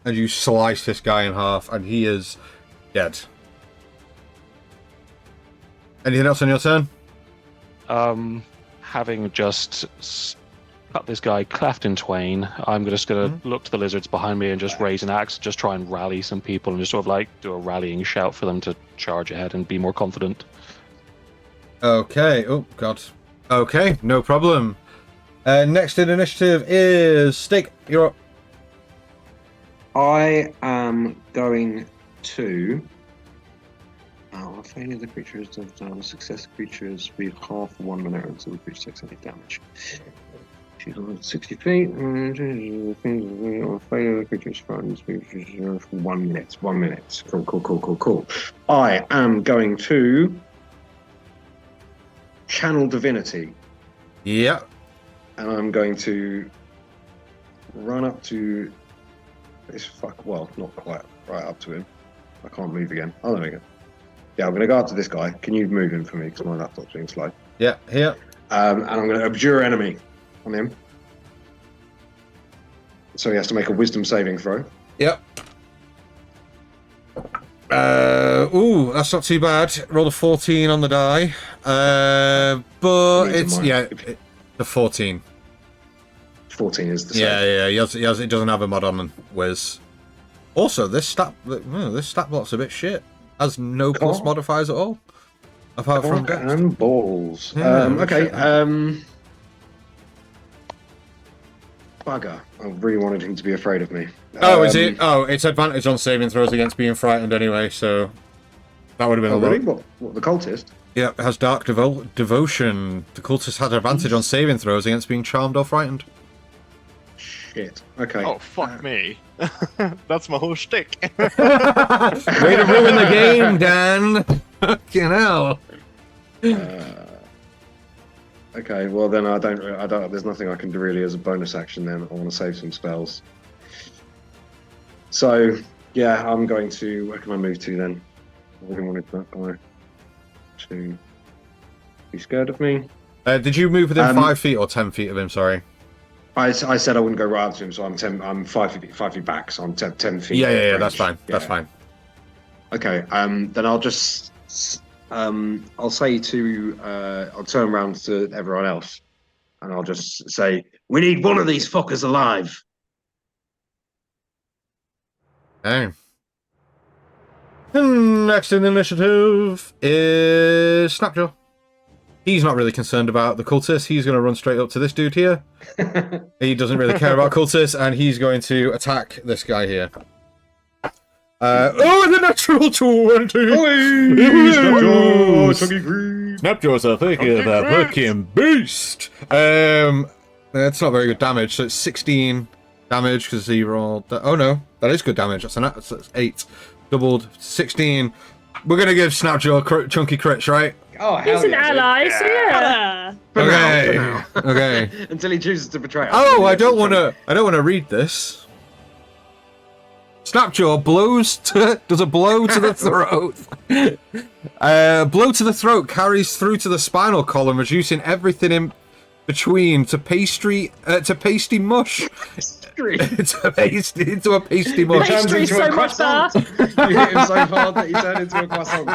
And you slice this guy in half, and he is dead. Anything else on your turn? Having just cut this guy cleft in twain, I'm just going to look to the lizards behind me and just raise an axe, just try and rally some people and just sort of like do a rallying shout for them to charge ahead and be more confident. Okay. Oh, God. Okay, no problem. Next in initiative is Steak. You're up. I am going to... failure the creature is done. Success creatures be half 1 minute until the creature takes any damage. She's on 60 feet. Failure the creature's fun. 1 minute. 1 minute. Cool. I am going to channel divinity. Yeah. And I'm going to run up to this not quite right up to him. I can't move again. Oh, there we go. Yeah, I'm going to go up to this guy. Can you move him for me? Because my laptop's being slow. Yeah, here. And I'm going to abjure enemy on him. So he has to make a wisdom saving throw. Yep. Ooh, that's not too bad. Roll a 14 on the die. But it's the 14. 14 is the same. Yeah. He has. It doesn't have a mod on Wiz. Also, this stat block's a bit shit. Has no plus modifiers at all. Apart from dex. And balls. Yeah, okay. shit. Bugger. I really wanted him to be afraid of me. Oh, is it? Oh, it's advantage on saving throws against being frightened anyway, so that would have been a lot. Really? What, the cultist? Yeah, it has dark devotion. The cultist had advantage on saving throws against being charmed or frightened. Shit. Okay. Oh, fuck me. That's my whole shtick. Way to ruin the game, Dan. Fucking hell. Okay, well then I don't. There's nothing I can do really as a bonus action. Then I want to save some spells. So yeah, I'm going to. Where can I move to then? I really wanted that guy to be scared of me. Did you move within 5 feet or 10 feet of him? Sorry. I said I wouldn't go right up to him, so I'm 5 feet back, so I'm 10 feet. Yeah. That's fine. Yeah. That's fine. Okay. Then I'll just. I'll say to. I'll turn around to everyone else, and I'll just say, "We need one of these fuckers alive." Okay. Next in the initiative is Snapjaw. He's not really concerned about the cultists. He's going to run straight up to this dude here. He doesn't really care about cultists, and he's going to attack this guy here. The natural 20! Snapjaw's a fucking beast! That's not very good damage, so it's 16 damage because he rolled... Oh no, that is good damage. That's 8. Doubled 16. We're going to give Snapjaw chunky crits, right? Oh, hell He's an ally, so yeah. Okay. Until he chooses to betray us. Oh, I don't want to read this. Snapjaw does a blow to the throat. Blow to the throat carries through to the spinal column, reducing everything in between to pasty mush. Into a pasty mush. Pastry's so much better. You hit him so hard that he turned into a croissant.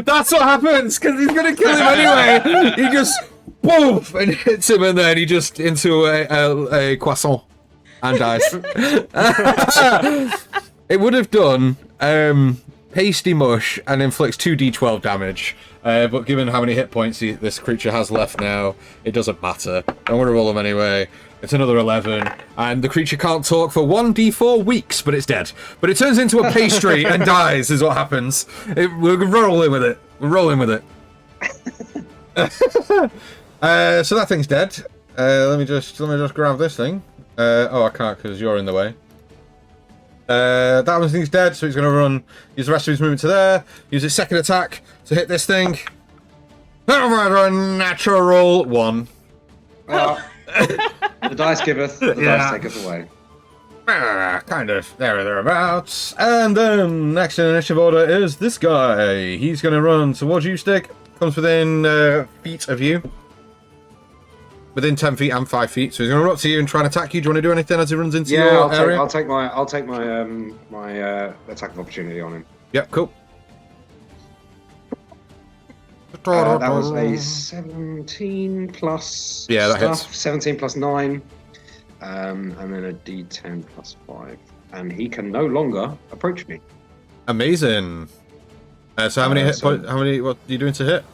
That's what happens, because he's going to kill him anyway. He just, poof, and hits him, and then he just into a croissant and dies. It would have done pasty mush and inflicts 2d12 damage. But given how many hit points this creature has left now, it doesn't matter. I'm going to roll him anyway. It's another 11, and the creature can't talk for 1d4 weeks, but it's dead. But it turns into a pastry and dies, is what happens. We're rolling with it. We're rolling with it. So that thing's dead. Let me just grab this thing. I can't because you're in the way. That one thing's dead, so he's going to use the rest of his movement to there. Use his second attack to hit this thing. Natural 1. The dice giveth, the dice taketh away. Kind of thereabouts. And then next in initiative order is this guy. He's going to run towards you, Stick. Comes within feet of you. Within 10 feet and 5 feet. So he's going to run up to you and try and attack you. Do you want to do anything as he runs into your area? I'll take my attack of opportunity on him. Yep, cool. That was a 17 plus. Yeah, that hits. 17 plus 9, and then a D10 plus 5, and he can no longer approach me. Amazing. So how many hit points? How many? What are you doing to hit?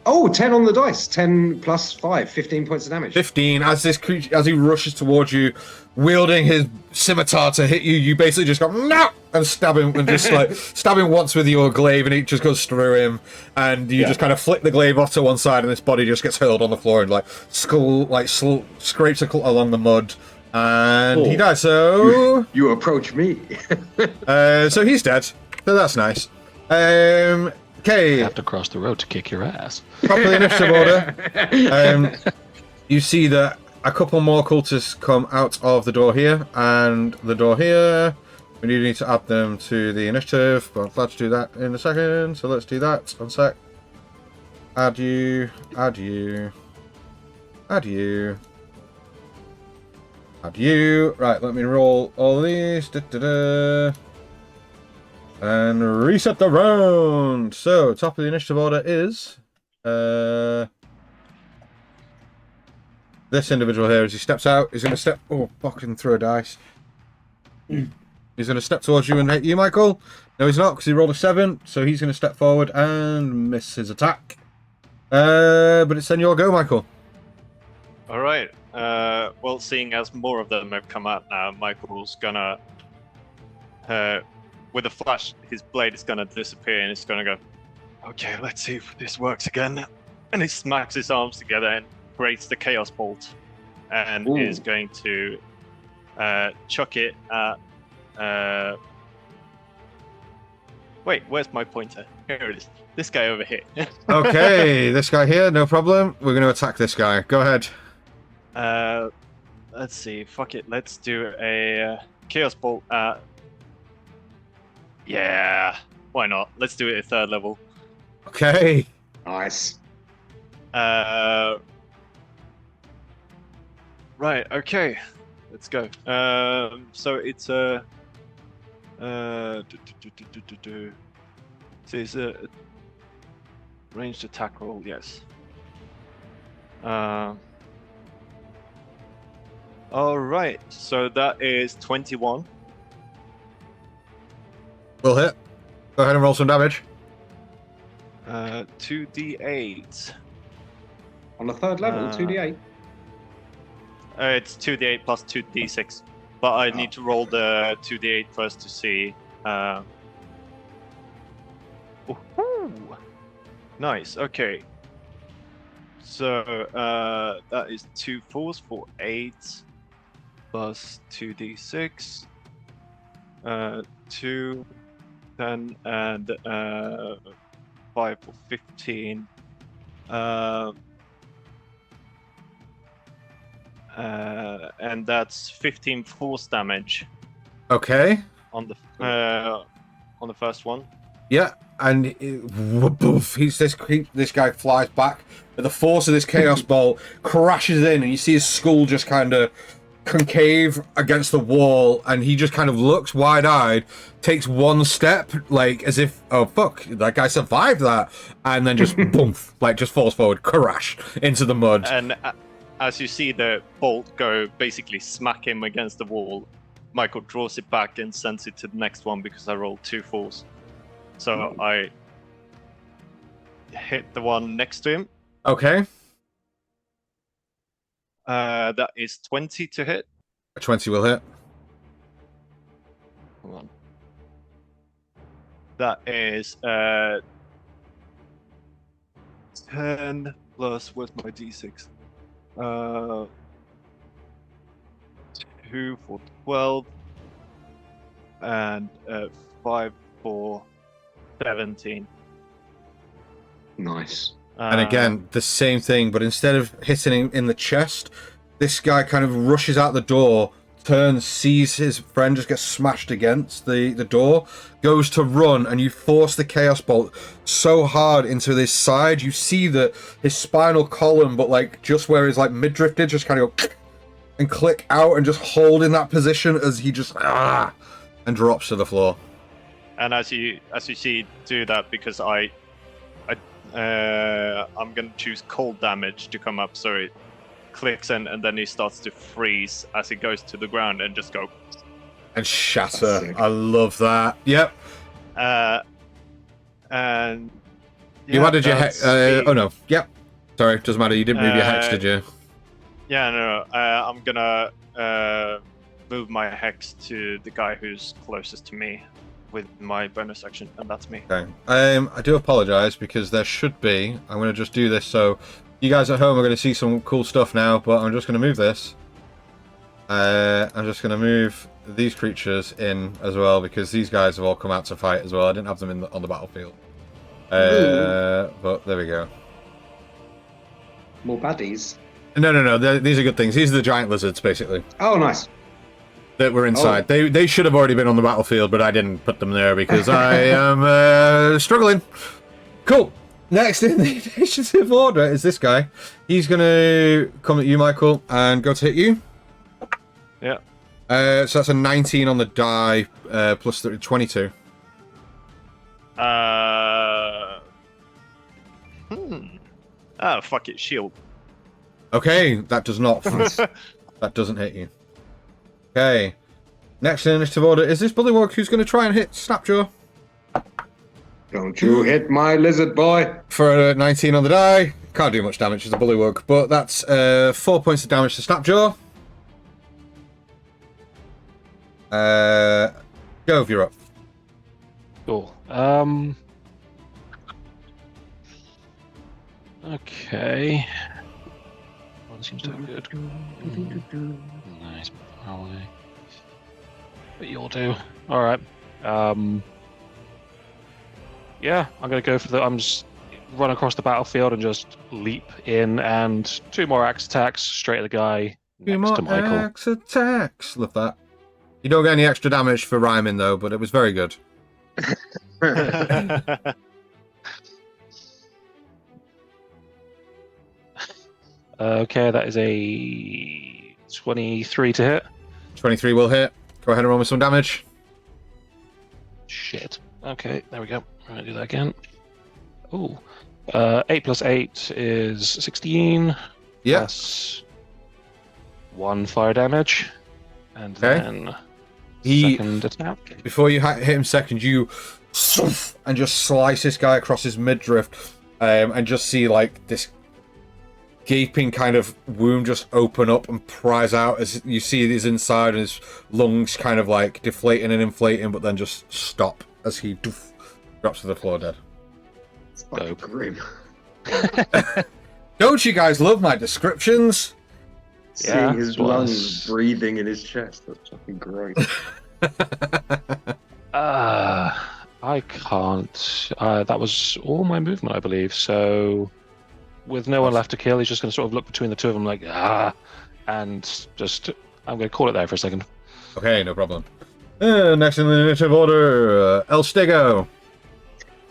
Oh, 10 on the dice. 10 plus 5, 15 points of damage. 15. As this creature, as he rushes towards you, wielding his scimitar to hit you, you basically just go no and stab him, and just like stab him once with your glaive, and it just goes through him, and you just kind of flick the glaive off to one side, and this body just gets hurled on the floor and scrapes along the mud, and he dies. So you approach me. So he's dead. So that's nice. Okay. You have to cross the road to kick your ass. Properly initiative order. You see that a couple more cultists come out of the door here and the door here. We need to add them to the initiative, but let's do that in a second. So let's do that. 1 sec. Add you. Add you. Add you. Add you. Right, let me roll all these. Da-da-da. And reset the round. So, top of the initiative order is this individual here. As he steps out, he's going to step. Oh, fucking throw a dice. He's going to step towards you and hit you, Michael. No, he's not, because he rolled a 7. So he's going to step forward and miss his attack. But it's then your go, Michael. All right. Well, seeing as more of them have come out now, Michael's gonna, with a flash, his blade is gonna disappear, and it's gonna go. Okay, let's see if this works again. And he smacks his arms together and creates the Chaos Bolt, and is going to chuck it at. Wait, where's my pointer? Here it is. This guy over here. Okay, this guy here, no problem. We're going to attack this guy. Go ahead. Let's see. Fuck it. Let's do a Chaos Bolt at. Yeah, why not? Let's do it at 3rd level. Okay. Nice. Right. Okay. Let's go. So it's a. So it's a ranged attack roll. Yes. All right. So that is 21. Will hit. Go ahead and roll some damage. 2d8. On the 3rd level, 2d8. It's 2d8 plus 2d6. But I need to roll the 2d8 first to see. Ooh. Nice, okay. So that is 2 4s for 8 plus 2d6. 2, 10, and 5 for 15. And that's 15 force damage Okay. on the first one. Yeah, and this guy flies back, but the force of this chaos bolt crashes in, and you see his skull just kind of concave against the wall, and he just kind of looks wide-eyed, takes one step, like as if, oh fuck, that guy survived that, and then just boom, like just falls forward, crash into the mud. And as you see the bolt go, basically smack him against the wall, Michael draws it back and sends it to the next one because I rolled 2 4s. So I hit the one next to him. Okay. That is 20 to hit. 20 will hit. Hold on. That is 10 plus, where's my d6? 2 for 12 and 5 for 17. Nice. And again, the same thing, but instead of hitting him in the chest, this guy kind of rushes out the door, turns, sees his friend just get smashed against the door, goes to run, and you force the Chaos Bolt so hard into this side, you see that his spinal column, but like just where his like midriff did, just kind of go and click out and just hold in that position as he just and drops to the floor. And as you see do that, because I'm gonna choose cold damage to come up, so it clicks in, and then he starts to freeze as he goes to the ground and just go and shatter. I love that. Yep. And yeah, you added your hex. Oh no. Yep. Sorry, doesn't matter. You didn't move your hex, did you? Yeah, no. I'm gonna move my hex to the guy who's closest to me with my bonus action, and that's me. Okay. I do apologize because there should be. I'm going to just do this so you guys at home are going to see some cool stuff now. But I'm just going to move this. I'm just going to move these creatures in as well because these guys have all come out to fight as well. I didn't have them on the battlefield. But there we go. More baddies. No. These are good things. These are the giant lizards, basically. Oh, nice. That were inside. They should have already been on the battlefield, but I didn't put them there because I am struggling. Cool. Next in the initiative order is this guy. He's going to come at you, Michael, and go to hit you. Yeah. So that's a 19 on the die, plus 22. Oh, fuck it, shield. Okay, that does not. That doesn't hit you. Okay. Next in initiative order is this Bullywug who's going to try and hit Snapjaw. Don't you hit my lizard boy. For a 19 on the die. Can't do much damage as a Bullywug, but that's 4 points of damage to Snapjaw. Gove, you're up. Cool. Okay. One seems to have good. Nice. Probably. But you'll do. All right. Yeah, I'm gonna go for the. I'm just run across the battlefield and just leap in, and 2 more axe attacks straight at the guy next to Michael. Axe attacks. Love that. You don't get any extra damage for rhyming though, but it was very good. Okay, that is a 23 to hit. 23 will hit. Go ahead and roll me some damage. Shit. Okay, there we go. I'm gonna do that again. Ooh. 8 plus 8 is 16. Yeah. Plus 1 fire damage. And Okay. then He, second attack. before you hit him second, you and just slice this guy across his midriff, and just see like this gaping kind of wound just open up and prise out as you see his inside and his lungs kind of like deflating and inflating, but then just stop as he drops to the floor dead. It's fucking grim. Don't you guys love my descriptions? Yeah, Seeing his well, lungs breathing in his chest. That's fucking great. I can't. That was all my movement, I believe. So, with no one left to kill, he's just going to sort of look between the two of them like, and just, I'm going to call it there for a second. Okay, no problem. Next in the initiative order, El Stigo.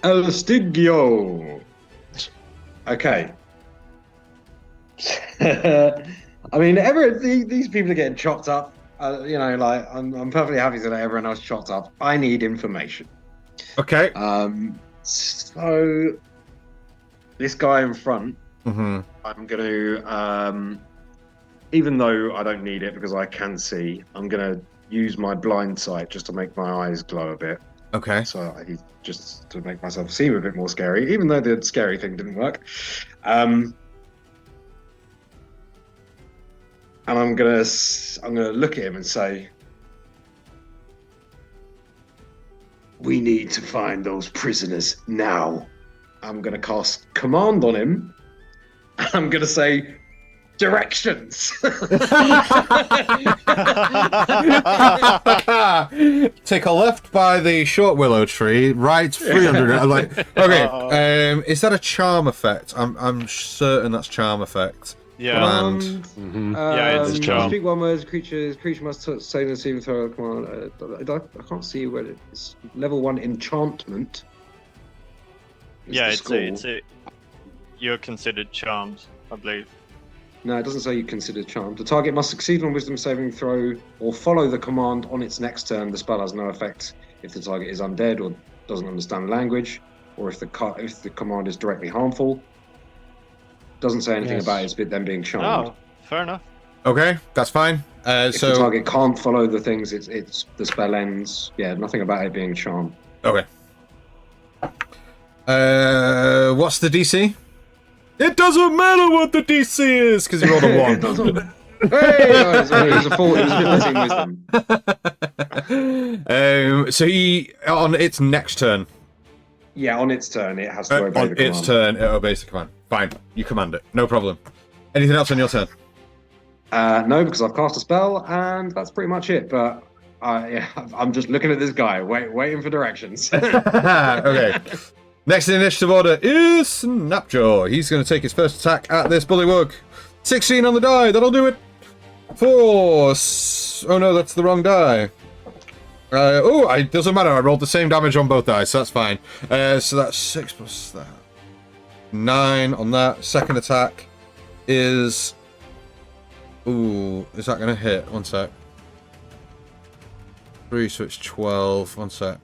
El Stigio. Okay. I mean, these people are getting chopped up. You know, like I'm perfectly happy to let everyone else chopped up. I need information. Okay. So this guy in front, Mm-hmm. I'm gonna, even though I don't need it because I can see, I'm gonna use my blind sight just to make my eyes glow a bit. Okay. So just to make myself seem a bit more scary, even though the scary thing didn't work. And I'm gonna look at him and say, "We need to find those prisoners now." I'm gonna cast command on him. I'm gonna say, "Directions." Take a left by the short willow tree, right 300. I'm like, okay. Is that a charm effect? I'm certain that's charm effect. Yeah. And Yeah, it's charm. Speak one word. Creature must say the same throw a command. I can't see where it's level 1 enchantment. Yeah, it's you're considered charmed, I believe. No, it doesn't say you consider charmed. The target must succeed on wisdom saving throw or follow the command on its next turn. The spell has no effect if the target is undead or doesn't understand language, or if the command is directly harmful. Doesn't say anything about it them being charmed. Oh, fair enough. okay, that's fine. If the target can't follow the things, it's the spell ends. Yeah, nothing about it being charmed. Okay. What's the DC? It doesn't matter what the DC is because you rolled a 1. It doesn't. Hey, it was a 4. It was 15 wisdom. So he on its next turn. Yeah, on its turn, it has to obey On the command. its turn, it obeys the command. Fine, you command it. No problem. Anything else on your turn? No, because I've cast a spell, and that's pretty much it. But I'm just looking at this guy, waiting for directions. Okay. Next in the initiative order is Snapjaw. He's going to take his first attack at this Bullywug. 16 on the die. That'll do it. 4. Oh no, that's the wrong die. It doesn't matter. I rolled the same damage on both dice, so that's fine. So that's 6 plus that. 9 on that. Second attack is... Ooh, is that going to hit? One sec. 3, so it's 12. One sec.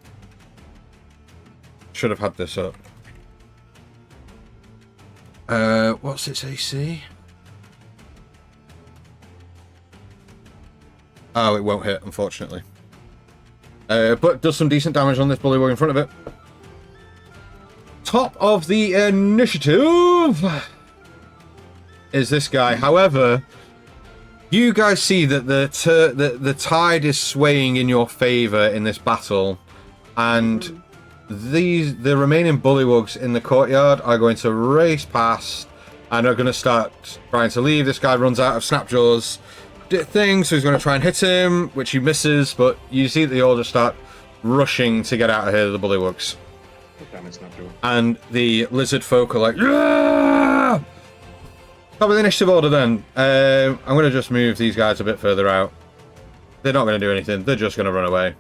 Should have had this up. What's its AC? Oh, it won't hit, unfortunately. But does some decent damage on this bullywug in front of it. Top of the initiative is this guy. However, you guys see that the tide is swaying in your favor in this battle, and the remaining bullywugs in the courtyard are going to race past and are going to start trying to leave. This guy runs out of Snapjaw's thing, so he's going to try and hit him, which he misses, but you see that they all just start rushing to get out of here, the bullywugs. Damn it, Snapjaw. And the lizard folk are like, yeah! Top of the initiative order then. I'm going to just move these guys a bit further out. They're not going to do anything. They're just going to run away.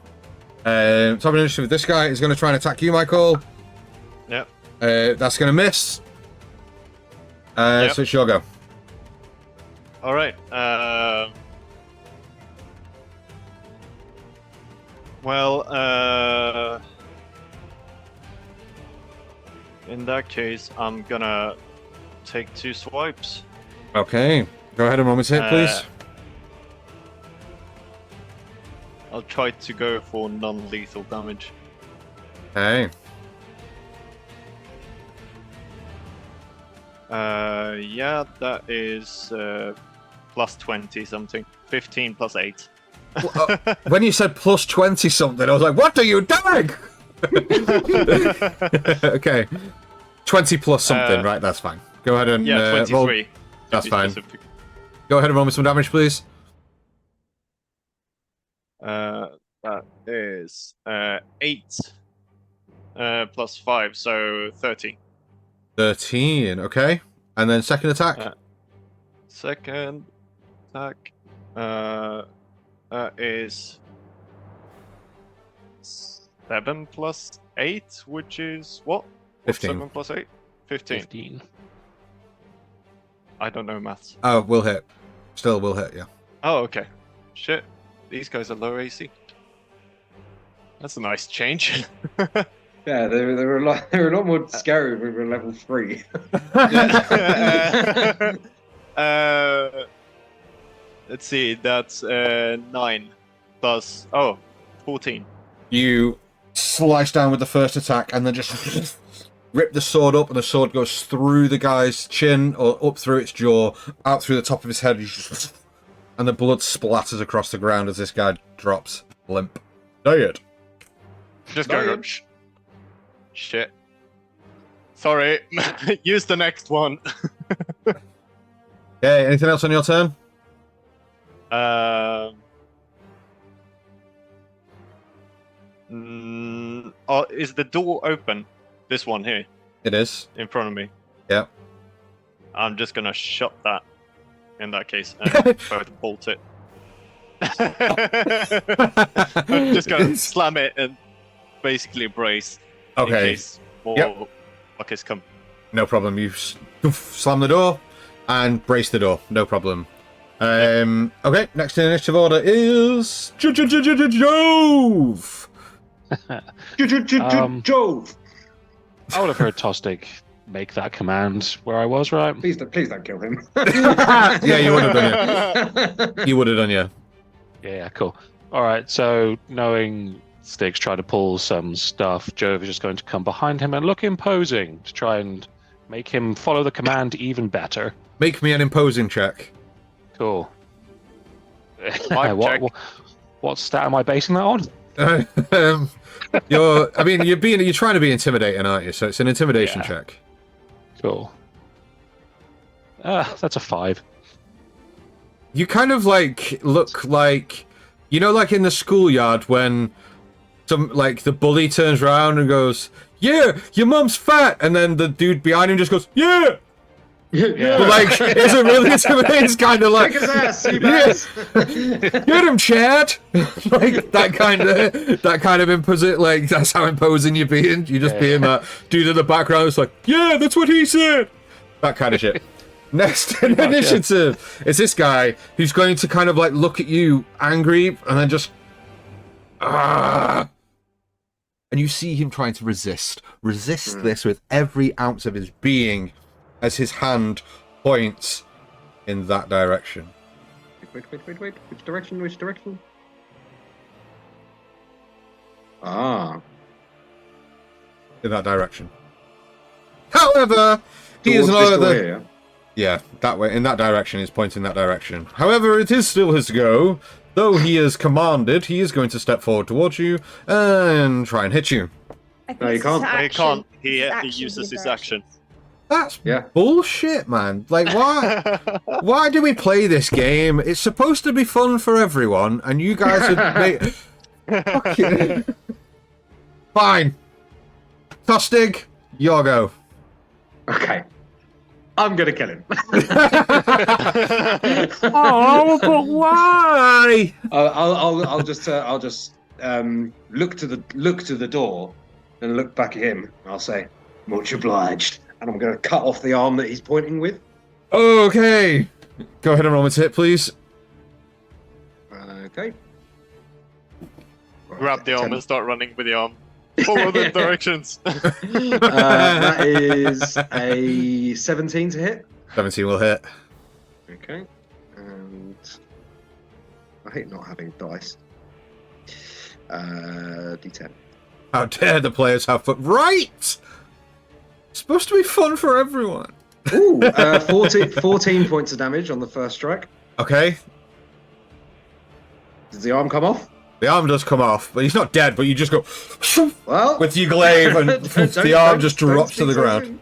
Top of the initiative, this guy is going to try and attack you, Michael. Yep. That's going to miss. So it's your go. All right. In that case, I'm gonna take 2 swipes. Okay. Go ahead and roll me hit, please. I'll try to go for non-lethal damage. Okay. Yeah, that is plus 20 something. 15 plus 8. When you said plus 20 something, I was like, what are you doing? Okay. 20 plus something, right? That's fine. Go ahead and yeah, 23. roll. That's fine. Specific. Go ahead and roll me some damage, please. That is 8 plus 5, so 13. 13, okay. And then second attack? Second attack is 7 plus 8, which is what? 15. 7 plus 8? 15. 15. I don't know maths. Oh, will hit. Still will hit, yeah. Oh, okay. Shit. These guys are low AC. That's a nice change. Yeah, they were a lot more scary when we were level 3. Let's see, that's 9 plus 14. You slice down with the first attack and then just rip the sword up, and the sword goes through the guy's chin or up through its jaw, out through the top of his head, and the blood splatters across the ground as this guy drops limp. Dead. Just go. Shit. Sorry. Use the next one. Okay, anything else on your turn? Is the door open? This one here, It is. in front of me. Yeah. I'm just gonna shut that. In that case, and try to bolt it. I'm just gonna slam it and basically brace. In Okay. case more fuckers come. No problem. You slam the door and brace the door. No problem. Okay, next in initiative order is Jove. Jove! I would have heard Tostig make that command where I was, right? Please don't kill him. Yeah, you would have done it. You would have done, yeah. Yeah, cool. All right, so knowing Stig's trying to pull some stuff, Jove is just going to come behind him and look imposing to try and make him follow the command even better. Make me an imposing check. Cool. Check. What stat am I basing that on? You're trying to be intimidating, aren't you? So it's an intimidation check. Cool. That's a 5. You kind of look like, like in the schoolyard when the bully turns around and goes, "Yeah, your mum's fat," and then the dude behind him just goes, "Yeah." Yeah. But isn't really intimidating. It's kind of like, Kick his ass, you bastard. get him, Chad. that kind of imposing. That's how imposing you're being. You're just being that dude in the background. It's like, yeah, that's what he said. That kind of shit. Next in initiative is this guy who's going to kind of look at you angry and then just And you see him trying to resist this with every ounce of his being as his hand points in that direction. Wait. Which direction? Ah. In that direction. However, he is Towards not this door the... here. Yeah, that way, in that direction, he's pointing that direction. However, it is still his go. Though he is commanded, he is going to step forward towards you and try and hit you. I think No, you it's his can't. He action. can't. It's He his action, uses his direction. action. That's Yeah. bullshit, man. Like, why? Why do we play this game? It's supposed to be fun for everyone, and you guys have made... Fuck you. Fine. Tostig, your go. Okay. I'm gonna kill him. Oh, but why? I'll just look to the door and look back at him. I'll say, "Much obliged," and I'm gonna cut off the arm that he's pointing with. Okay. Go ahead and roll me to hit, please. Okay. Grab the arm and start running with the arm. Follow the directions. That is a 17 to hit. 17 will hit. Okay. And I hate not having dice. D10. How dare the players have fun? Right! It's supposed to be fun for everyone. Ooh, 14 points of damage on the first strike. Okay. Does the arm come off? The arm does come off, but he's not dead, but you just go Well, with your glaive and the arm just drops to the ground.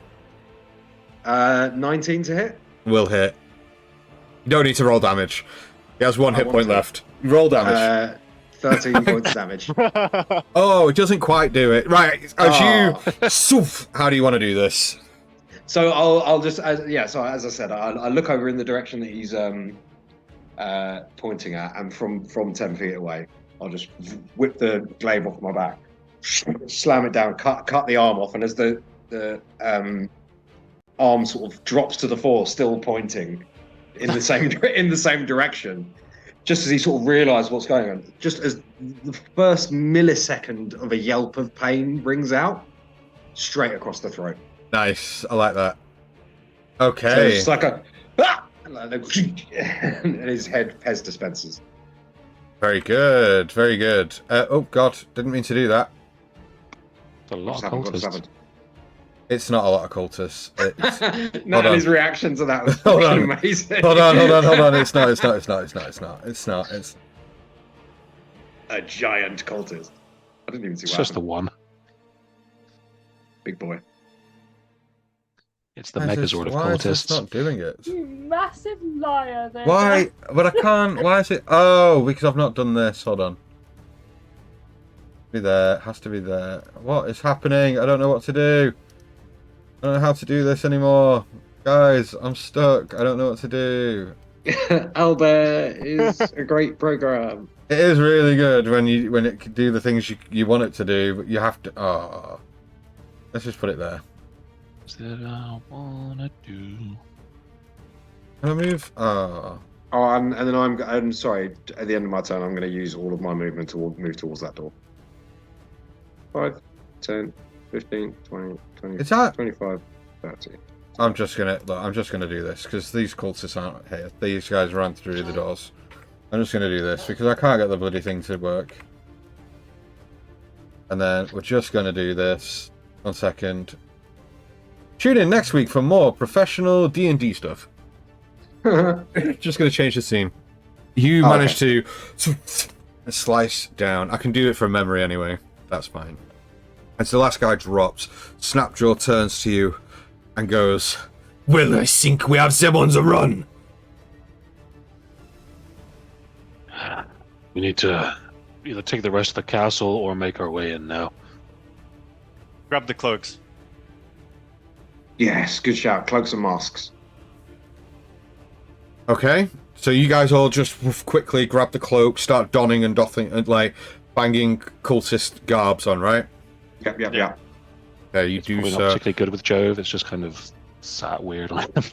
19 to hit. Will hit. You don't need to roll damage. He has one hit point left. Roll damage. 13 points of damage. Oh, it doesn't quite do it. Right, how do you want to do this? So I'll just So as I said, I look over in the direction that he's pointing at, and from 10 feet away, I'll just whip the glaive off my back, slam it down, cut the arm off, and as the arm sort of drops to the floor, still pointing in the same direction, just as he sort of realised what's going on, just as the first millisecond of a yelp of pain rings out, straight across the throat. Nice, I like that. Okay. So it's like a and his head Pez dispensers. Very good, very good. Oh god, didn't mean to do that. It's a lot of cultists. It's not a lot of cultists. It's... No, his reaction to that was amazing. Hold on. It's not. It's a giant cultist. I didn't even see It's what just the happened. one. Big boy. It's the Megazord of Why is this cultists. not doing it? You massive liar there. Why? But I can't. Why is it? Oh, because I've not done this. Hold on. Be there. Has to be there. What is happening? I don't know what to do. I don't know how to do this anymore. Guys, I'm stuck. I don't know what to do. Albert is a great program. It is really good when it can do the things you want it to do, but you have to. Oh, let's just put it there. That I wanna do. Can I move? Oh. Oh, and then I'm sorry. At the end of my turn, I'm going to use all of my movement to move towards that door. 5, 10, 15, 20, 20, Is that? 25, 30. I'm just gonna do this because these cultists aren't here. These guys ran through the doors. I'm just gonna do this because I can't get the bloody thing to work. And then we're just gonna do this. 1 second. Tune in next week for more professional D&D stuff. Just gonna change the scene. You managed to slice down. I can do it from memory anyway. That's fine. As the last guy drops, Snapjaw turns to you and goes, "Well, I think we have them on the run." We need to either take the rest of the castle or make our way in now. Grab the cloaks. Yes, good shout. Cloaks and masks. Okay, so you guys all just quickly grab the cloak, start donning and doffing, and like banging cultist garbs on, right? Yep. Okay, you do Probably not so. particularly good with Jove. It's just kind of sat weird on him.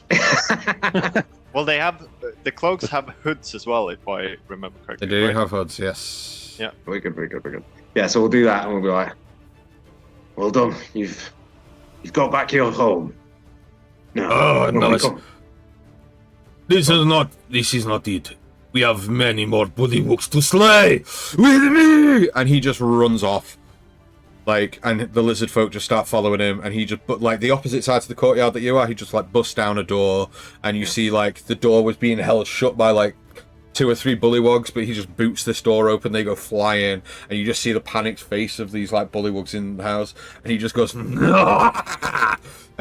Well, the cloaks have hoods as well, if I remember They correctly. do right? have hoods, yes. Yeah. Very good, very good, very good. Yeah, so we'll do that, and we'll be like, "Well done, you've got back your home." Now, Oh, when no, we it's- come- This is not it. We have many more bullywugs to slay. With me! And he just runs off. Like, and the lizard folk just start following him, and he just, but like the opposite side to the courtyard that you are, he just like busts down a door, and you see like the door was being held shut by like 2 or 3 bullywugs, but he just boots this door open, they go flying, and you just see the panicked face of these like bullywugs in the house, and he just goes, and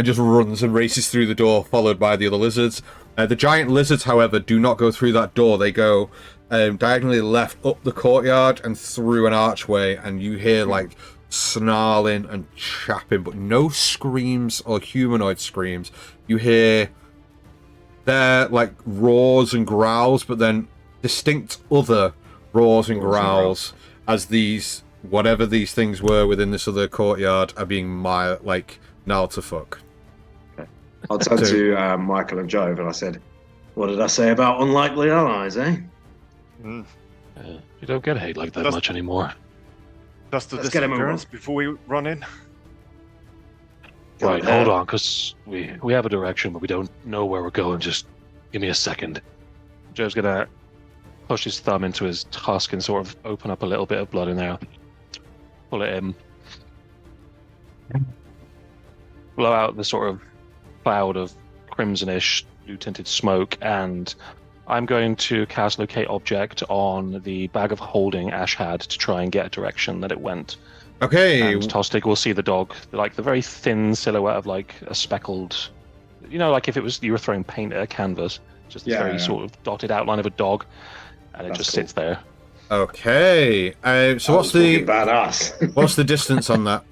just runs and races through the door, followed by the other lizards. The giant lizards, however, do not go through that door, they go diagonally left up the courtyard and through an archway, and you hear like snarling and chapping, but no screams or humanoid screams. You hear their like roars and growls, but then distinct other roars and growls as these, whatever these things were within this other courtyard, are being like gnarled to fuck. I'll turn to Michael and Jove, and I said, "What did I say about unlikely allies, eh?" Mm. You don't get hate like that That's- much anymore. Just the Let's get him disappearance before we run in. Right, hold on, because we have a direction, but we don't know where we're going. Just give me a second. Joe's gonna push his thumb into his tusk and sort of open up a little bit of blood in there. Pull it in. Blow out the sort of cloud of crimsonish, blue-tinted smoke, and I'm going to cast Locate Object on the bag of holding Ash had to try and get a direction that it went. Okay. And Tostig will see the dog, like the very thin silhouette of like a speckled, like if it was you were throwing paint at a canvas, just this very sort of dotted outline of a dog, and it just sits there. Okay. So what's the badass? what's the distance on that?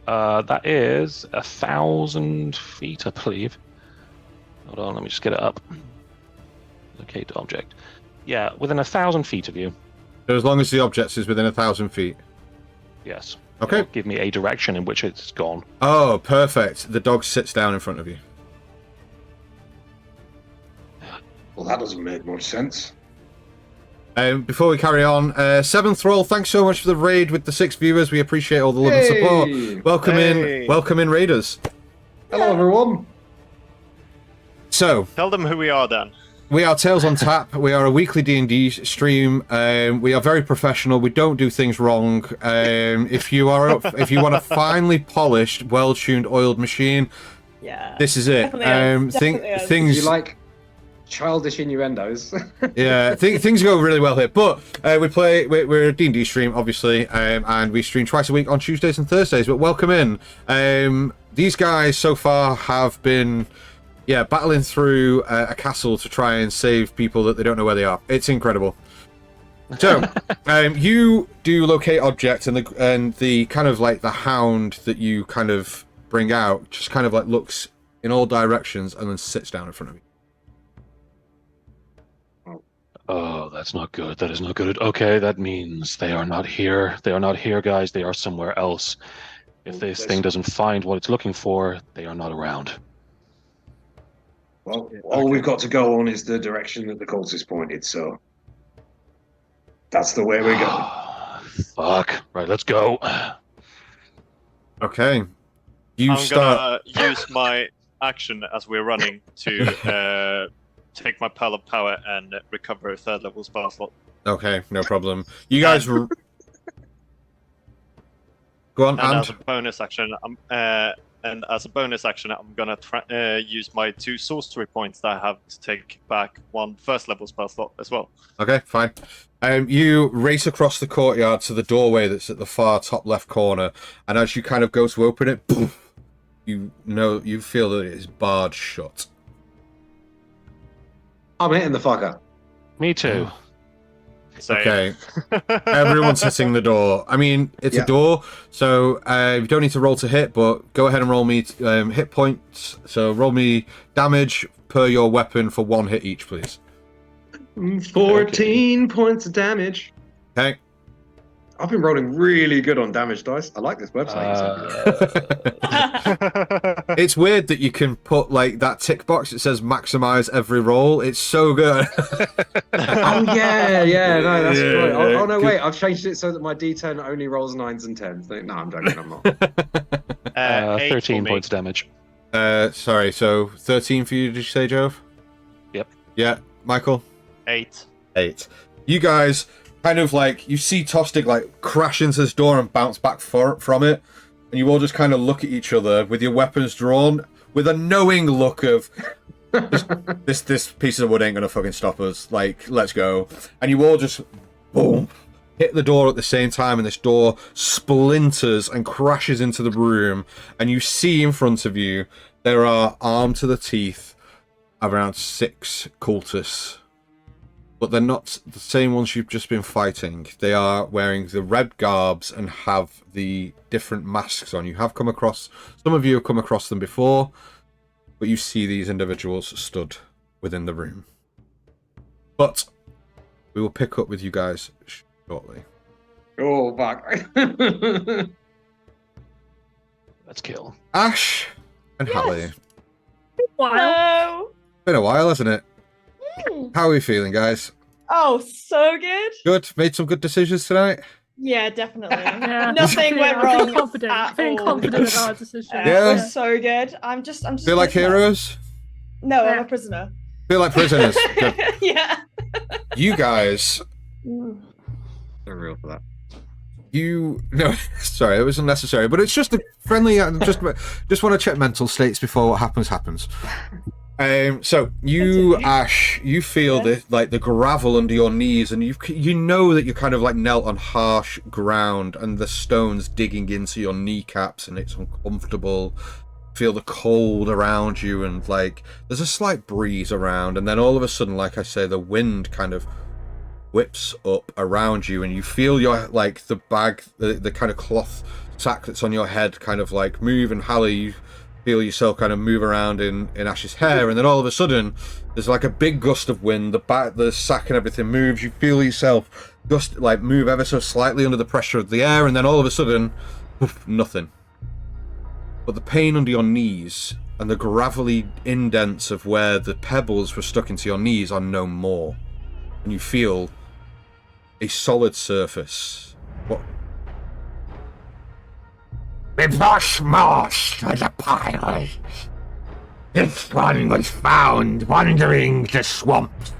That is 1,000 feet, I believe. Hold on, let me just get it up. Locate object. Yeah, within 1,000 feet of you. So as long as the object is within 1,000 feet. Yes. Okay. It'll give me a direction in which it's gone. Oh, perfect. The dog sits down in front of you. Well, that doesn't make much sense. Before we carry on, Seventh Roll, thanks so much for the raid with the 6 viewers. We appreciate all the love and support. Welcome in, raiders. Hello, everyone. So, Tell them who we are, Dan. we are Tales on Tap. We are a weekly D&D stream. We are very professional. We don't do things wrong. If you want a finely polished, well-tuned, oiled machine, Yeah. this is it. Definitely is. Things You like childish innuendos? yeah, things go really well here. But we're a D&D stream, obviously, and we stream twice a week on Tuesdays and Thursdays. But welcome in. These guys so far have been, battling through a castle to try and save people that they don't know where they are. It's incredible. So, you do locate objects, and the kind of like the hound that you kind of bring out just kind of like looks in all directions and then sits down in front of you. Oh, that's not good. That is not good. Okay, that means they are not here. They are not here, guys. They are somewhere else. If this thing doesn't find what it's looking for, they are not around. Well, all we've got to go on is the direction that the cultist pointed, so that's the way we're going. Fuck. Right, let's go. Okay. I'm gonna use my action as we're running to take my Pal of Power and recover a 3rd level spell slot. Okay, no problem. You guys... Go on, And and... as a bonus action, I'm gonna use my 2 sorcery points that I have to take back 1 1st level spell slot as well. Okay, fine. You race across the courtyard to the doorway that's at the far top left corner, and as you kind of go to open it, boom, you feel that it is barred shut. I'm hitting the fucker. Me too. So, Okay. Everyone's hitting the door. I mean, it's a door, so you don't need to roll to hit, but go ahead and roll me hit points. So roll me damage per your weapon for 1 hit each, please. 14 points of damage. Okay. I've been rolling really good on damage dice. I like this website. It's weird that you can put like that tick box that says maximize every roll. It's so good. Oh yeah, no, that's Yeah, right. Oh no, good. wait, I've changed it so that my D10 only rolls 9s and 10s. No, I'm joking, I'm not. 8 13 for me. points of damage. Sorry, so 13 for you, did you say, Jove? Yep. Yeah, Michael? 8. 8. You guys kind of like, you see Tostig like crash into this door and bounce back from it, and you all just kind of look at each other with your weapons drawn, with a knowing look of, this piece of wood ain't gonna fucking stop us, like, let's go. And you all just, boom, hit the door at the same time, and this door splinters and crashes into the room, and you see in front of you, there are, armed to the teeth, around 6 cultists. But they're not the same ones you've just been fighting. They are wearing the red garbs and have the different masks on. You have come across, some of you have come across them before, but you see these individuals stood within the room. But we will pick up with you guys shortly. Oh, fuck. Let's kill. Ash and Yes. Hallie. Wow. Hello. Been a while, hasn't it? Mm. How are we feeling, guys? Oh, so good. Good? Made some good decisions tonight? Yeah, definitely. Yeah. Nothing went I'm wrong. feeling confident. at Feeling all. confident in our decision. Yeah. It was so good. I'm just. Feel like prisoner. heroes? No, I'm Yeah. a prisoner. Feel like prisoners? Good. Yeah. You guys... They're real for that. No, sorry, it was unnecessary, but it's just a friendly. Just want to check mental states before what happens. So you, Ash, you feel Yes. like the gravel under your knees, and you know that you're kind of like knelt on harsh ground, and the stones digging into your kneecaps, and it's uncomfortable. Feel the cold around you, and like there's a slight breeze around, and then all of a sudden, like I say, the wind kind of whips up around you, and you feel your like the bag, the kind of cloth sack that's on your head kind of like move, and Hallie, you feel yourself kind of move around in Ash's hair, and then all of a sudden there's like a big gust of wind, the sack and everything moves, you feel yourself just like move ever so slightly under the pressure of the air, and then all of a sudden poof, nothing. But the pain under your knees and the gravelly indents of where the pebbles were stuck into your knees are no more, and you feel a solid surface. What? The boss most of the pile. This one was found wandering the swamps.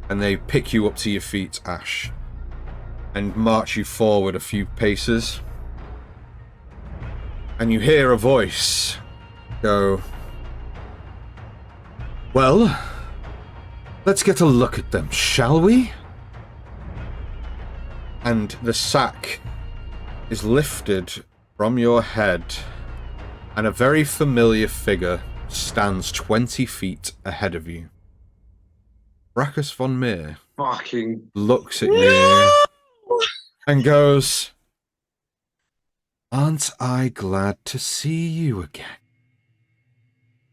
And they pick you up to your feet, Ash, and march you forward a few paces. And you hear a voice go, "Well, let's get a look at them, shall we?" And the sack is lifted from your head, and a very familiar figure stands 20 feet ahead of you. Brachus von Meer Fucking. looks at you and goes, "Aren't I glad to see you again?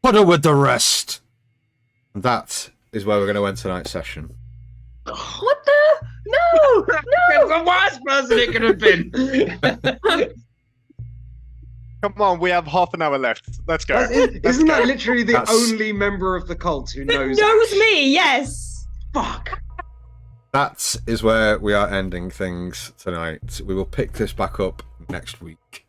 Put her with the rest." And that is where we're going to end tonight's session. What the? No! It's the worst person it could have been. Come on, we have half an hour left. Let's go. Isn't that literally the That's- only member of the cult who knows? Knows me. Yes. Fuck. That is where we are ending things tonight. We will pick this back up next week.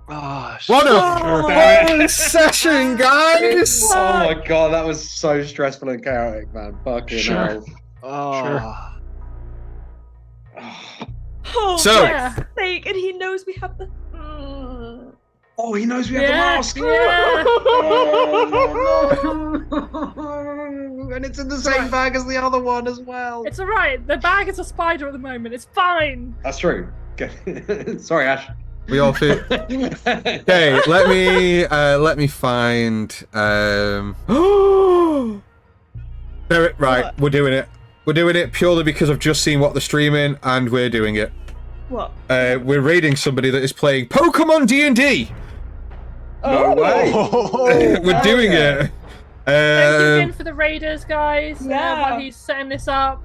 Oh, What Oh. a fun session, guys! Oh my god, that was so stressful and chaotic, man. Fucking Sure. hell. Oh. Oh, So- for God's sake! And he knows we have the. Oh, he knows we have the Yeah, mask. yeah. And it's in the same bag as the other one as well. It's alright. The bag is a spider at the moment. It's fine. That's true. Sorry, Ash. We all feel... Okay, let me find there, right, What? we're doing it. We're doing it purely because I've just seen what they're streaming, and we're doing it. What? We're raiding somebody that is playing Pokemon D&D. No way. We're doing it. Thank you again for the raiders, guys. Yeah. While he's setting this up,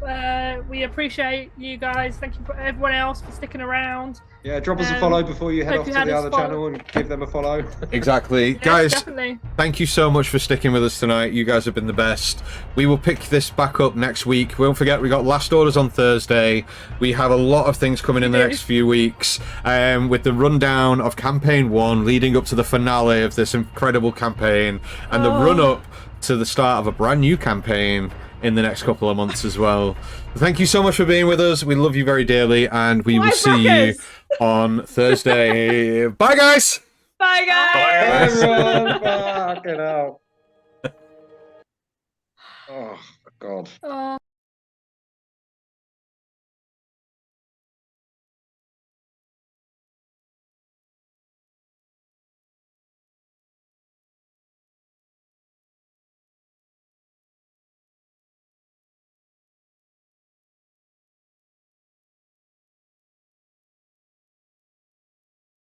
we appreciate you guys. Thank you for everyone else for sticking around. Yeah, drop us a follow before you head hope off you to had the us other follow. channel and give them a follow. Exactly. Yes, Guys, definitely. thank you so much for sticking with us tonight. You guys have been the best. We will pick this back up next week. Don't forget, we got last orders on Thursday. We have a lot of things coming in the next few weeks, with the rundown of campaign 1 leading up to the finale of this incredible campaign, and the run-up to the start of a brand new campaign in the next couple of months as well. Thank you so much for being with us. We love you very dearly, and we will see you on Thursday. Bye, guys! Bye, guys! Bye, everyone! Fucking hell. Oh, God.